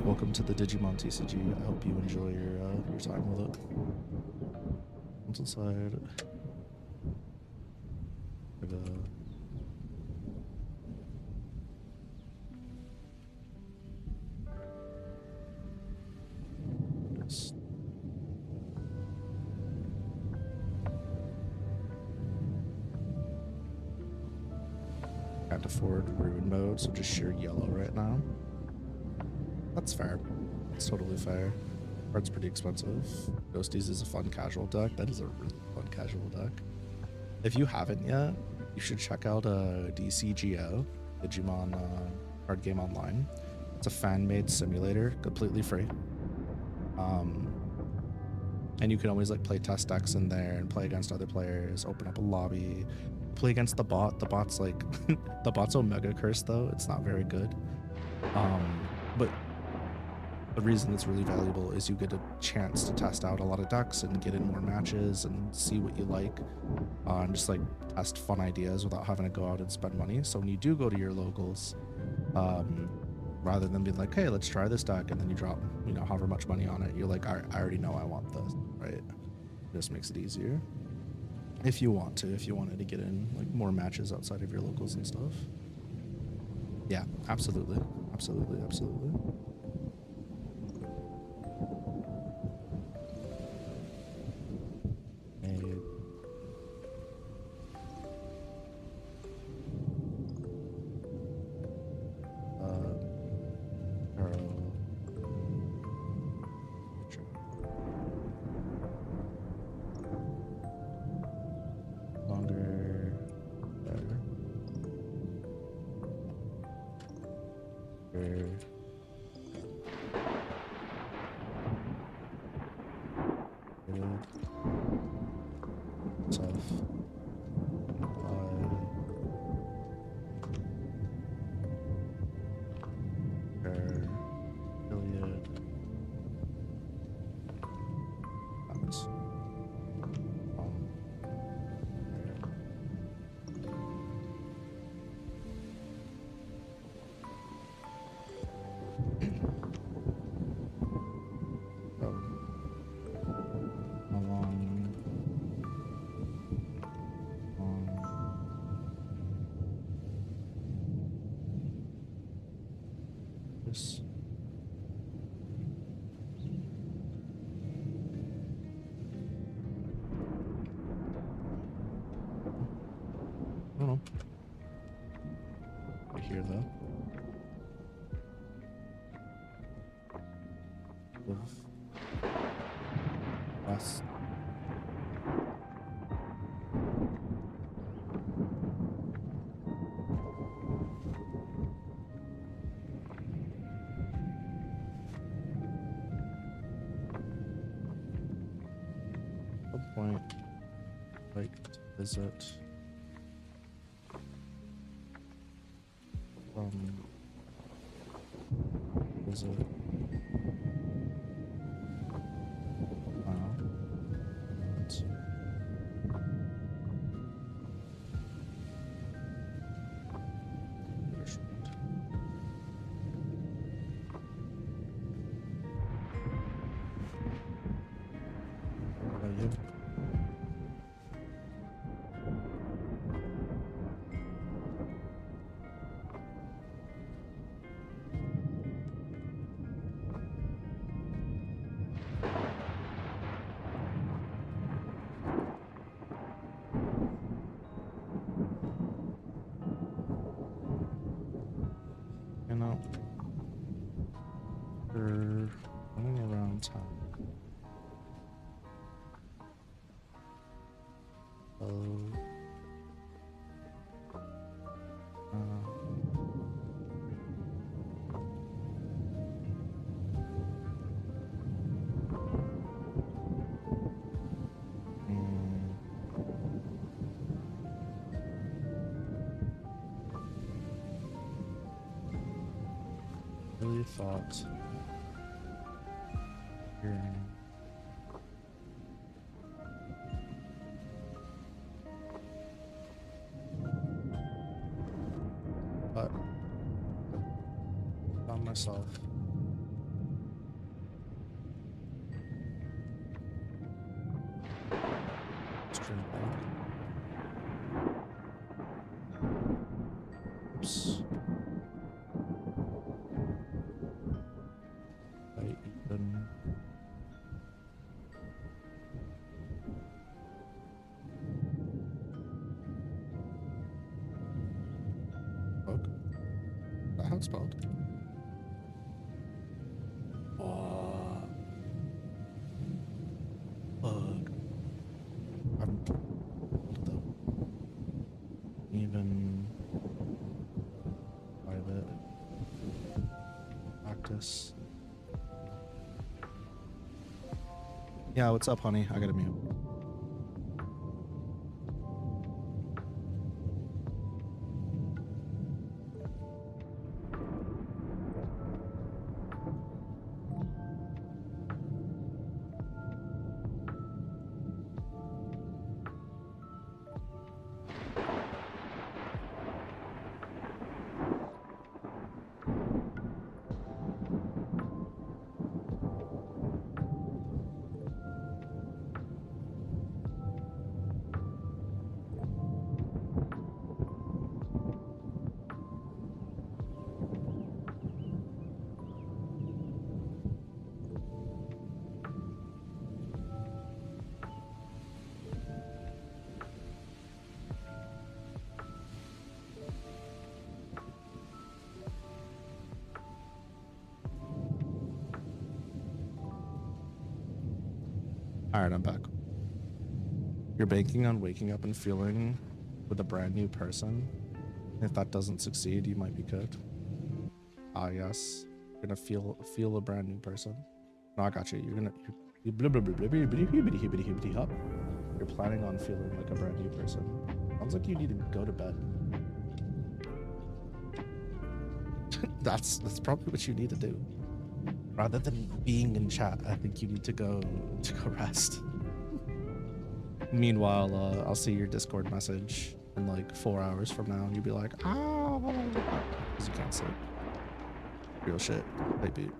Welcome to the Digimon TCG. I hope you enjoy your time with it. Once inside, can't afford ruin mode, so just sheer yellow right now. That's fair. That's totally fair. Card's pretty expensive. Ghosties is a fun casual deck. That is a really fun casual deck. If you haven't yet, you should check out DCGO, Digimon card game online. It's a fan-made simulator, completely free. And you can always like play test decks in there and play against other players, open up a lobby, play against the bot. The bot's like the bot's Omega Curse though. It's not very good. But the reason it's really valuable is you get a chance to test out a lot of decks and get in more matches and see what you like, and just like test fun ideas without having to go out and spend money. So when you do go to your locals, rather than being like, hey, let's try this deck, and then you drop, you know, however much money on it, you're like, I already know I want this, right? This makes it easier. If you want to, if you wanted to get in like more matches outside of your locals and stuff. Yeah, absolutely. Absolutely, absolutely. I don't know. Right here though. West. At some point, like to visit. Visit. Running around town. Really thought but found myself stream back. Oops. How it's spelled? Oh, bug. I'm though. Even private practice. Yeah, what's up, honey? I gotta mute. All right, I'm back. You're banking on waking up and feeling with a brand new person. If that doesn't succeed, you might be cooked. Ah, yes. You're gonna feel a brand new person. No, I got you. You're gonna you're planning on feeling like a brand new person. Sounds like you need to go to bed. That's probably what you need to do. Rather than being in chat, I think you need to go rest. Meanwhile, I'll see your Discord message in like 4 hours from now, and you'll be like, "Oh," because you can't sleep. Real shit. Hey, beat.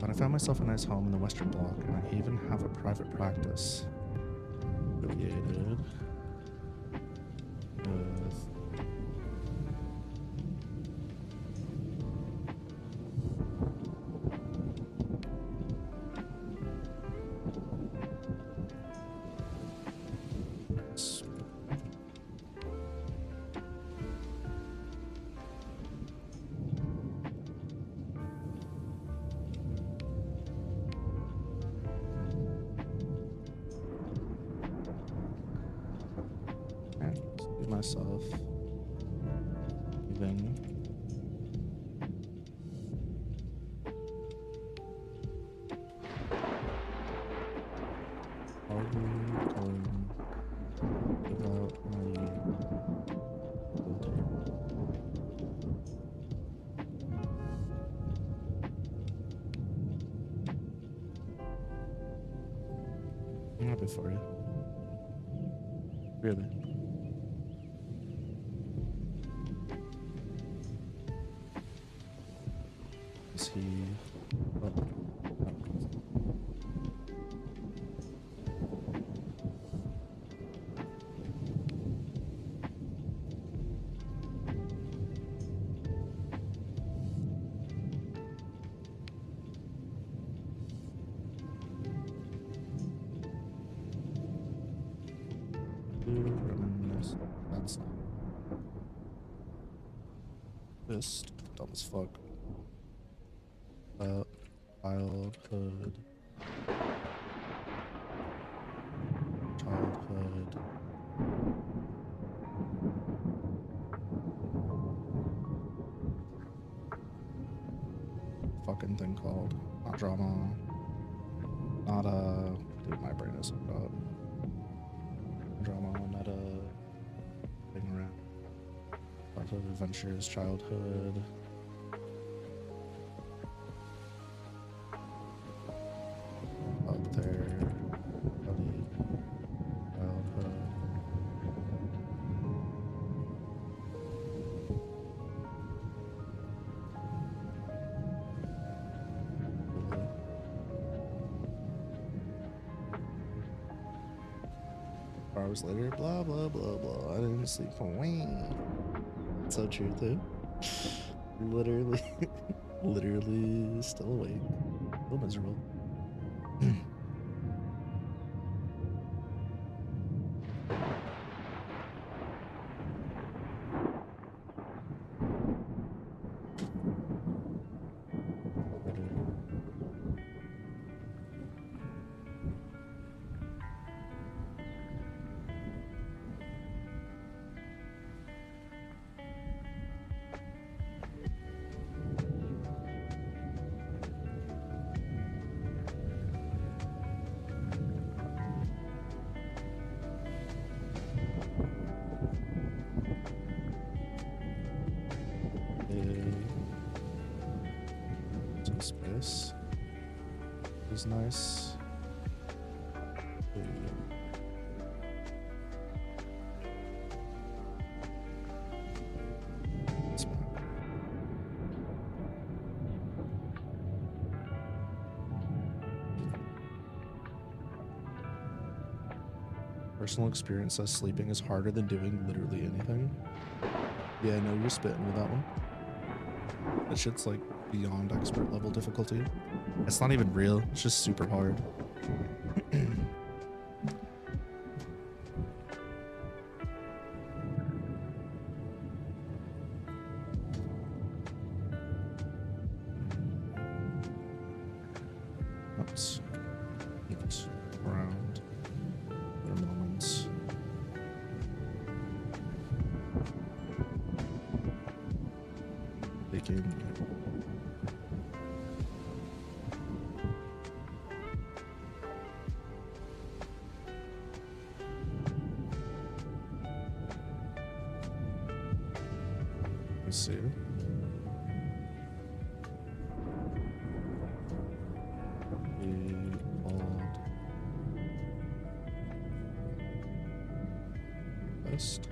But I found myself a nice home in the Western Bloc, and I even have a private practice affiliated with myself even are we going without my filter? I'm happy for you. Really. Is he? Oh. That's this dumb as fuck. Childhood. Fucking thing called. Not drama. Not dude, my brain is hooked up. Drama, not thing around. Childhood adventures, childhood. Up there. Buddy. Childhood. Really? 4 hours later, blah blah blah blah. I didn't sleep for a week. So true too. Literally, literally still awake. Still miserable. nice. Is nice. Personal experience says sleeping is harder than doing literally anything. Yeah, no, you're spitting with that one. That shit's like beyond expert level difficulty. It's not even real. It's just super hard. Oops. Oops. Around. For moments. Taking. Let's see. Best.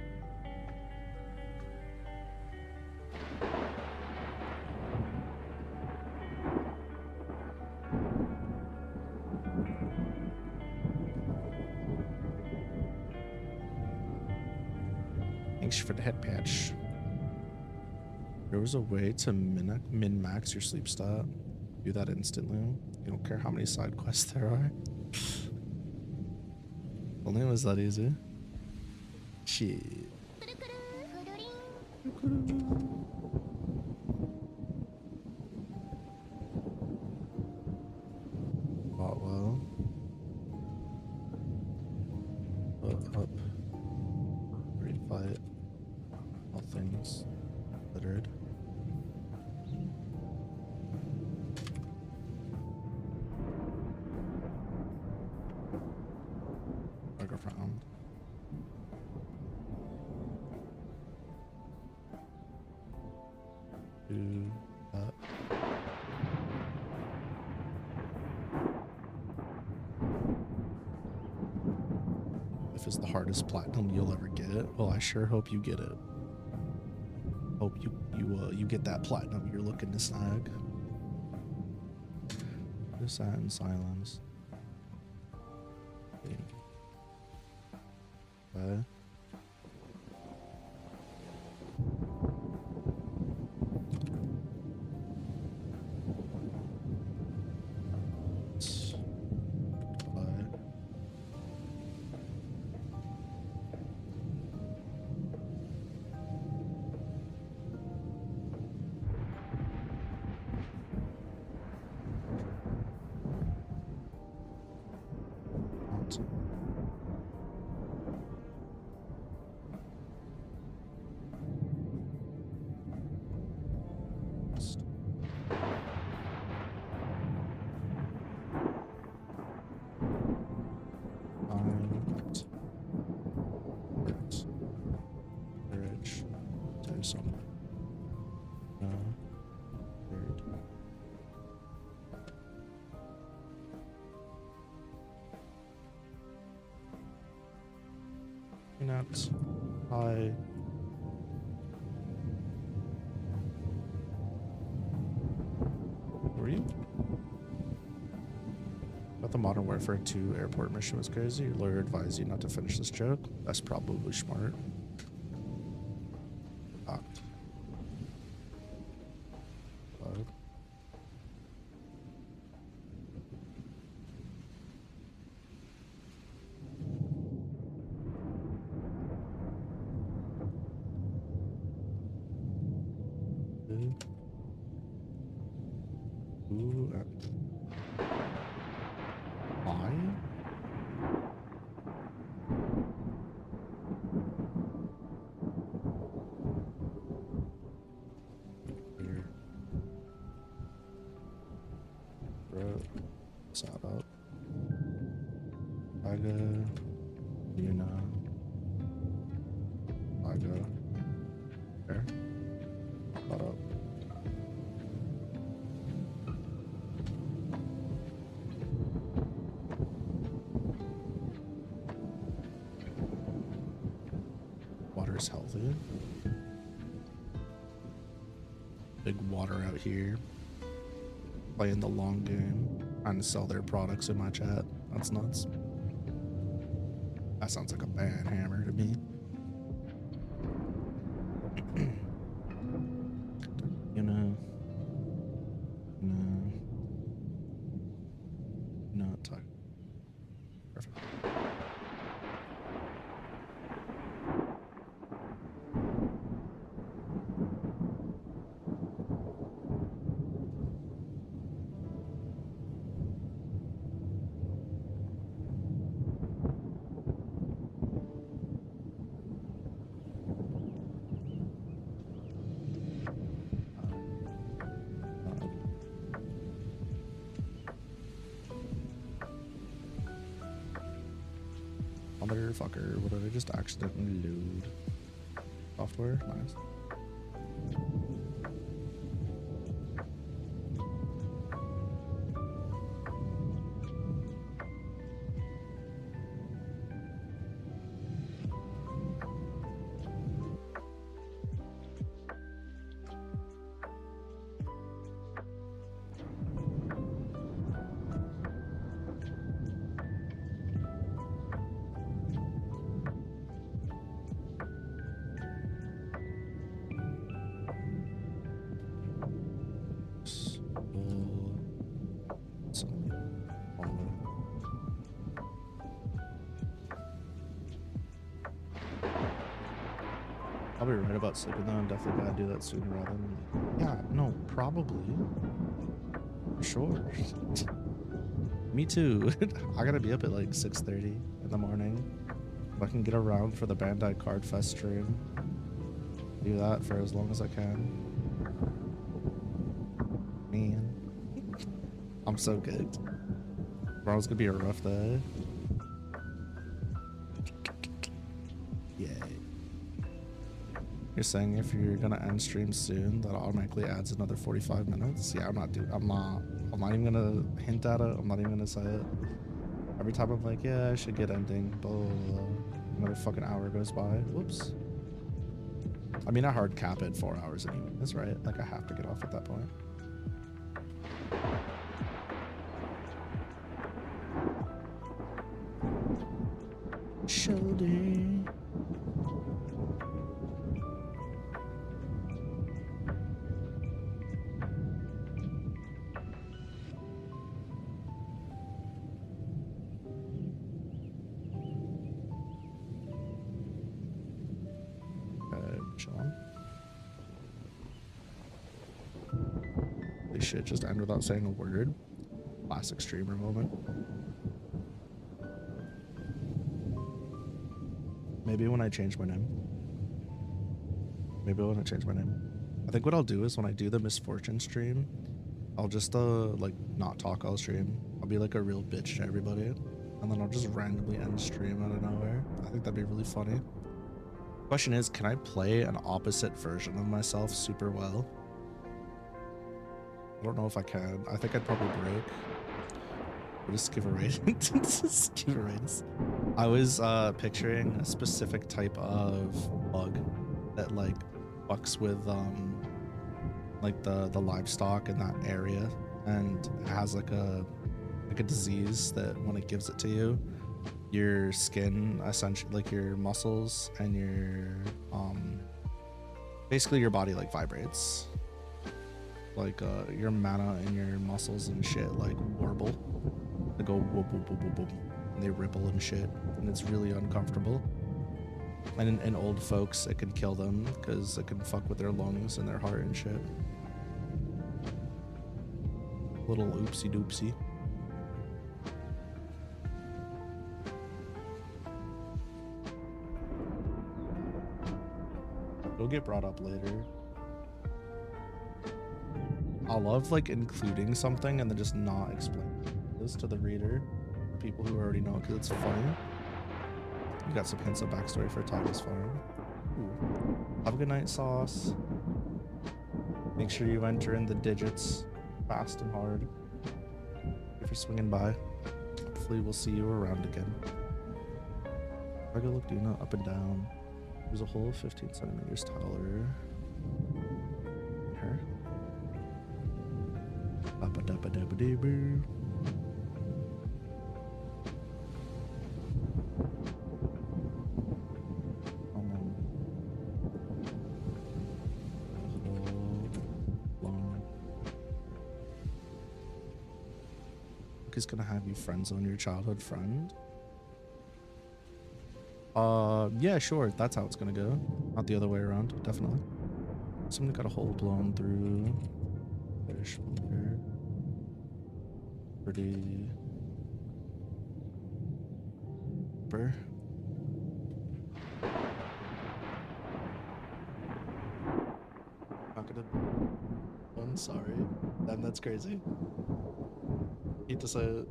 Thanks for the head patch. There was a way to min-max your sleep stat. Do that instantly. You don't care how many side quests there are. Only it was that easy. Shit. Fought well. Up. Great fight. All things littered. Around. Do that. If it's the hardest platinum you'll ever get, well, I sure hope you get it. Hope you get that platinum you're looking to snag. Just sat in silence. Okay. Hi. Were you? But the Modern Warfare 2 airport mission was crazy. Your lawyer advised you not to finish this joke. That's probably smart. Fucked. Water's healthy. Big water out here. Playing the long game. Trying to sell their products in my chat. That's nuts. That sounds like a bad hammer to me. You know. No. Not talk. Perfect. Motherfucker, what did I just accidentally load? Software? Nice. Probably right about sleeping though. I'm definitely gotta do that sooner rather than yeah, no, probably. For sure. Me too. I gotta be up at like 6:30 in the morning. If I can get around for the Bandai Card Fest stream, do that for as long as I can. Man. I'm so good. Tomorrow's gonna be a rough day. Yay. You're saying if you're gonna end stream soon, that automatically adds another 45 minutes? Yeah, I'm not even gonna hint at it. I'm not even gonna say it. Every time I'm like, yeah, I should get ending, blah, blah, blah. Another fucking hour goes by. Whoops. I mean, I hard cap it 4 hours anyway. That's right. Like, I have to get off at that point. Shoulder. Holy shit, just end without saying a word. Classic streamer moment. Maybe when I change my name. Maybe when I change my name. I think what I'll do is when I do the misfortune stream, I'll just like not talk all stream. I'll be like a real bitch to everybody. And then I'll just randomly end stream out of nowhere. I think that'd be really funny. Question is, can I play an opposite version of myself super well? I don't know if I can. I think I'd probably break. We'll just give a rating. Just give a rating. I was picturing a specific type of bug that like fucks with like the livestock in that area, and it has like a disease that when it gives it to you, your skin, essentially like your muscles and your basically your body like vibrates, like your mana and your muscles and shit like warble. They go whoop whoop whoop whoop whoop, and they ripple and shit, and it's really uncomfortable. And in old folks, it can kill them because it can fuck with their lungs and their heart and shit. Little oopsie doopsie. It'll get brought up later. I love like including something and then just not explaining this to the reader, people who already know, because it's funny. We got some hints of backstory for Tiger's farm. Ooh. Have a good night, Sauce. Make sure you enter in the digits fast and hard if you're swinging by. Hopefully we'll see you around again. Regalocuna up and down. There's a whole 15 centimeters taller. Her. Ba-ba-da-ba-da-ba-dee-boo. Is gonna have you friends on your childhood friend. Yeah, sure, that's how it's gonna go, not the other way around. Definitely. Somebody got a hole blown through. Fish there. Pretty burr. Not gonna. I'm sorry. Damn, that's crazy. Hate to say it.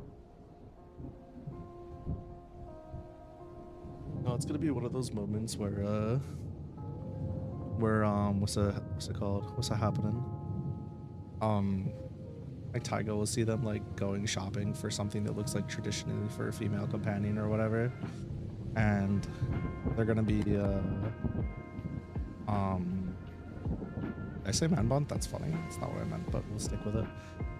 No, it's gonna be one of those moments where what's it called? What's that happening? Like Tyga will see them like going shopping for something that looks like traditionally for a female companion or whatever, and they're gonna be I say man bun? That's funny. That's not what I meant, but we'll stick with it.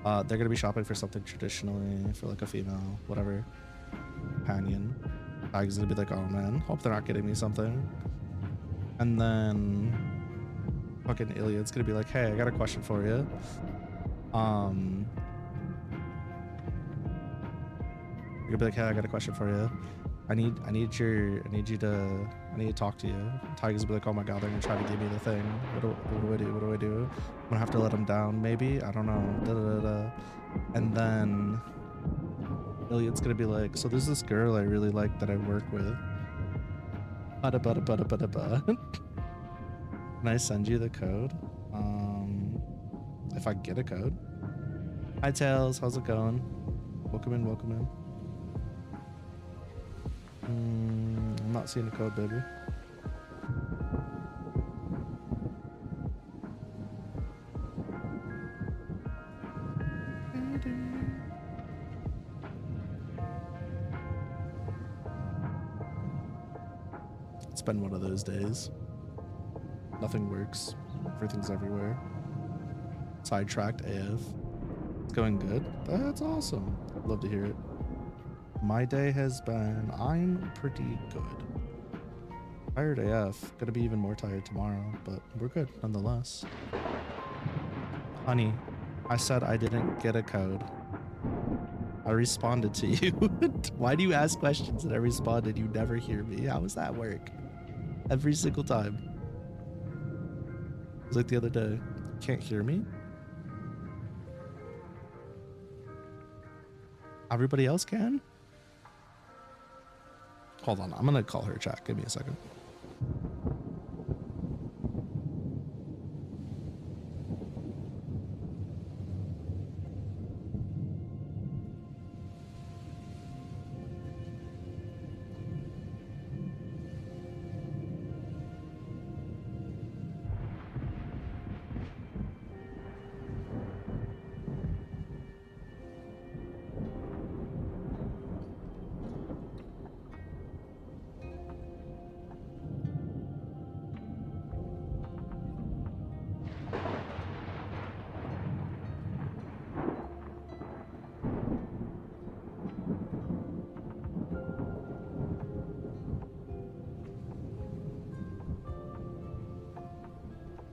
They're gonna be shopping for something traditionally for like a female, whatever, companion. Tyga's gonna be like, oh man, hope they're not getting me something. And then fucking Iliad's gonna be like, hey, I got a question for you. You're gonna be like, hey, I got a question for you. I need to talk to you. Tyga's be like, oh my god, they're gonna try to give me the thing. What do I do? What do I do? I'm gonna have to let them down, maybe? I don't know. Da, da, da, da. And then Iliad's gonna be like, so there's this girl I really like that I work with. Bada bada bada bada bada. Can I send you the code? If I get a code. Hi Tails, how's it going? Welcome in, welcome in. I'm not seeing the code, baby. It's been one of those days. Nothing works. Everything's everywhere. Sidetracked AF. It's going good. That's awesome. Love to hear it. My day has been, I'm pretty good. Tired AF. Gonna be even more tired tomorrow, but we're good nonetheless. Honey, I said I didn't get a code. I responded to you. Why do you ask questions and I responded? You never hear me. How does that work? Every single time. It was like the other day. Can't hear me? Everybody else can? Hold on, I'm gonna call her chat. Give me a second.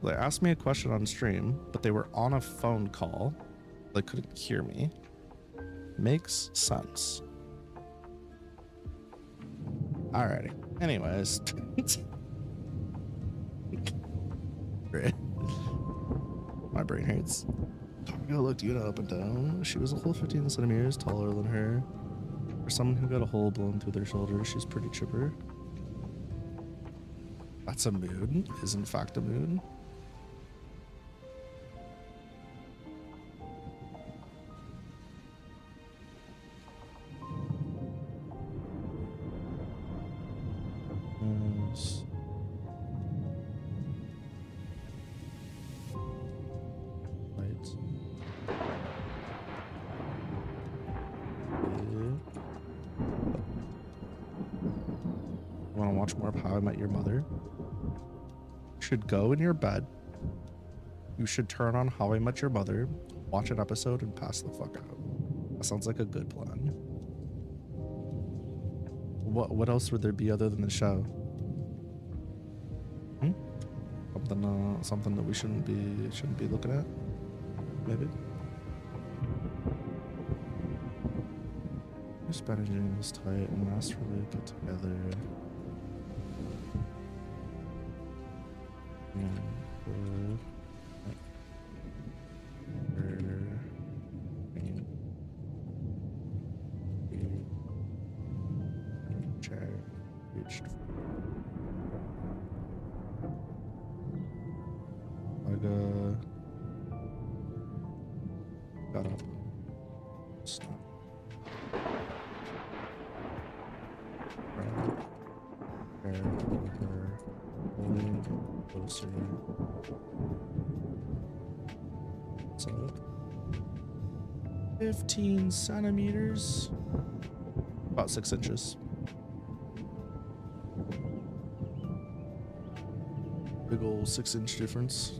They asked me a question on stream, but they were on a phone call. They couldn't hear me. Makes sense. Alrighty. Anyways. My brain hurts. Tarako looked Yuna up and down. She was a whole 15 centimeters taller than her. For someone who got a hole blown through their shoulder, she's pretty chipper. That's a mood. Is in fact a mood. Want to watch more of How I Met Your Mother? should go in your bed. You should turn on How I Met Your Mother, watch an episode, and pass the fuck out. That sounds like a good plan. What else would there be other than the show? Something that we shouldn't be looking at? Maybe. Spanish is tight and masterfully put together. Reached. Got up. Stop. Pulling closer. So 15 centimeters. About 6 inches. Big ol' 6-inch difference.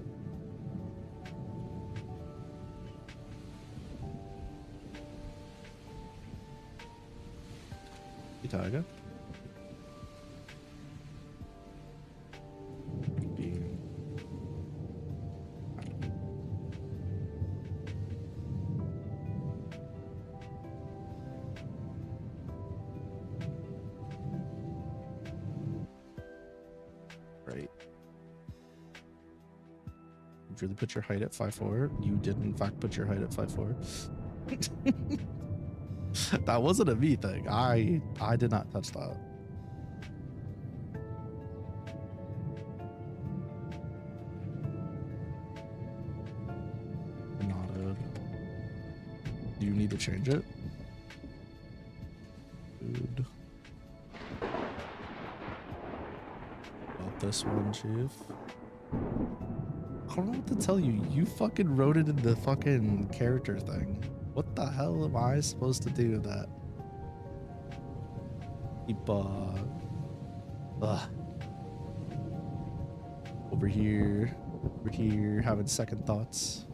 Tiger. Right. Did you really put your height at 5'4"? You did in fact put your height at 5'4". That wasn't a me thing. I did not touch that. Nodded. Do you need to change it? Good. About this one, Chief. I don't know what to tell you. You fucking wrote it in the fucking character thing. What the hell am I supposed to do with that? Keep, over here, having second thoughts.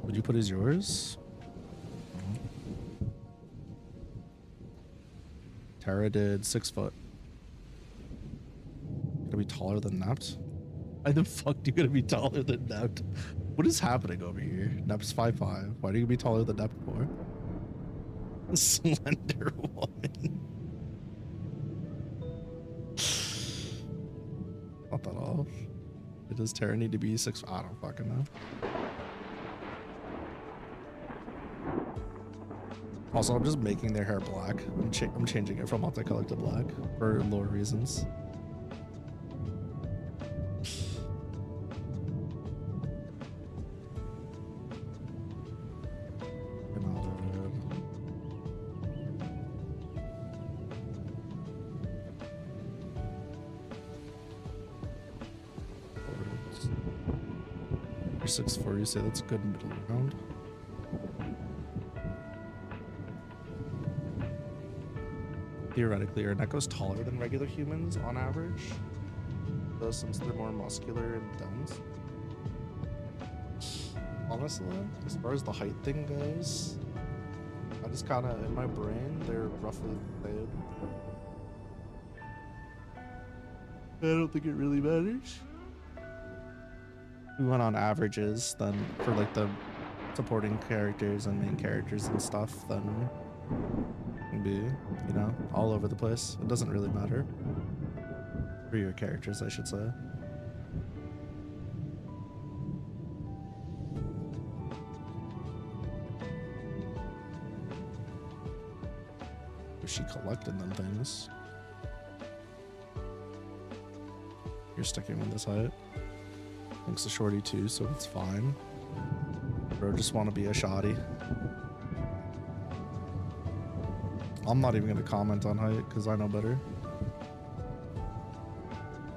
Would you put as yours? Tara did 6 foot. Gonna be taller than Napt? Why the fuck do you gonna be taller than Napt? What is happening over here? Nep's 5'5". Why do you be taller than Nep for? Slender woman. Not that off. Does Tara need to be 6? I don't fucking know. Also, I'm just making their hair black. I'm changing it from multicolor to black for lore reasons. You're 6'4", you say that's a good middle ground. Theoretically, our Neko's taller than regular humans on average, though since they're more muscular and dense. Honestly, as far as the height thing goes, I just kind of, in my brain, they're roughly the same. I don't think it really matters. We went on averages, then for like the supporting characters and main characters and stuff, then it'd be, you know, all over the place. It doesn't really matter. For your characters, I should say. Was she collecting them things? You're sticking with this height. Thanks to Shorty too, so it's fine. Bro, just want to be a shoddy. I'm not even gonna comment on height because I know better.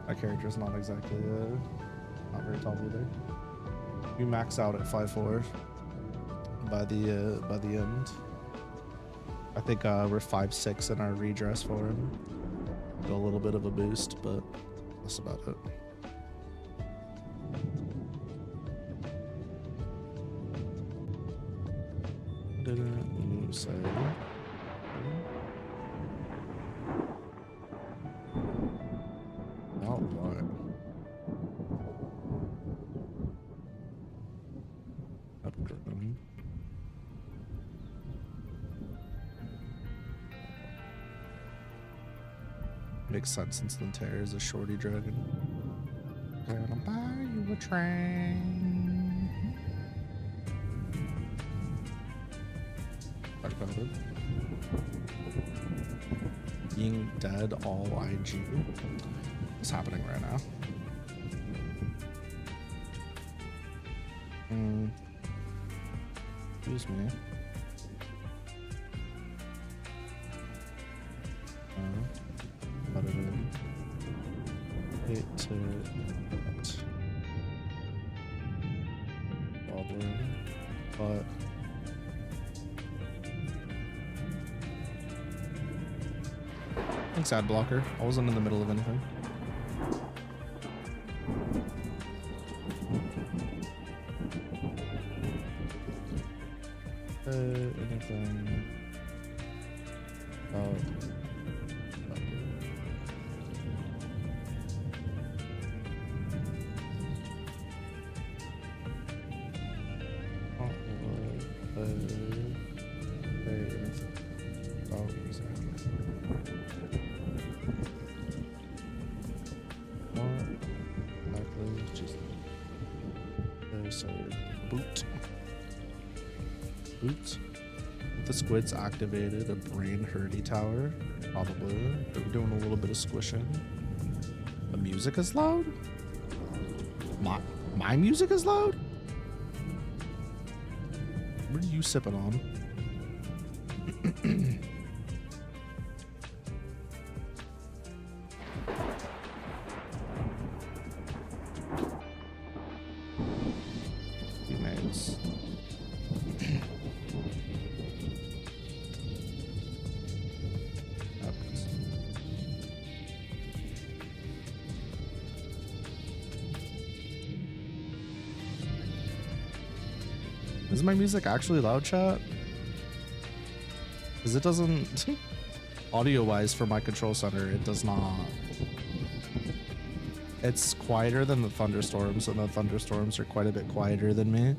My character's not exactly not very tall either. We max out at 5'4" by the end. I think we're 5'6" in our redress for him. Got a little bit of a boost, but that's about it. say. Not what? Upgrade. Makes sense since Linterra is a shorty dragon. Gonna buy you a train. Hardcoded. Being dead all IG. What's happening right now? Excuse me. Hate to goblin, but thanks, ad blocker. I wasn't in the middle of anything. Anything? The squid's activated a brain hurdy tower. Probably. They're doing a little bit of squishing. The music is loud? My music is loud? What are you sipping on? Teammates. Is my music actually loud, chat? Because it doesn't... Audio-wise for my control center, it does not. It's quieter than the thunderstorms, and the thunderstorms are quite a bit quieter than me.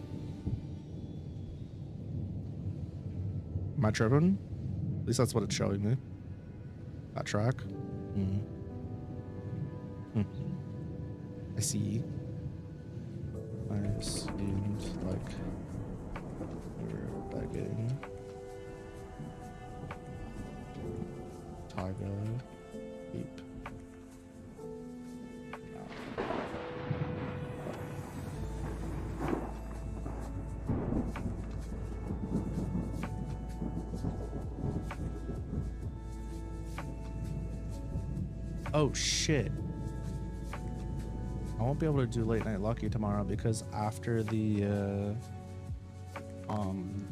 Am I tripping? At least that's what it's showing me. That track. I see. I seemed like you're begging. Taiga. Keep. Oh shit. I won't be able to do late night lucky tomorrow because after the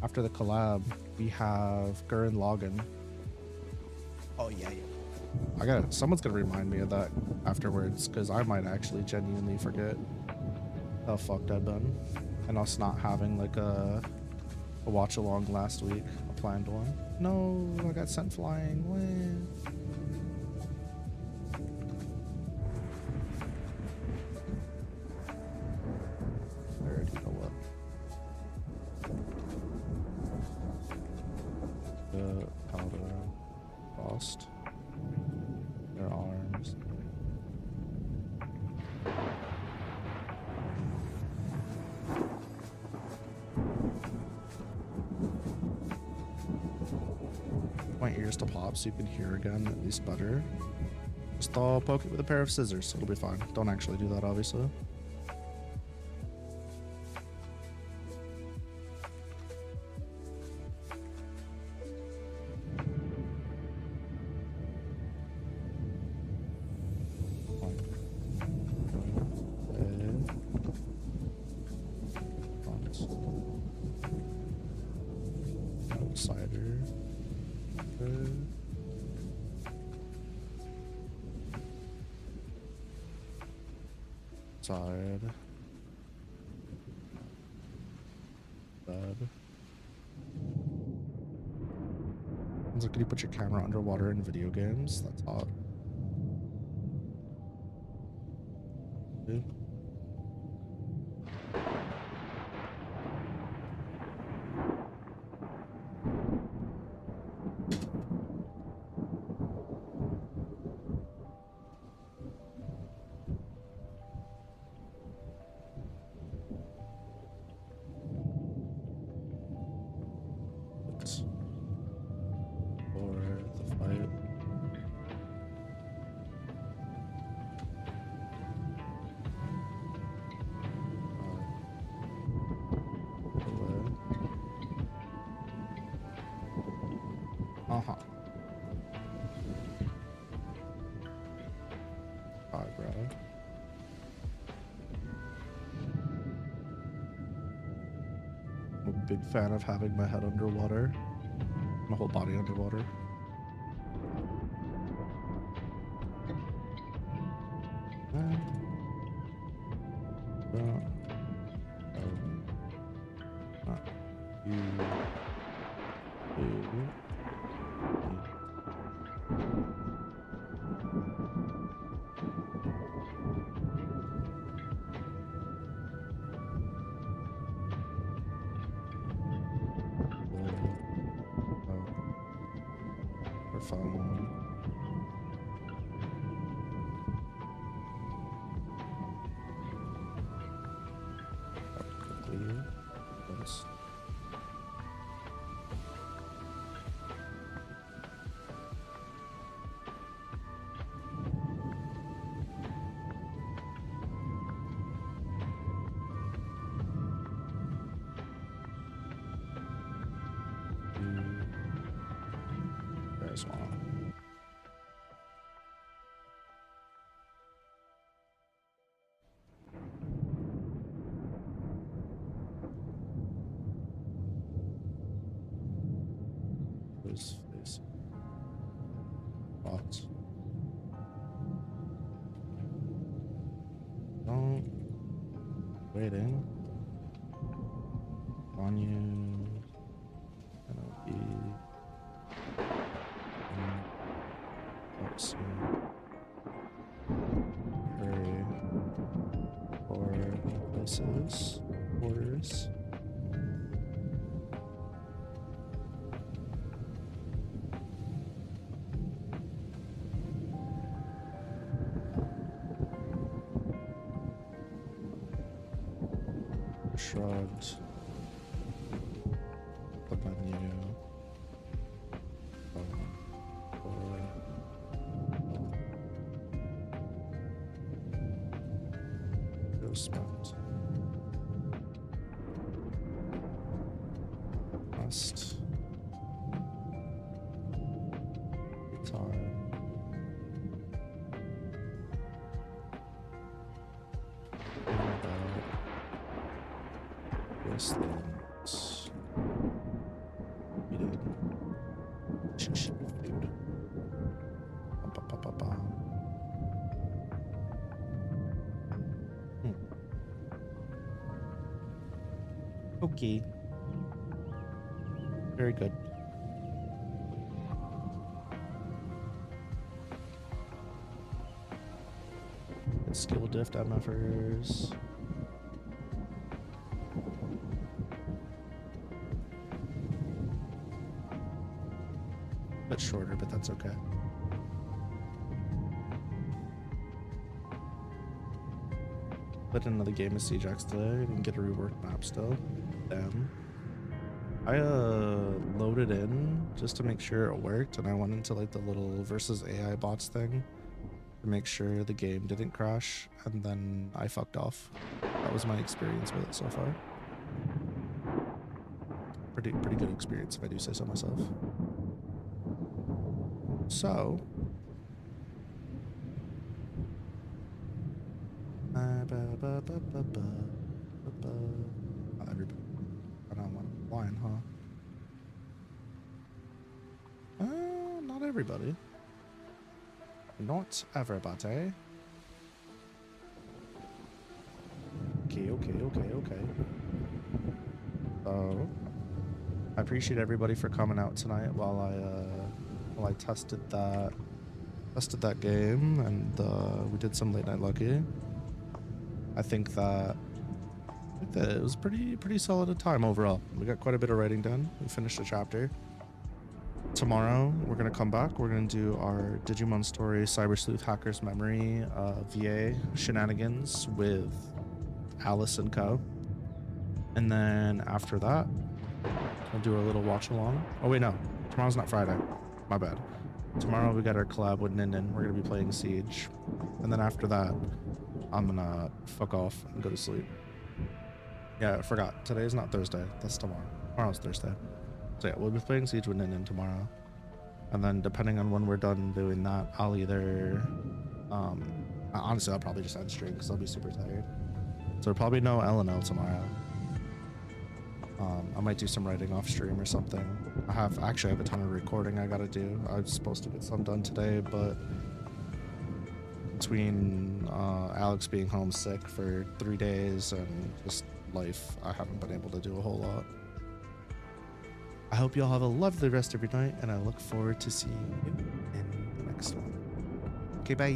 collab we have Gurren Lagann. Oh yeah. Someone's gonna remind me of that afterwards because I might actually genuinely forget how fucked I've been and us not having like a watch along last week, a planned one. No, I got sent flying. When? Their arms. My ears to pop so you can hear again at least better. Just poke it with a pair of scissors. It'll be fine. Don't actually do that, obviously. Side. Bed. Can you put your camera underwater in video games? That's hot. Dude. Uh-huh. Alright, bro. I'm a big fan of having my head underwater. My whole body underwater. There's one. His face. Spots. Don't. Waiting. On you. Gonna be. Let's see. Hurry. 4 places. Orders. Shrugged. The menu. Spent. Must. Guitar. Yes, things. Eating. Food. Okay. Very good. Skill diff MFers. Bit shorter, but that's okay. Put in another game of Siege X today and get a reworked map still. Damn. I loaded in just to make sure it worked, and I went into like the little versus AI bots thing to make sure the game didn't crash, and then I fucked off. That was my experience with it so far. Pretty good experience if I do say so myself. So everybody on one line, huh? Not everybody. Not everybody. Okay. So I appreciate everybody for coming out tonight while I Well, I tested that game, and we did some late night lucky. I think that it was pretty solid a time overall. We got quite a bit of writing done. We finished a chapter. Tomorrow we're gonna come back. We're gonna do our Digimon story, Cyber Sleuth Hacker's Memory, VA shenanigans with Alice and Co. And then after that, we'll do a little watch along. Oh wait, no, tomorrow's not Friday. My bad. Tomorrow we got our collab with Ninden. We're gonna be playing Siege, and then after that, I'm gonna fuck off and go to sleep. Yeah, I forgot. Today's not Thursday. That's tomorrow. Tomorrow's Thursday. So yeah, we'll be playing Siege with Ninden tomorrow. And then depending on when we're done doing that, I'll either... honestly, I'll probably just end stream because I'll be super tired. So probably no LNL tomorrow. I might do some writing off stream or something. I have a ton of recording I gotta do. I was supposed to get some done today, but... between Alex being homesick for 3 days and just life, I haven't been able to do a whole lot. I hope you all have a lovely rest of your night, and I look forward to seeing you in the next one. Okay, bye.